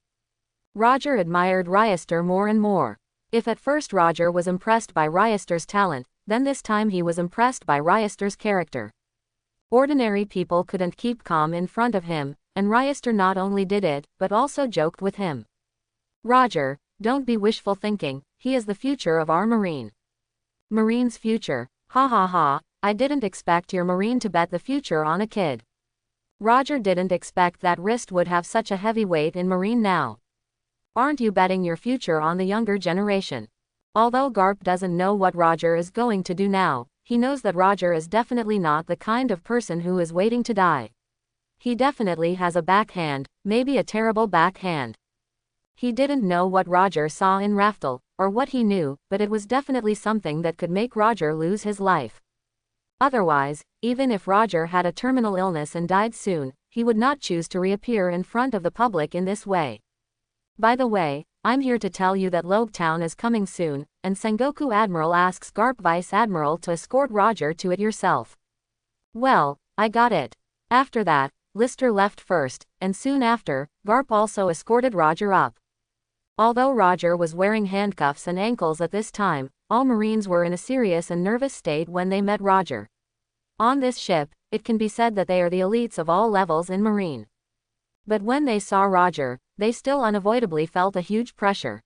Speaker 1: Roger admired Ryester more and more. If at first Roger was impressed by Ryester's talent, then this time he was impressed by Ryester's character. Ordinary people couldn't keep calm in front of him, and Ryester not only did it, but also joked with him. "Roger, don't be wishful thinking, he is the future of our Marine." "Marine's future, ha ha ha, I didn't expect your Marine to bet the future on a kid." Roger didn't expect that Wrist would have such a heavy weight in Marine now. "Aren't you betting your future on the younger generation?" Although Garp doesn't know what Roger is going to do now, he knows that Roger is definitely not the kind of person who is waiting to die. He definitely has a backhand, maybe a terrible backhand. He didn't know what Roger saw in Raftel, or what he knew, but it was definitely something that could make Roger lose his life. Otherwise, even if Roger had a terminal illness and died soon, he would not choose to reappear in front of the public in this way. "By the way, I'm here to tell you that Logetown is coming soon, and Sengoku Admiral asks Garp Vice Admiral to escort Roger to it yourself." "Well, I got it." After that, Lister left first, and soon after, Garp also escorted Roger up. Although Roger was wearing handcuffs and ankles at this time, all Marines were in a serious and nervous state when they met Roger. On this ship, it can be said that they are the elites of all levels in Marine. But when they saw Roger, they still unavoidably felt a huge pressure.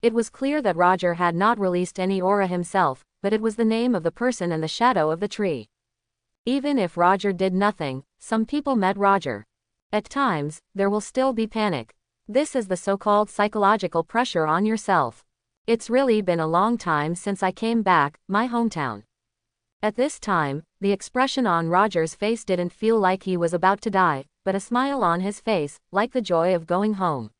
Speaker 1: It was clear that Roger had not released any aura himself, but it was the name of the person and the shadow of the tree. Even if Roger did nothing, some people met Roger. At times, there will still be panic. This is the so-called psychological pressure on yourself. "It's really been a long time since I came back, my hometown." At this time, the expression on Roger's face didn't feel like he was about to die, but a smile on his face, like the joy of going home.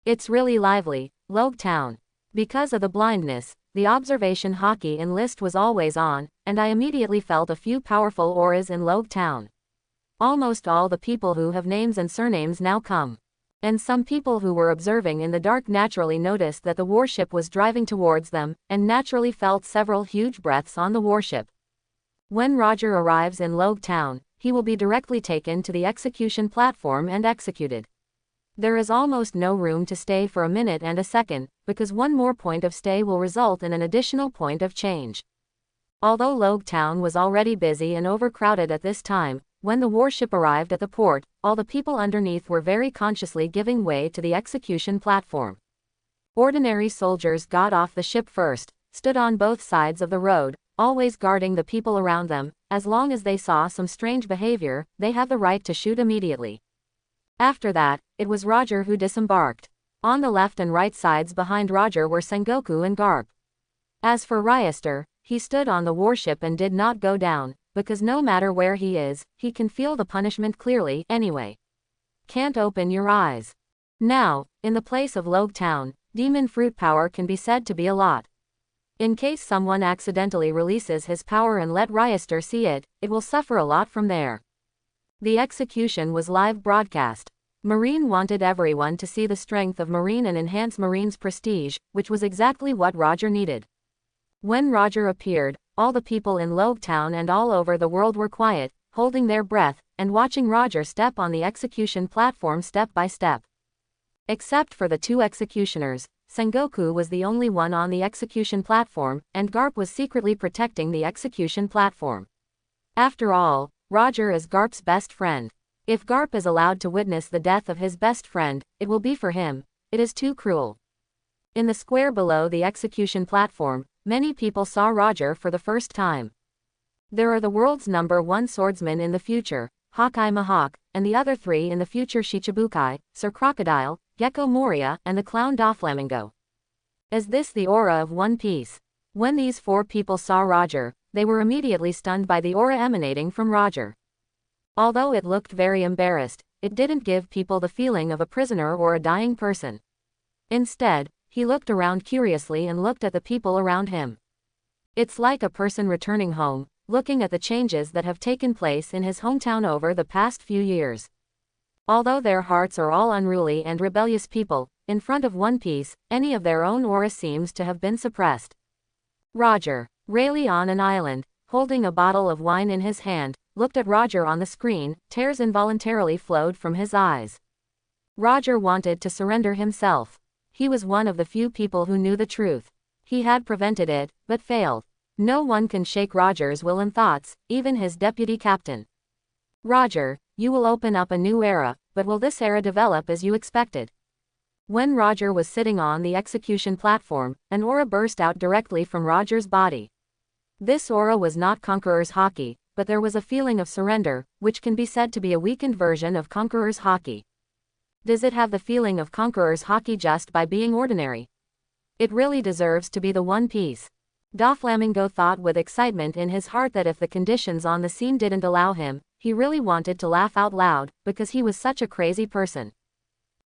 Speaker 1: It's really lively, Logue Town. Because of the blindness, the observation hockey in list was always on, and I immediately felt a few powerful auras in Logue Town. Almost all the people who have names and surnames now come. And some people who were observing in the dark naturally noticed that the warship was driving towards them, and naturally felt several huge breaths on the warship. When Roger arrives in Logue Town, he will be directly taken to the execution platform and executed. There is almost no room to stay for a minute and a second, because one more point of stay will result in an additional point of change. Although Logue Town was already busy and overcrowded at this time, when the warship arrived at the port, all the people underneath were very consciously giving way to the execution platform. Ordinary soldiers got off the ship first, stood on both sides of the road, always guarding the people around them. As long as they saw some strange behavior, they have the right to shoot immediately. After that, it was Roger who disembarked. On the left and right sides behind Roger were Sengoku and Garp. As for Ryester, he stood on the warship and did not go down, because no matter where he is, he can feel the punishment clearly anyway. Can't open your eyes. Now, in the place of Logue Town, demon fruit power can be said to be a lot. In case someone accidentally releases his power and let Ryester see it, it will suffer a lot from there. The execution was live broadcast. Marine wanted everyone to see the strength of Marine and enhance Marine's prestige, which was exactly what Roger needed. When Roger appeared, all the people in Logue Town and all over the world were quiet, holding their breath, and watching Roger step on the execution platform step by step. Except for the two executioners, Sengoku was the only one on the execution platform, and Garp was secretly protecting the execution platform. After all, Roger is Garp's best friend. If Garp is allowed to witness the death of his best friend, it will be for him. It is too cruel. In the square below the execution platform, many people saw Roger for the first time. There are the world's #1 swordsman in the future, Hawkeye Mahawk, and the other three in the future Shichibukai, Sir Crocodile, Gecko Moria, and the clown Doflamingo. Is this the aura of One Piece? When these four people saw Roger, they were immediately stunned by the aura emanating from Roger. Although it looked very embarrassed, it didn't give people the feeling of a prisoner or a dying person. Instead, he looked around curiously and looked at the people around him. It's like a person returning home, looking at the changes that have taken place in his hometown over the past few years. Although their hearts are all unruly and rebellious people, in front of One Piece, any of their own aura seems to have been suppressed. Roger, Rayleigh on an island, holding a bottle of wine in his hand, looked at Roger on the screen. Tears involuntarily flowed from his eyes. Roger wanted to surrender himself. He was one of the few people who knew the truth. He had prevented it, but failed. No one can shake Roger's will and thoughts, even his deputy captain. Roger, you will open up a new era, but will this era develop as you expected? When Roger was sitting on the execution platform, an aura burst out directly from Roger's body. This aura was not Conqueror's Haki, but there was a feeling of surrender, which can be said to be a weakened version of Conqueror's Haki. Does it have the feeling of Conqueror's Haki just by being ordinary? It really deserves to be the One Piece. Doflamingo thought with excitement in his heart that if the conditions on the scene didn't allow him, he really wanted to laugh out loud, because he was such a crazy person.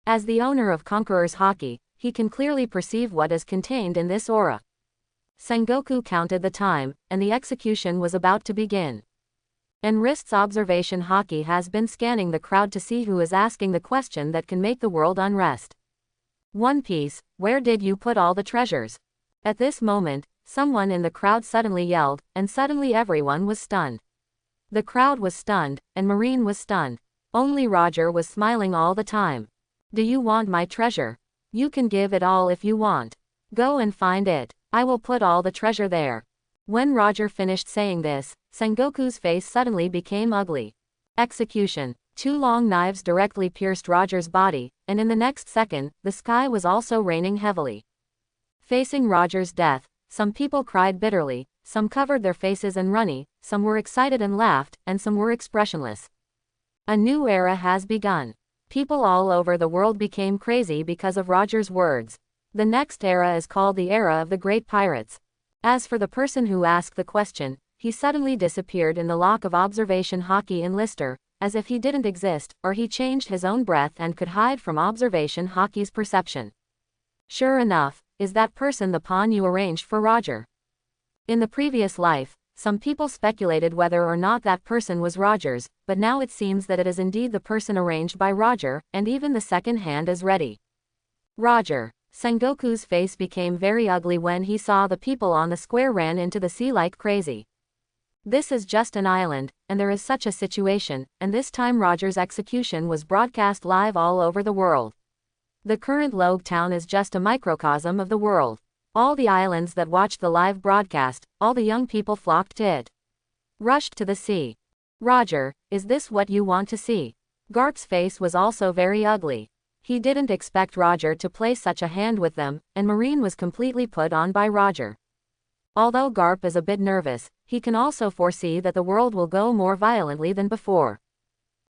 Speaker 1: As the owner of Conqueror's Haki, he can clearly perceive what is contained in this aura. Sengoku counted the time, and the execution was about to begin. Enrist's observation Haki has been scanning the crowd to see who is asking the question that can make the world unrest. One Piece, where did you put all the treasures? At this moment, someone in the crowd suddenly yelled, and suddenly everyone was stunned. The crowd was stunned, and Marine was stunned. Only Roger was smiling all the time. Do you want my treasure? You can give it all if you want. Go and find it. I will put all the treasure there. When Roger finished saying this, Sengoku's face suddenly became ugly. Execution. Two long knives directly pierced Roger's body, and in the next second, the sky was also raining heavily. Facing Roger's death, some people cried bitterly, some covered their faces and runny, some were excited and laughed, and some were expressionless. A new era has begun. People all over the world became crazy because of Roger's words. The next era is called the era of the great pirates. As for the person who asked the question, he suddenly disappeared in the lock of observation Haki in Lister, as if he didn't exist, or he changed his own breath and could hide from observation hockey's perception. Sure enough, is that person the pawn you arranged for Roger? In the previous life, some people speculated whether or not that person was Roger's, but now it seems that it is indeed the person arranged by Roger, and even the second hand is ready. Roger. Sengoku's face became very ugly when he saw the people on the square ran into the sea like crazy. This is just an island, and there is such a situation, and this time Roger's execution was broadcast live all over the world. The current Logue town is just a microcosm of the world. All the islands that watched the live broadcast, all the young people flocked to it. Rushed to the sea. Roger, is this what you want to see? Garp's face was also very ugly. He didn't expect Roger to play such a hand with them, and Marine was completely put on by Roger. Although Garp is a bit nervous, he can also foresee that the world will go more violently than before.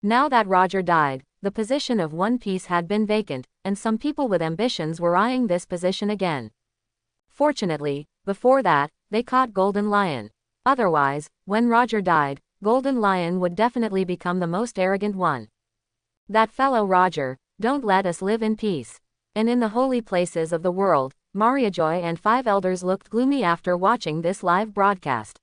Speaker 1: Now that Roger died, the position of One Piece had been vacant, and some people with ambitions were eyeing this position again. Fortunately, before that, they caught Golden Lion. Otherwise, when Roger died, Golden Lion would definitely become the most arrogant one. That fellow Roger, don't let us live in peace. And in the holy places of the world, Mariajoy and 5 elders looked gloomy after watching this live broadcast.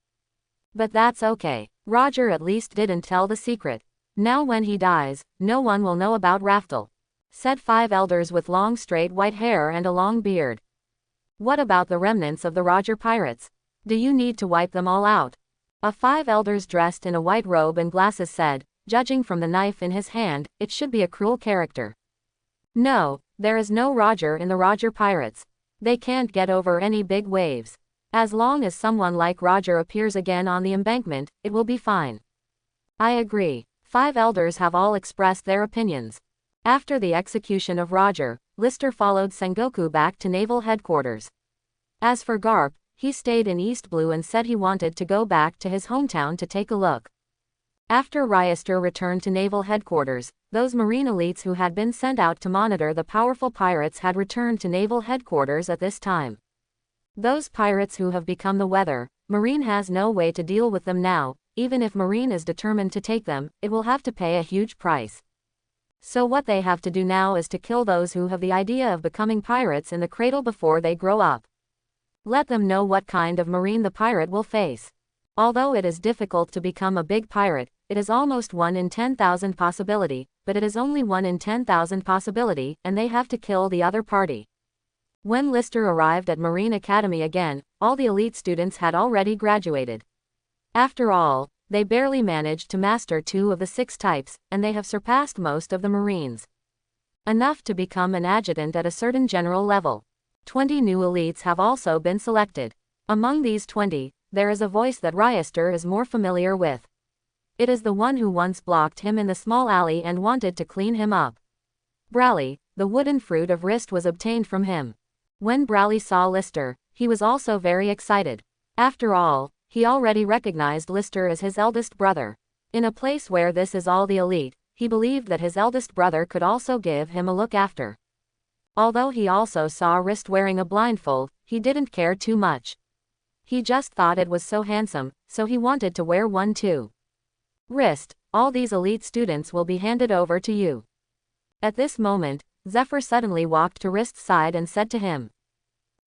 Speaker 1: But that's okay. Roger at least didn't tell the secret. Now when he dies, no one will know about Raftel. Said 5 elders with long straight white hair and a long beard. What about the remnants of the Roger pirates? Do you need to wipe them all out? A 5 elders dressed in a white robe and glasses said, judging from the knife in his hand, it should be a cruel character. No, there is no Roger in the Roger pirates. They can't get over any big waves. As long as someone like Roger appears again on the embankment, it will be fine. I agree. 5 elders have all expressed their opinions. After the execution of Roger, Lister followed Sengoku back to naval headquarters. As for Garp, he stayed in East Blue and said he wanted to go back to his hometown to take a look. After Ryester returned to naval headquarters, those marine elites who had been sent out to monitor the powerful pirates had returned to naval headquarters at this time. Those pirates who have become the weather, Marine has no way to deal with them now. Even if Marine is determined to take them, it will have to pay a huge price. So what they have to do now is to kill those who have the idea of becoming pirates in the cradle before they grow up. Let them know what kind of Marine the pirate will face. Although it is difficult to become a big pirate, it is almost 1 in 10,000 possibility, but it is only 1 in 10,000 possibility, and they have to kill the other party. When Lister arrived at Marine Academy again, all the elite students had already graduated. After all, they barely managed to master 2 of the 6 types, and they have surpassed most of the Marines. Enough to become an adjutant at a certain general level. 20 new elites have also been selected. Among these 20, there is a voice that Ryester is more familiar with. It is the one who once blocked him in the small alley and wanted to clean him up. Brally, the wooden fruit of wrist was obtained from him. When Brally saw Lister, he was also very excited. After all, he already recognized Lister as his eldest brother. In a place where this is all the elite, he believed that his eldest brother could also give him a look after. Although he also saw Wrist wearing a blindfold, he didn't care too much. He just thought it was so handsome, so he wanted to wear one too. Wrist, all these elite students will be handed over to you. At this moment, Zephyr suddenly walked to Wrist's side and said to him.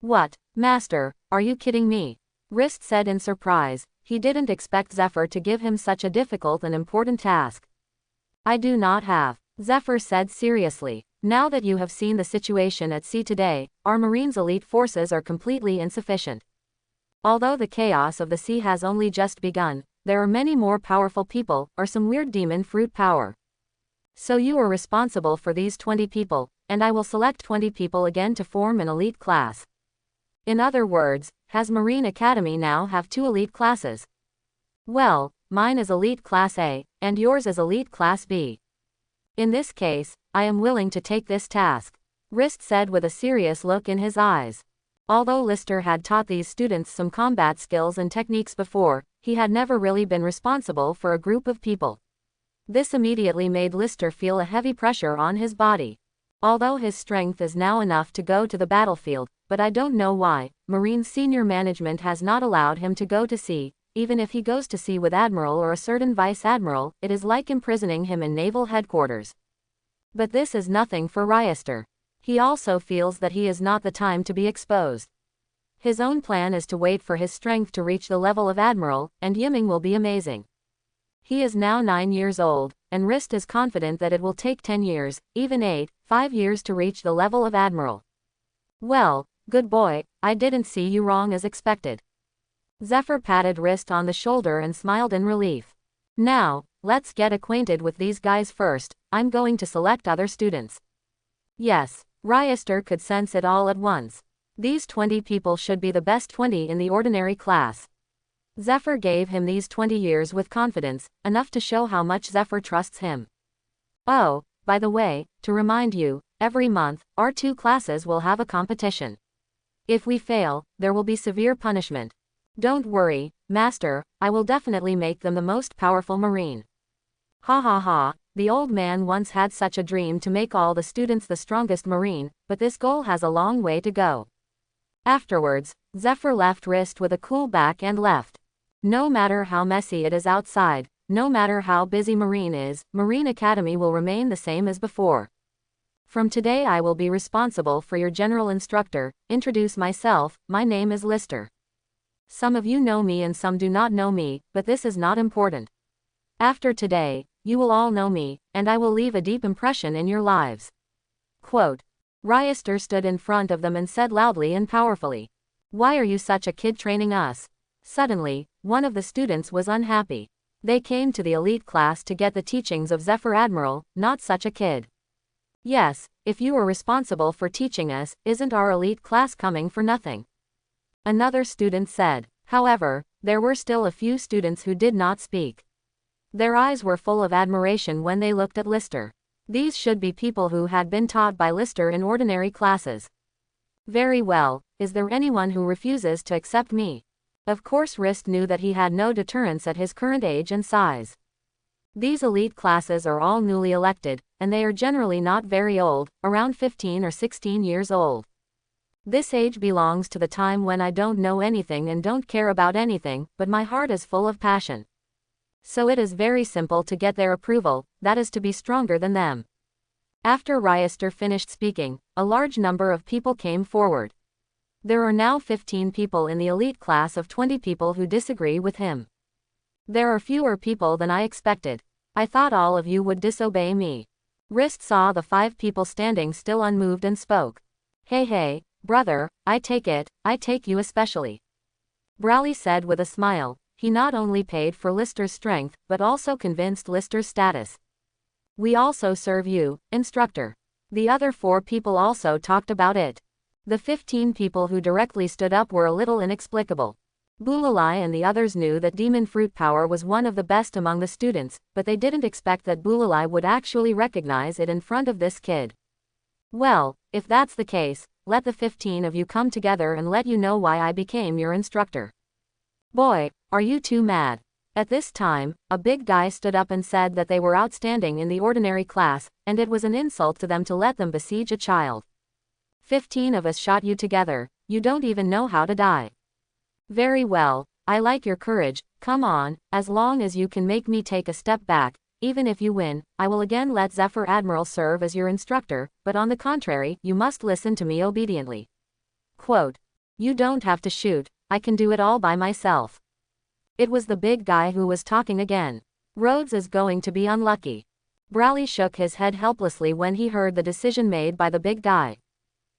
Speaker 1: What, Master, are you kidding me? Wrist said in surprise. He didn't expect Zephyr to give him such a difficult and important task. I do not have, Zephyr said seriously. Now that you have seen the situation at sea today, our Marines' elite forces are completely insufficient. Although the chaos of the sea has only just begun, there are many more powerful people, or some weird demon fruit power. So you are responsible for these 20 people, and I will select 20 people again to form an elite class. In other words, has Marine Academy now have 2 elite classes? Well, mine is elite class A, and yours is elite class B. In this case, I am willing to take this task, Wrist said with a serious look in his eyes. Although Lister had taught these students some combat skills and techniques before, he had never really been responsible for a group of people. This immediately made Lister feel a heavy pressure on his body. Although his strength is now enough to go to the battlefield, but I don't know why, Marine senior management has not allowed him to go to sea, even if he goes to sea with Admiral or a certain Vice Admiral, it is like imprisoning him in naval headquarters. But this is nothing for Ryester. He also feels that he is not the time to be exposed. His own plan is to wait for his strength to reach the level of Admiral, and Yiming will be amazing. He is now 9 years old, and Rist is confident that it will take 10 years, even 5 years to reach the level of Admiral. Well, good boy, I didn't see you wrong as expected. Zephyr patted Rist on the shoulder and smiled in relief. Now, let's get acquainted with these guys first. I'm going to select other students. Yes, Ryester could sense it all at once. These 20 people should be the best 20 in the ordinary class. Zephyr gave him these 20 years with confidence, enough to show how much Zephyr trusts him. Oh, by the way, to remind you, every month, our 2 classes will have a competition. If we fail, there will be severe punishment. Don't worry, Master, I will definitely make them the most powerful Marine. Ha ha ha, the old man once had such a dream to make all the students the strongest Marine, but this goal has a long way to go. Afterwards, Zephyr left Rist with a cool back and left. No matter how messy it is outside, no matter how busy Marine is, Marine Academy will remain the same as before. From today I will be responsible for your general instructor. Introduce myself, my name is Lister. Some of you know me and some do not know me, but this is not important. After today, you will all know me, and I will leave a deep impression in your lives. Quote. Ryester stood in front of them and said loudly and powerfully, "Why are you such a kid training us?" Suddenly, one of the students was unhappy. They came to the elite class to get the teachings of Zephyr Admiral, not such a kid. Yes, if you are responsible for teaching us, isn't our elite class coming for nothing? Another student said. However, there were still a few students who did not speak. Their eyes were full of admiration when they looked at Lister. These should be people who had been taught by Lister in ordinary classes. Very well, is there anyone who refuses to accept me? Of course Rist knew that he had no deterrence at his current age and size. These elite classes are all newly elected, and they are generally not very old, around 15 or 16 years old. This age belongs to the time when I don't know anything and don't care about anything, but my heart is full of passion. So it is very simple to get their approval, that is to be stronger than them. After Ryester finished speaking, a large number of people came forward. There are now 15 people in the elite class of 20 people who disagree with him. There are fewer people than I expected. I thought all of you would disobey me. Rist saw the 5 people standing still unmoved and spoke. Hey, brother, I take you especially. Brawley said with a smile. He not only paid for Lister's strength, but also convinced Lister's status. We also serve you, instructor. The other 4 people also talked about it. The 15 people who directly stood up were a little inexplicable. Bulalai and the others knew that demon fruit power was one of the best among the students, but they didn't expect that Bulalai would actually recognize it in front of this kid. Well, if that's the case, let the 15 of you come together and let you know why I became your instructor. Boy, are you too mad? At this time, a big guy stood up and said that they were outstanding in the ordinary class, and it was an insult to them to let them besiege a child. 15 of us shot you together, you don't even know how to die. Very well, I like your courage, come on, as long as you can make me take a step back, even if you win, I will again let Zephyr Admiral serve as your instructor, but on the contrary, you must listen to me obediently. Quote. You don't have to shoot, I can do it all by myself. It was the big guy who was talking again. Rhodes is going to be unlucky. Brawley shook his head helplessly when he heard the decision made by the big guy.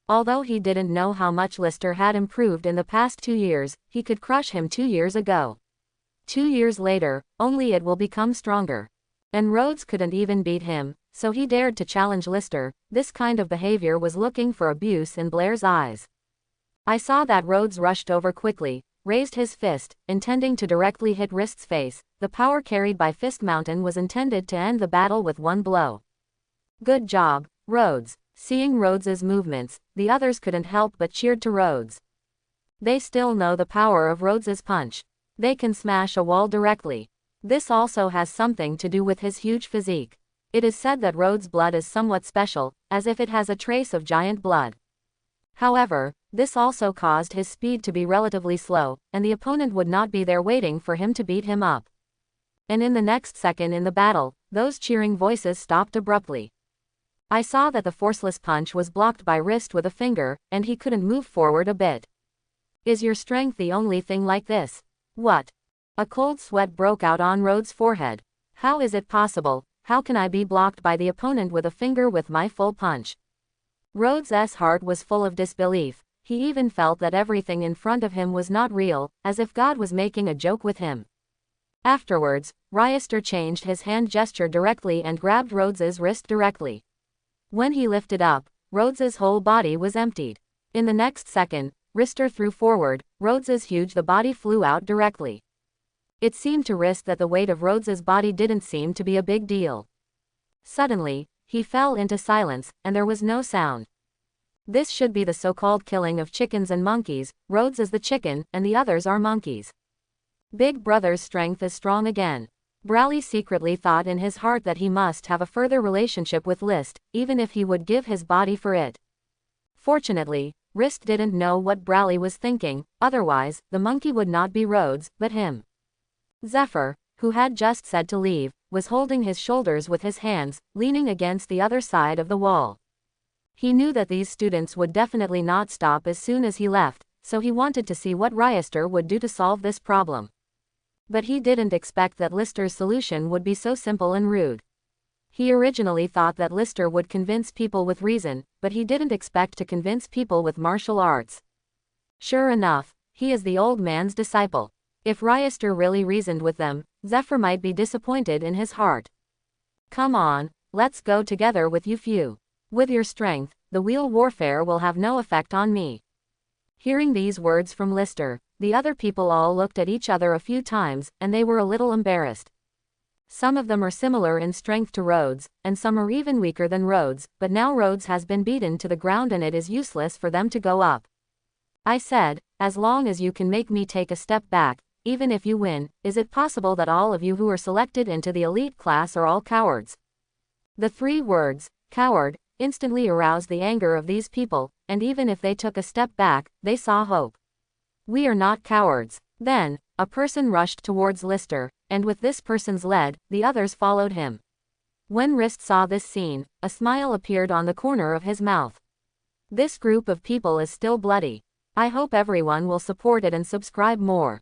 Speaker 1: Although he didn't know how much Lister had improved in the past 2 years, he could crush him 2 years ago. 2 years later, only it will become stronger. And Rhodes couldn't even beat him, so he dared to challenge Lister. This kind of behavior was looking for abuse in Blair's eyes. I saw that Rhodes rushed over quickly, raised his fist, intending to directly hit Rist's face. The power carried by Fist Mountain was intended to end the battle with one blow. Good job, Rhodes. Seeing Rhodes's movements, the others couldn't help but cheered to Rhodes. They still know the power of Rhodes's punch. They can smash a wall directly. This also has something to do with his huge physique. It is said that Rhodes' blood is somewhat special, as if it has a trace of giant blood. However, This also caused his speed to be relatively slow, and the opponent would not be there waiting for him to beat him up. And in the next second in the battle, those cheering voices stopped abruptly. I saw that the forceless punch was blocked by wrist with a finger, and he couldn't move forward a bit. Is your strength the only thing like this? What? A cold sweat broke out on Rhodes' forehead. How is it possible? How can I be blocked by the opponent with a finger with my full punch? Rhodes' heart was full of disbelief. He even felt that everything in front of him was not real, as if God was making a joke with him. Afterwards, Ryester changed his hand gesture directly and grabbed Rhodes' wrist directly. When he lifted up, Rhodes' whole body was emptied. In the next second, Ryester threw forward, Rhodes' the body flew out directly. It seemed to Ryster that the weight of Rhodes' body didn't seem to be a big deal. Suddenly, he fell into silence, and there was no sound. This should be the so-called killing of chickens and monkeys. Rhodes is the chicken, and the others are monkeys. Big Brother's strength is strong again. Brawley secretly thought in his heart that he must have a further relationship with List, even if he would give his body for it. Fortunately, Ryster didn't know what Brawley was thinking, otherwise, the monkey would not be Rhodes, but him. Zephyr, who had just said to leave, was holding his shoulders with his hands, leaning against the other side of the wall. He knew that these students would definitely not stop as soon as he left, so he wanted to see what Ryester would do to solve this problem. But he didn't expect that Lister's solution would be so simple and rude. He originally thought that Lister would convince people with reason, but he didn't expect to convince people with martial arts. Sure enough, he is the old man's disciple. If Ryester really reasoned with them, Zephyr might be disappointed in his heart. Come on, let's go together with you few. With your strength, the wheel warfare will have no effect on me. Hearing these words from Lister, the other people all looked at each other a few times, and they were a little embarrassed. Some of them are similar in strength to Rhodes, and some are even weaker than Rhodes, but now Rhodes has been beaten to the ground and it is useless for them to go up. I said, as long as you can make me take a step back, even if you win, is it possible that all of you who are selected into the elite class are all cowards? The 3 words, coward, instantly aroused the anger of these people, and even if they took a step back, they saw hope. We are not cowards. Then, a person rushed towards Lister, and with this person's lead, the others followed him. When Ryster saw this scene, a smile appeared on the corner of his mouth. This group of people is still bloody. I hope everyone will support it and subscribe more.